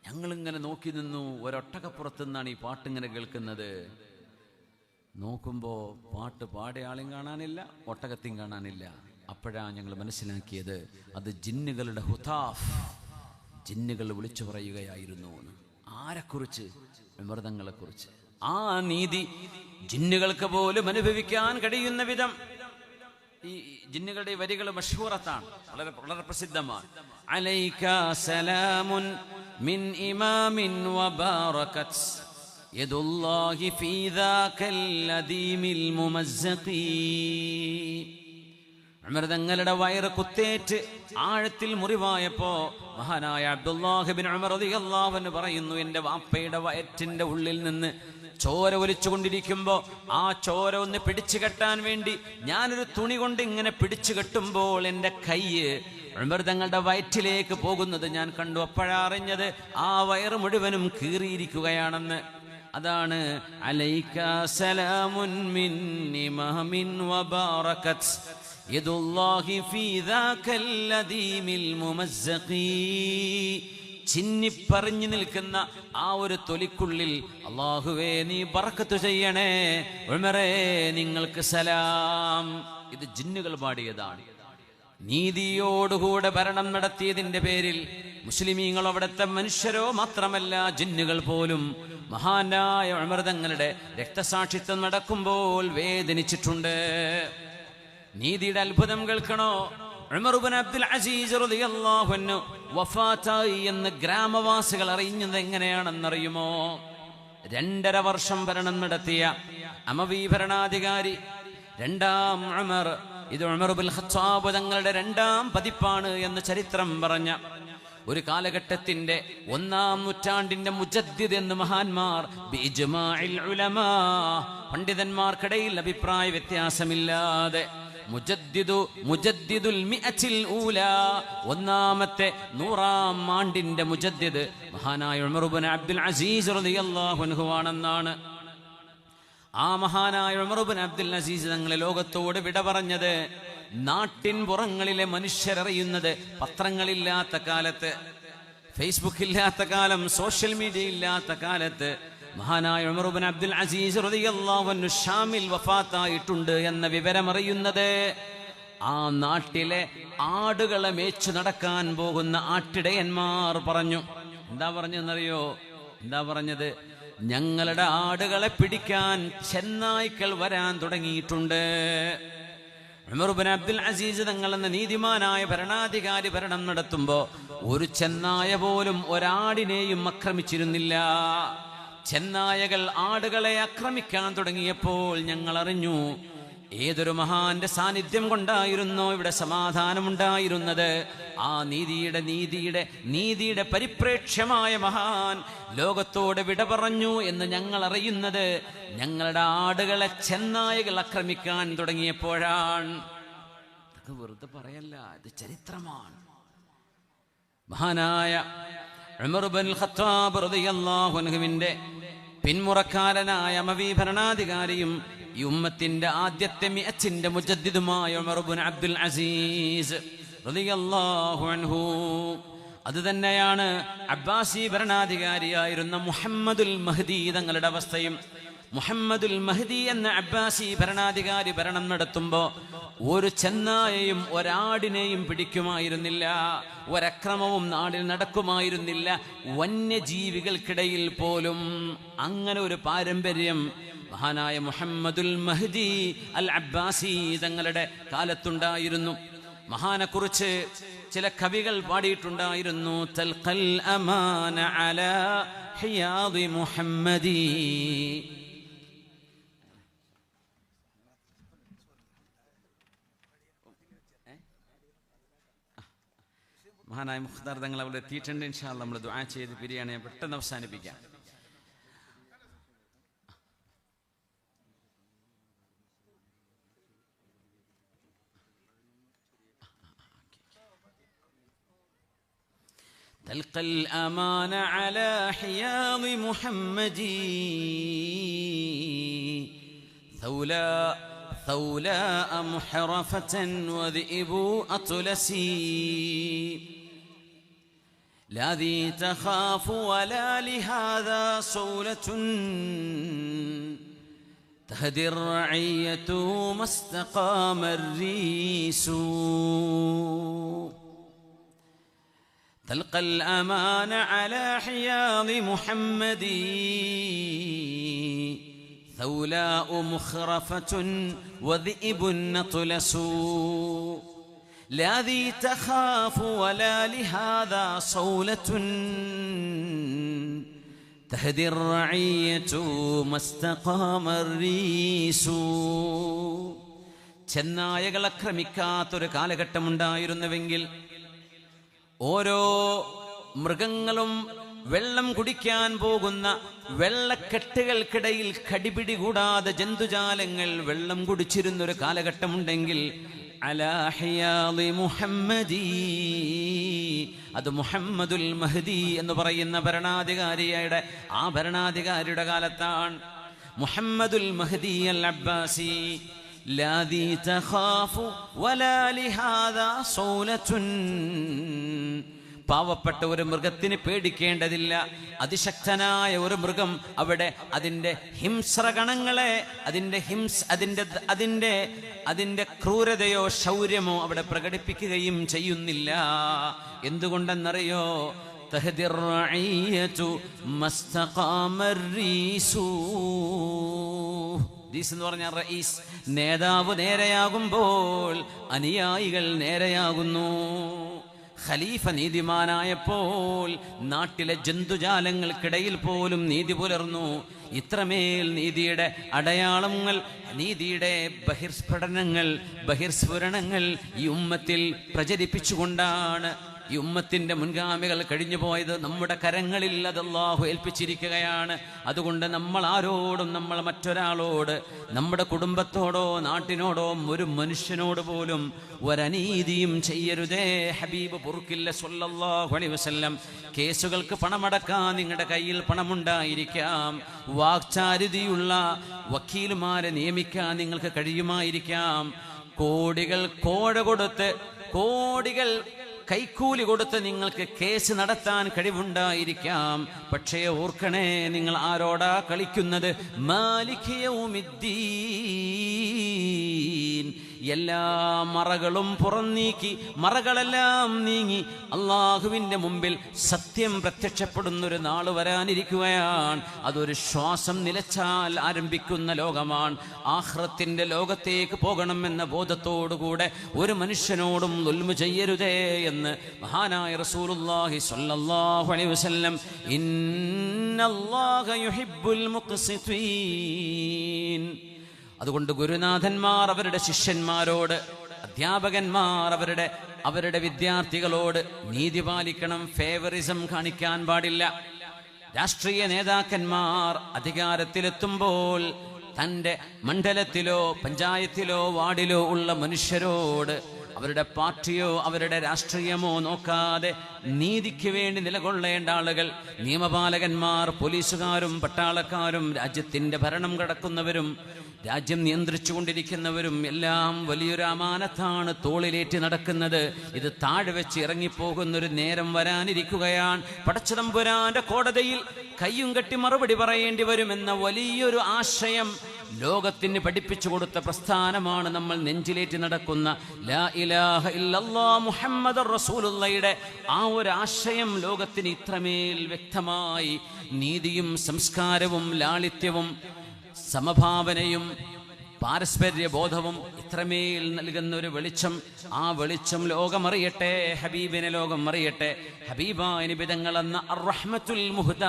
ഞങ്ങളിങ്ങനെ നോക്കി നിന്നു. ഒരൊട്ടകപ്പുറത്ത് നിന്നാണ് ഈ പാട്ടിങ്ങനെ കേൾക്കുന്നത്. നോക്കുമ്പോ പാട്ട് പാടിയ ആളെയും കാണാനില്ല, ഒട്ടകത്തെയും കാണാനില്ല. അപ്പോഴാണ് ഞങ്ങൾ മനസ്സിലാക്കിയത് അത് ജിന്നുകളുടെ ഹുതാഫ്, ജിന്നുകൾ വിളിച്ചു പറയുകയായിരുന്നു. ആരെക്കുറിച്ച്? ഉമർ തങ്ങളെക്കുറിച്ച്. ആ നീതി ജിന്നുകൾക്ക് പോലും അനുഭവിക്കാൻ കഴിയുന്ന വിധം ഈ ജിന്നുകളുടെ വരികൾ മഷ്ഹൂറത്താണ്, വളരെ പ്രസിദ്ധമാണ്. അലൈക സലാമുൻ മിൻ ഇമാമിൻ വബറകത്, യദുല്ലാഹി ഫീ ദാകൽ അദീമിൽ മുമസ്സഖി. ഉമർ തങ്ങളുടെ വയറ് കുത്തേറ്റ് ആഴത്തിൽ മുറിവായപ്പോ മഹാനായ അബ്ദുല്ലാഹ് ഇബ്നു ഉമർ റളിയല്ലാഹു അൻഹു പറയുന്നു, എന്റെ വാപ്പയുടെ വയറ്റിന്റെ ഉള്ളിൽ നിന്ന് ചോര ഒലിച്ചുകൊണ്ടിരിക്കുമ്പോ ആ ചോര ഒന്ന് പിടിച്ചു കെട്ടാൻ വേണ്ടി ഞാനൊരു തുണി കൊണ്ട് ഇങ്ങനെ പിടിച്ചു കെട്ടുമ്പോൾ എന്റെ കയ്യ് ഉമർ തങ്ങളുടെ വയറ്റിലേക്ക് പോകുന്നത് ഞാൻ കണ്ടു. അപ്പോഴറിഞ്ഞത് ആ വയറ് മുഴുവനും കീറിയിരിക്കുകയാണെന്ന്. അതാണ് അലൈക സലാമുൻ മിൻ ഇമാമിൻ വബറകത് യദുല്ലാഹി ഫീ ദാകൽ ലദീമിൽ മുമസ്സഖി. ചിന്നിപ്പറിഞ്ഞു നിൽക്കുന്ന ആ ഒരു തൊലിക്കുള്ളിൽ അല്ലാഹുവേ നീ ബറക്കത്ത് ചെയ്യണേ, ഉമറേ നിങ്ങൾക്ക് സലാം. ഇത് ജിന്നുകൾ പാടിയതാണ്. നീതിയോടുകൂടെ ഭരണം നടത്തിയതിന്റെ പേരിൽ മുസ്ലിമീങ്ങൾ, അവിടുത്തെ മനുഷ്യരോ മാത്രമല്ല ജിന്നുകൾ പോലും മഹാനായ ഉമർ തങ്ങളുടെ രക്തസാക്ഷിത്വം നടക്കുമ്പോൾ വേദനിച്ചിട്ടുണ്ട്. നീതിയുടെ അത്ഭുതം കേൾക്കണോ? ഉമർ ഇബ്നു അബ്ദുൽ അസീസ് റളിയല്ലാഹു അൻഹു വഫാത്തായി എന്ന് ഗ്രാമവാസികൾ അറിയുന്നത് എങ്ങനെയാണെന്നറിയുമോ? 2.5 വർഷം ഭരണം നടത്തിയ അമവി ഭരണാധികാരി രണ്ടാം ഉമർ, ഇത് ഉമർ ഇബ്നുൽ ഖത്താബ് തങ്ങളുടെ 2ാം പതിപ്പാണ് എന്ന് ചരിത്രം പറഞ്ഞ ഒരു കാലഘട്ടത്തിന്റെ 1-ാം നൂറ്റാണ്ടിന്റെ മുജദ്ദിദ് എന്ന് മഹാന്മാർ ബിഇജ്മാഇൽ ഉലമാ, പണ്ഡിതന്മാർക്കിടയിൽ അഭിപ്രായ വ്യത്യാസമില്ലാതെ മുജദ്ദിദുൽ മിഅത്തിൽ ഊലാ, 1-ാമത്തെ 100-ാം ആണ്ടിന്റെ മുജദ്ദിദ് മഹാനായ ഉമർ ഇബ്നു അബ്ദുൽ അസീസ് റളിയല്ലാഹു അൻഹു ആണെന്നാണ്. ആ മഹാനായ ഉമർ ഇബ്നു അബ്ദുൽ അസീസ് തങ്ങളെ ലോകത്തോട് വിട പറഞ്ഞത് നാട്ടിൻ പുറങ്ങളിലെ മനുഷ്യരറിയുന്നത് പത്രങ്ങളില്ലാത്ത കാലത്ത്, ഫേസ്ബുക്ക് ഇല്ലാത്ത കാലം, സോഷ്യൽ മീഡിയ ഇല്ലാത്ത കാലത്ത് മഹാനായ ഉമർ ഇബ്നു അബ്ദുൽ അസീസ് റളിയല്ലാഹു അൻഹു ഷാമിൽ വഫാത്തായിട്ടുണ്ട് എന്ന വിവരമറിയുന്നത് ആ നാട്ടിലെ ആടുകളെ മേച്ചു നടക്കാൻ പോകുന്ന ആട്ടിടയന്മാർ പറഞ്ഞു. എന്താ പറഞ്ഞെന്നറിയോ? എന്താ പറഞ്ഞത്? ഞങ്ങളുടെ ആടുകളെ പിടിക്കാൻ ചെന്നായ്ക്കൾ വരാൻ തുടങ്ങിയിട്ടുണ്ട്. ഉമർ ഇബ്നു അബ്ദുൽ അസീസ് തങ്ങൾ എന്ന നീതിമാനായ ഭരണാധികാരി ഭരണം നടത്തുമ്പോ ഒരു ചെന്നായ പോലും ഒരാടിനെയും ആക്രമിച്ചിരുന്നില്ല. ചെന്നായകൾ ആടുകളെ ആക്രമിക്കാൻ തുടങ്ങിയപ്പോൾ ഞങ്ങൾ അറിഞ്ഞു, ഏതൊരു മഹാന്റെ സാന്നിധ്യം കൊണ്ടായിരുന്നോ ഇവിടെ സമാധാനമുണ്ടായിരുന്നത്, ആ നീതിയുടെ പരിപ്രേക്ഷ്യമായ മഹാൻ ലോകത്തോട് വിട പറഞ്ഞു എന്ന് ഞങ്ങൾ അറിയുന്നത് ഞങ്ങളുടെ ആടുകളെ ചെന്നായകൾ ആക്രമിക്കാൻ തുടങ്ങിയപ്പോഴാണ്. ഇത് വെറുതെ പറയല്ല, ഇത് ചരിത്രമാണ്. മഹാനായ ഉമർ ഇബ്നുൽ ഖത്താബ് റളിയല്ലാഹു അൻഹുവിന്റെ പിന്മുറക്കാരനായ അമവി ഭരണാധികാരിയും ഈ ഉമ്മത്തിന്റെ ആദ്യത്തെ മിഅത്തിന്റെ മുജദ്ദിദുമായ ഉമർ ഇബ്നു അബ്ദുൽ അസീസ് റളിയല്ലാഹു അൻഹു. അത് തന്നെയാണ് അബ്ബാസി ഭരണാധികാരിയായിരുന്ന മുഹമ്മദുൽ മഹ്ദി തങ്ങളുടെ അവസ്ഥയും. മുഹമ്മദുൽ മഹ്ദി എന്ന അബ്ബാസി ഭരണാധികാരി ഭരണം നടത്തുമ്പോ ഒരു ചെന്നായെയും ഒരാടിനെയും പിടിക്കുമായിരുന്നില്ല, ഒരക്രമവും നാടിൽ നടക്കുമായിരുന്നില്ല, വന്യജീവികൾക്കിടയിൽ പോലും. അങ്ങനെ ഒരു പാരമ്പര്യം മഹാനായ മുഹമ്മദുൽ മഹ്ദി അൽ അബ്ബാസി തങ്ങളുടെ കാലത്തുണ്ടായിരുന്നു. മഹാനെക്കുറിച്ച് ചില കവികൾ പാടിയിട്ടുണ്ടായിരുന്നു. തൽഖൽ അമാന അലാ ഹിയാദി മുഹമ്മദി. മഹാനായ മുഖ്താർ തങ്ങൾ അവിടെ എത്തിയിട്ടുണ്ട്. ഇൻഷാ അല്ലാഹ് നമ്മൾ ദുആ ചെയ്ത് പിരിയാണ്. ഞാൻ പെട്ടെന്ന് അവസാനിപ്പിക്കാം. تلقى الأمان على حياض محمدي ثولاء محرفة وذئب أطلسي لا ذي تخاف ولا لهذا صولة تهدي الرعية ما استقام الريس تلقى الأمان على حياض محمد ثولاء مخرفة وذئب نطلس لا ذي تخاف ولا لهذا صولة تهدي الرعية ما استقام الريس. ചെന്നായകൾ ആക്രമിക്കാത്തൊരു കാലഘട്ടമുണ്ടായിരുന്നുവെങ്കിൽ ഓരോ മൃഗങ്ങളും വെള്ളം കുടിക്കാൻ പോകുന്ന വെള്ളക്കെട്ടുകൾക്കിടയിൽ കടിപിടി കൂടാതെ ജന്തുജാലങ്ങൾ വെള്ളം കുടിച്ചിരുന്നൊരു കാലഘട്ടമുണ്ടെങ്കിൽ അലാ ഹിയാദി മുഹമ്മദി അത് മുഹമ്മദുൽ മഹ്ദി എന്ന് പറയുന്ന ഭരണാധികാരിയുടെ കാലത്താണ്. മുഹമ്മദുൽ മഹ്ദി അൽ അബ്ബാസി ലാ ദീ തഖാഫു വലാ ലിഹാദാ സൗലത്തുൻ. പാവപ്പെട്ട ഒരു മൃഗത്തിന് പേടിക്കേണ്ടതില്ല. അതിശക്തനായ ഒരു മൃഗം അവിടെ അതിൻ്റെ ഹിംസ്രഗണങ്ങളെ, അതിൻ്റെ ക്രൂരതയോ ശൗര്യമോ അവിടെ പ്രകടിപ്പിക്കുകയും ചെയ്യുന്നില്ല. എന്തുകൊണ്ടെന്നറിയോ? തഹ്ദിർ റഈയതു മസ്തഖാമർ റീസു. റഈസ് എന്ന് പറഞ്ഞാൽ റഈസ്, നേതാവ് നേരെയാകുമ്പോൾ അനുയായികൾ നേരെയാകുന്നു. ഖലീഫ നീതിമാനായപ്പോൾ നാട്ടിലെ ജന്തുജാലങ്ങൾക്കിടയിൽ പോലും നീതി പുലർന്നു. ഇത്രമേൽ നീതിയുടെ അടയാളങ്ങൾ, നീതിയുടെ ബഹിർസ്ഫുരണങ്ങൾ ഈ ഉമ്മത്തിൽ പ്രചരിപ്പിച്ചുകൊണ്ടാണ് ഈ ഉമ്മത്തിന്റെ മുൻഗാമികൾ കഴിഞ്ഞു പോയത്. നമ്മുടെ കരങ്ങളിൽ അത് അല്ലാഹു ഏൽപ്പിച്ചിരിക്കുകയാണ്. അതുകൊണ്ട് നമ്മൾ ആരോടും, നമ്മൾ മറ്റൊരാളോട്, നമ്മുടെ കുടുംബത്തോടോ നാട്ടിനോടോ ഒരു മനുഷ്യനോട് പോലും ഒരനീതിയും ചെയ്യരുതേ. ഹബീബ് പൊറുക്കില്ല സ്വല്ലല്ലാഹു അലൈഹി വസല്ലം. കേസുകൾക്ക് പണമടക്കാൻ നിങ്ങളുടെ കയ്യിൽ പണമുണ്ടായിരിക്കാം, വാക്ചാരുതിയുള്ള വക്കീലുമാരെ നിയമിക്കാൻ നിങ്ങൾക്ക് കഴിയുമായിരിക്കാം, കോടികൾ കൈക്കൂലി കൊടുത്ത് നിങ്ങൾക്ക് കേസ് നടത്താൻ കഴിവുണ്ടായിരിക്കാം. പക്ഷേ ഓർക്കണേ, നിങ്ങൾ ആരോടാ കളിക്കുന്നത്? മാലിക് യൗമിദ്ദീൻ. എല്ലാ മറകളും പുറന്നീക്കി, മറകളെല്ലാം നീങ്ങി അള്ളാഹുവിൻ്റെ മുമ്പിൽ സത്യം പ്രത്യക്ഷപ്പെടുന്നൊരു നാൾ വരാനിരിക്കുകയാണ്. അതൊരു ശ്വാസം നിലച്ചാൽ ആരംഭിക്കുന്ന ലോകമാണ്. ആഖിറത്തിന്റെ ലോകത്തേക്ക് പോകണമെന്ന ബോധത്തോടുകൂടെ ഒരു മനുഷ്യനോടും ദുൽമ് ചെയ്യരുതേ എന്ന് മഹാനായ റസൂലുള്ളാഹി സ്വല്ലല്ലാഹു അലൈഹി വസല്ലം ഇന്നല്ലാഹ യുഹിബ്ബുൽ മുഖ്സിതീൻ. അതുകൊണ്ട് ഗുരുനാഥന്മാർ അവരുടെ ശിഷ്യന്മാരോട്, അധ്യാപകന്മാർ അവരുടെ വിദ്യാർത്ഥികളോട് നീതി പാലിക്കണം. ഫേവറിസം കാണിക്കാൻ പാടില്ല. രാഷ്ട്രീയ നേതാക്കന്മാർ അധികാരത്തിലെത്തുമ്പോൾ തൻ്റെ മണ്ഡലത്തിലോ പഞ്ചായത്തിലോ വാർഡിലോ ഉള്ള മനുഷ്യരോട് അവരുടെ പാർട്ടിയോ അവരുടെ രാഷ്ട്രീയമോ നോക്കാതെ നീതിക്ക് വേണ്ടി നിലകൊള്ളേണ്ട ആളുകൾ, നിയമപാലകന്മാർ, പോലീസുകാരും പട്ടാളക്കാരും, രാജ്യത്തിൻ്റെ ഭരണം കടക്കുന്നവരും രാജ്യം നിയന്ത്രിച്ചുകൊണ്ടിരിക്കുന്നവരും എല്ലാം വലിയൊരു അമാനത്താണ് തോളിലേറ്റി നടക്കുന്നത്. ഇത് താഴെ വെച്ച് ഇറങ്ങിപ്പോകുന്നൊരു നേരം വരാനിരിക്കുകയാണ്. പടച്ചതമ്പുരാന്റെ കോടതിയിൽ കയ്യും കെട്ടി മറുപടി പറയേണ്ടി വരുമെന്ന വലിയൊരു ആശയം ലോകത്തിന് പഠിപ്പിച്ചു കൊടുത്ത പ്രസ്ഥാനമാണ് നമ്മൾ നെഞ്ചിലേറ്റി നടക്കുന്ന ലാ ഇലാഹ ഇല്ലല്ലാഹ് മുഹമ്മദുർ റസൂലുള്ളാഹിയുടെ ആ ഒരു ആശയം ലോകത്തിന് ഇത്രമേൽ വ്യക്തമായി നീതിയും സംസ്കാരവും ലാളിത്യവും സമഭാവനയും പാരസ്പര്യ ബോധവും ഇത്രമേൽ നൽകുന്ന ഒരു വെളിച്ചം, ആ വെളിച്ചം ലോകമറിയട്ടെ, ഹബീബിനെ ലോകം അറിയട്ടെ. ഹബീബായ നബി തങ്ങൾ എന്ന അർറഹ്മത്തുൽ മുഹ്ദ,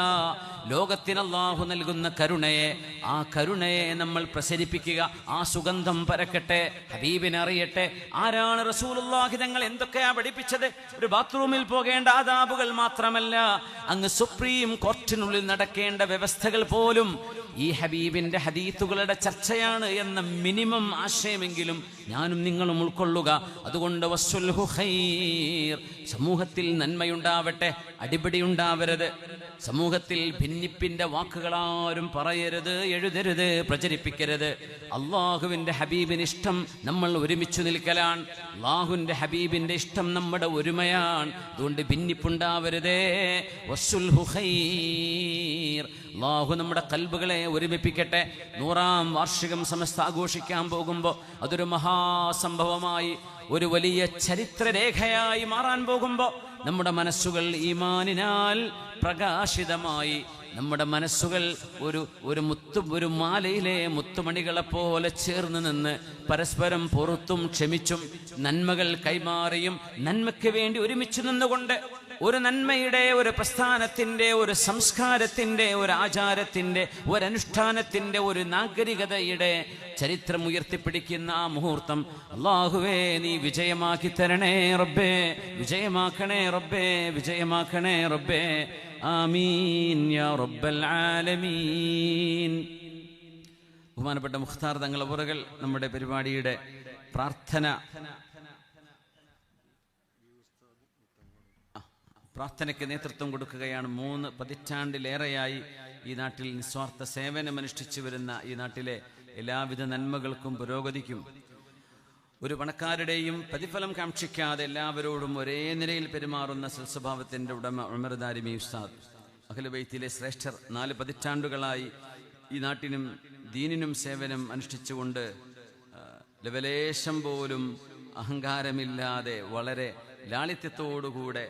ലോകത്തിന് അല്ലാഹു നൽകുന്ന കരുണയെ, ആ കരുണയെ നമ്മൾ പ്രസരിപ്പിക്കുക. ആ സുഗന്ധം പരക്കട്ടെ, ഹബീബിനെ അറിയട്ടെ. ആരാണ് റസൂലുള്ളാഹി തങ്ങൾ എന്തൊക്കെയാ പഠിപ്പിച്ചത്? ഒരു ബാത്റൂമിൽ പോകേണ്ട ആദാബുകൾ മാത്രമല്ല, അങ്ങ് സുപ്രീം കോർട്ടിനുള്ളിൽ നടക്കേണ്ട വ്യവസ്ഥകൾ പോലും ഈ ഹബീബിന്റെ ഹദീത്തുകളുടെ ചർച്ചയാണ് എന്ന മിനിമം ആശയമെങ്കിലും ഞാനും നിങ്ങളും ഉൾക്കൊള്ളുക. അതുകൊണ്ട് വസ്സുൽഹു ഖൈർ, സമൂഹത്തിൽ നന്മയുണ്ടാവട്ടെ, അടിപിടി ഉണ്ടാവരുത്. സമൂഹത്തിൽ ഭിന്നിപ്പിന്റെ വാക്കുകളാരും പറയരുത്, എഴുതരുത്, പ്രചരിപ്പിക്കരുത്. അള്ളാഹുവിന്റെ ഹബീബിന് ഇഷ്ടം നമ്മൾ ഒരുമിച്ചു നിൽക്കലാണ്. അള്ളാഹുവിന്റെ ഹബീബിന്റെ ഇഷ്ടം നമ്മുടെ ഒരുമയാണ്. അതുകൊണ്ട് ഭിന്നിപ്പുണ്ടാവരുതേ. വസ്സുൽഹു ഖൈർ. അള്ളാഹു നമ്മുടെ കൽബുകളെ ഒരുമിപ്പിക്കട്ടെ. 100-ാം വാർഷികം സമസ്ത ആഘോഷിക്കാൻ പോകുമ്പോൾ അതൊരു മഹാസംഭവമായി, ഒരു വലിയ ചരിത്രരേഖയായി മാറാൻ പോകുമ്പോൾ നമ്മുടെ മനസ്സുകൾ ഈമാനിനാൽ പ്രകാശിതമായി, നമ്മുടെ മനസ്സുകൾ ഒരു മാലയിലെ മുത്തുമണികളെപ്പോലെ ചേർന്ന് നിന്ന് പരസ്പരം പൊറുത്തും ക്ഷമിച്ചും നന്മകൾ കൈമാറിയും നന്മയ്ക്ക് വേണ്ടി ഒരുമിച്ച് നിന്നുകൊണ്ട് ഒരു നന്മയുടെ, ഒരു പ്രസ്ഥാനത്തിൻ്റെ, ഒരു സംസ്കാരത്തിൻ്റെ, ഒരു ആചാരത്തിൻ്റെ, ഒരനുഷ്ഠാനത്തിൻ്റെ, ഒരു നാഗരികതയുടെ ചരിത്രം ഉയർത്തിപ്പിടിക്കുന്ന ആ മുഹൂർത്തം അല്ലാഹുവേ നീ വിജയമാക്കി തരണേ റബ്ബേ, വിജയമാക്കണേ റബ്ബേ, വിജയമാക്കണേ റബ്ബേ. ആമീൻ യാ റബ്ബൽ ആലമീൻ. ബഹുമാനപ്പെട്ട മുഖ്താർ തങ്ങൾ അവറുകൾ നമ്മുടെ പരിപാടിയുടെ പ്രാർത്ഥന പ്രാർത്ഥനയ്ക്ക് നേതൃത്വം കൊടുക്കുകയാണ്. 3 പതിറ്റാണ്ടിലേറെയായി ഈ നാട്ടിൽ നിസ്വാർത്ഥ സേവനമനുഷ്ഠിച്ചു വരുന്ന ഈ നാട്ടിലെ എല്ലാവിധ നന്മകൾക്കും പുരോഗതിക്കും ഒരു പണക്കാരുടെയും പ്രതിഫലം കാക്ഷിക്കാതെ എല്ലാവരോടും ഒരേ നിലയിൽ പെരുമാറുന്ന സൽസ്വഭാവത്തിൻ്റെ ഉടമ ഉമർ ദാരിമി ഉസ്താദ്, അഹ്ലു ബൈത്തിലെ ശ്രേഷ്ഠർ, 4 പതിറ്റാണ്ടുകളായി ഈ നാട്ടിനും ദീനിനും സേവനം അനുഷ്ഠിച്ചുകൊണ്ട് ലവലേശം പോലും അഹങ്കാരമില്ലാതെ വളരെ ലാളിത്യത്തോടുകൂടെ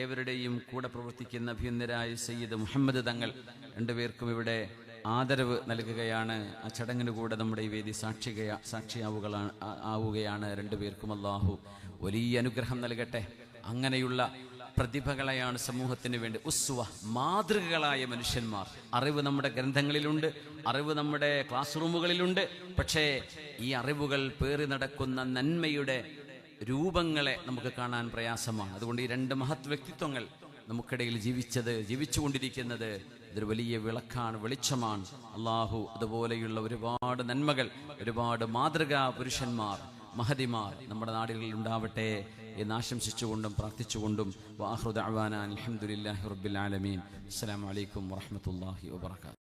ഏവരുടെയും കൂടെ പ്രവർത്തിക്കുന്ന അഭിനന്ദരായ സയ്യിദ് മുഹമ്മദ് തങ്ങൾ രണ്ടുപേർക്കും ഇവിടെ ആദരവ് നൽകുകയാണ്. ആ ചടങ്ങിന് കൂടെ നമ്മുടെ ഈ വേദി സാക്ഷിയാവുകയാണ്. രണ്ടുപേർക്കും അല്ലാഹു വലിയ അനുഗ്രഹം നൽകട്ടെ. അങ്ങനെയുള്ള പ്രതിഭകളെയാണ് സമൂഹത്തിന് വേണ്ടി ഉസ്വ, മാതൃകകളായ മനുഷ്യന്മാർ. അറിവ് നമ്മുടെ ഗ്രന്ഥങ്ങളിലുണ്ട്, അറിവ് നമ്മുടെ ക്ലാസ് റൂമുകളിലുണ്ട്. പക്ഷേ ഈ അറിവുകൾ പേറി നടക്കുന്ന നന്മയുടെ രൂപങ്ങളെ നമുക്ക് കാണാൻ പ്രയാസമാണ്. അതുകൊണ്ട് ഈ 2 മഹത് വ്യക്തിത്വങ്ങൾ നമുക്കിടയിൽ ജീവിച്ചുകൊണ്ടിരിക്കുന്നത് ഇതൊരു വലിയ വിളക്കാണ്, വെളിച്ചമാണ്. അള്ളാഹു അതുപോലെയുള്ള ഒരുപാട് നന്മകൾ, ഒരുപാട് മാതൃകാ പുരുഷന്മാർ, മഹദിമാർ നമ്മുടെ നാടുകളിൽ ഉണ്ടാവട്ടെ എന്ന് ആശംസിച്ചുകൊണ്ടും പ്രാർത്ഥിച്ചുകൊണ്ടും വആഖിറു ദഅ്വാനാ അൽഹംദുലില്ലാഹി റബ്ബിൽ ആലമീൻ. അസ്സലാമു അലൈക്കും വറഹ്മത്തുള്ളാഹി വബറകാതുഹു.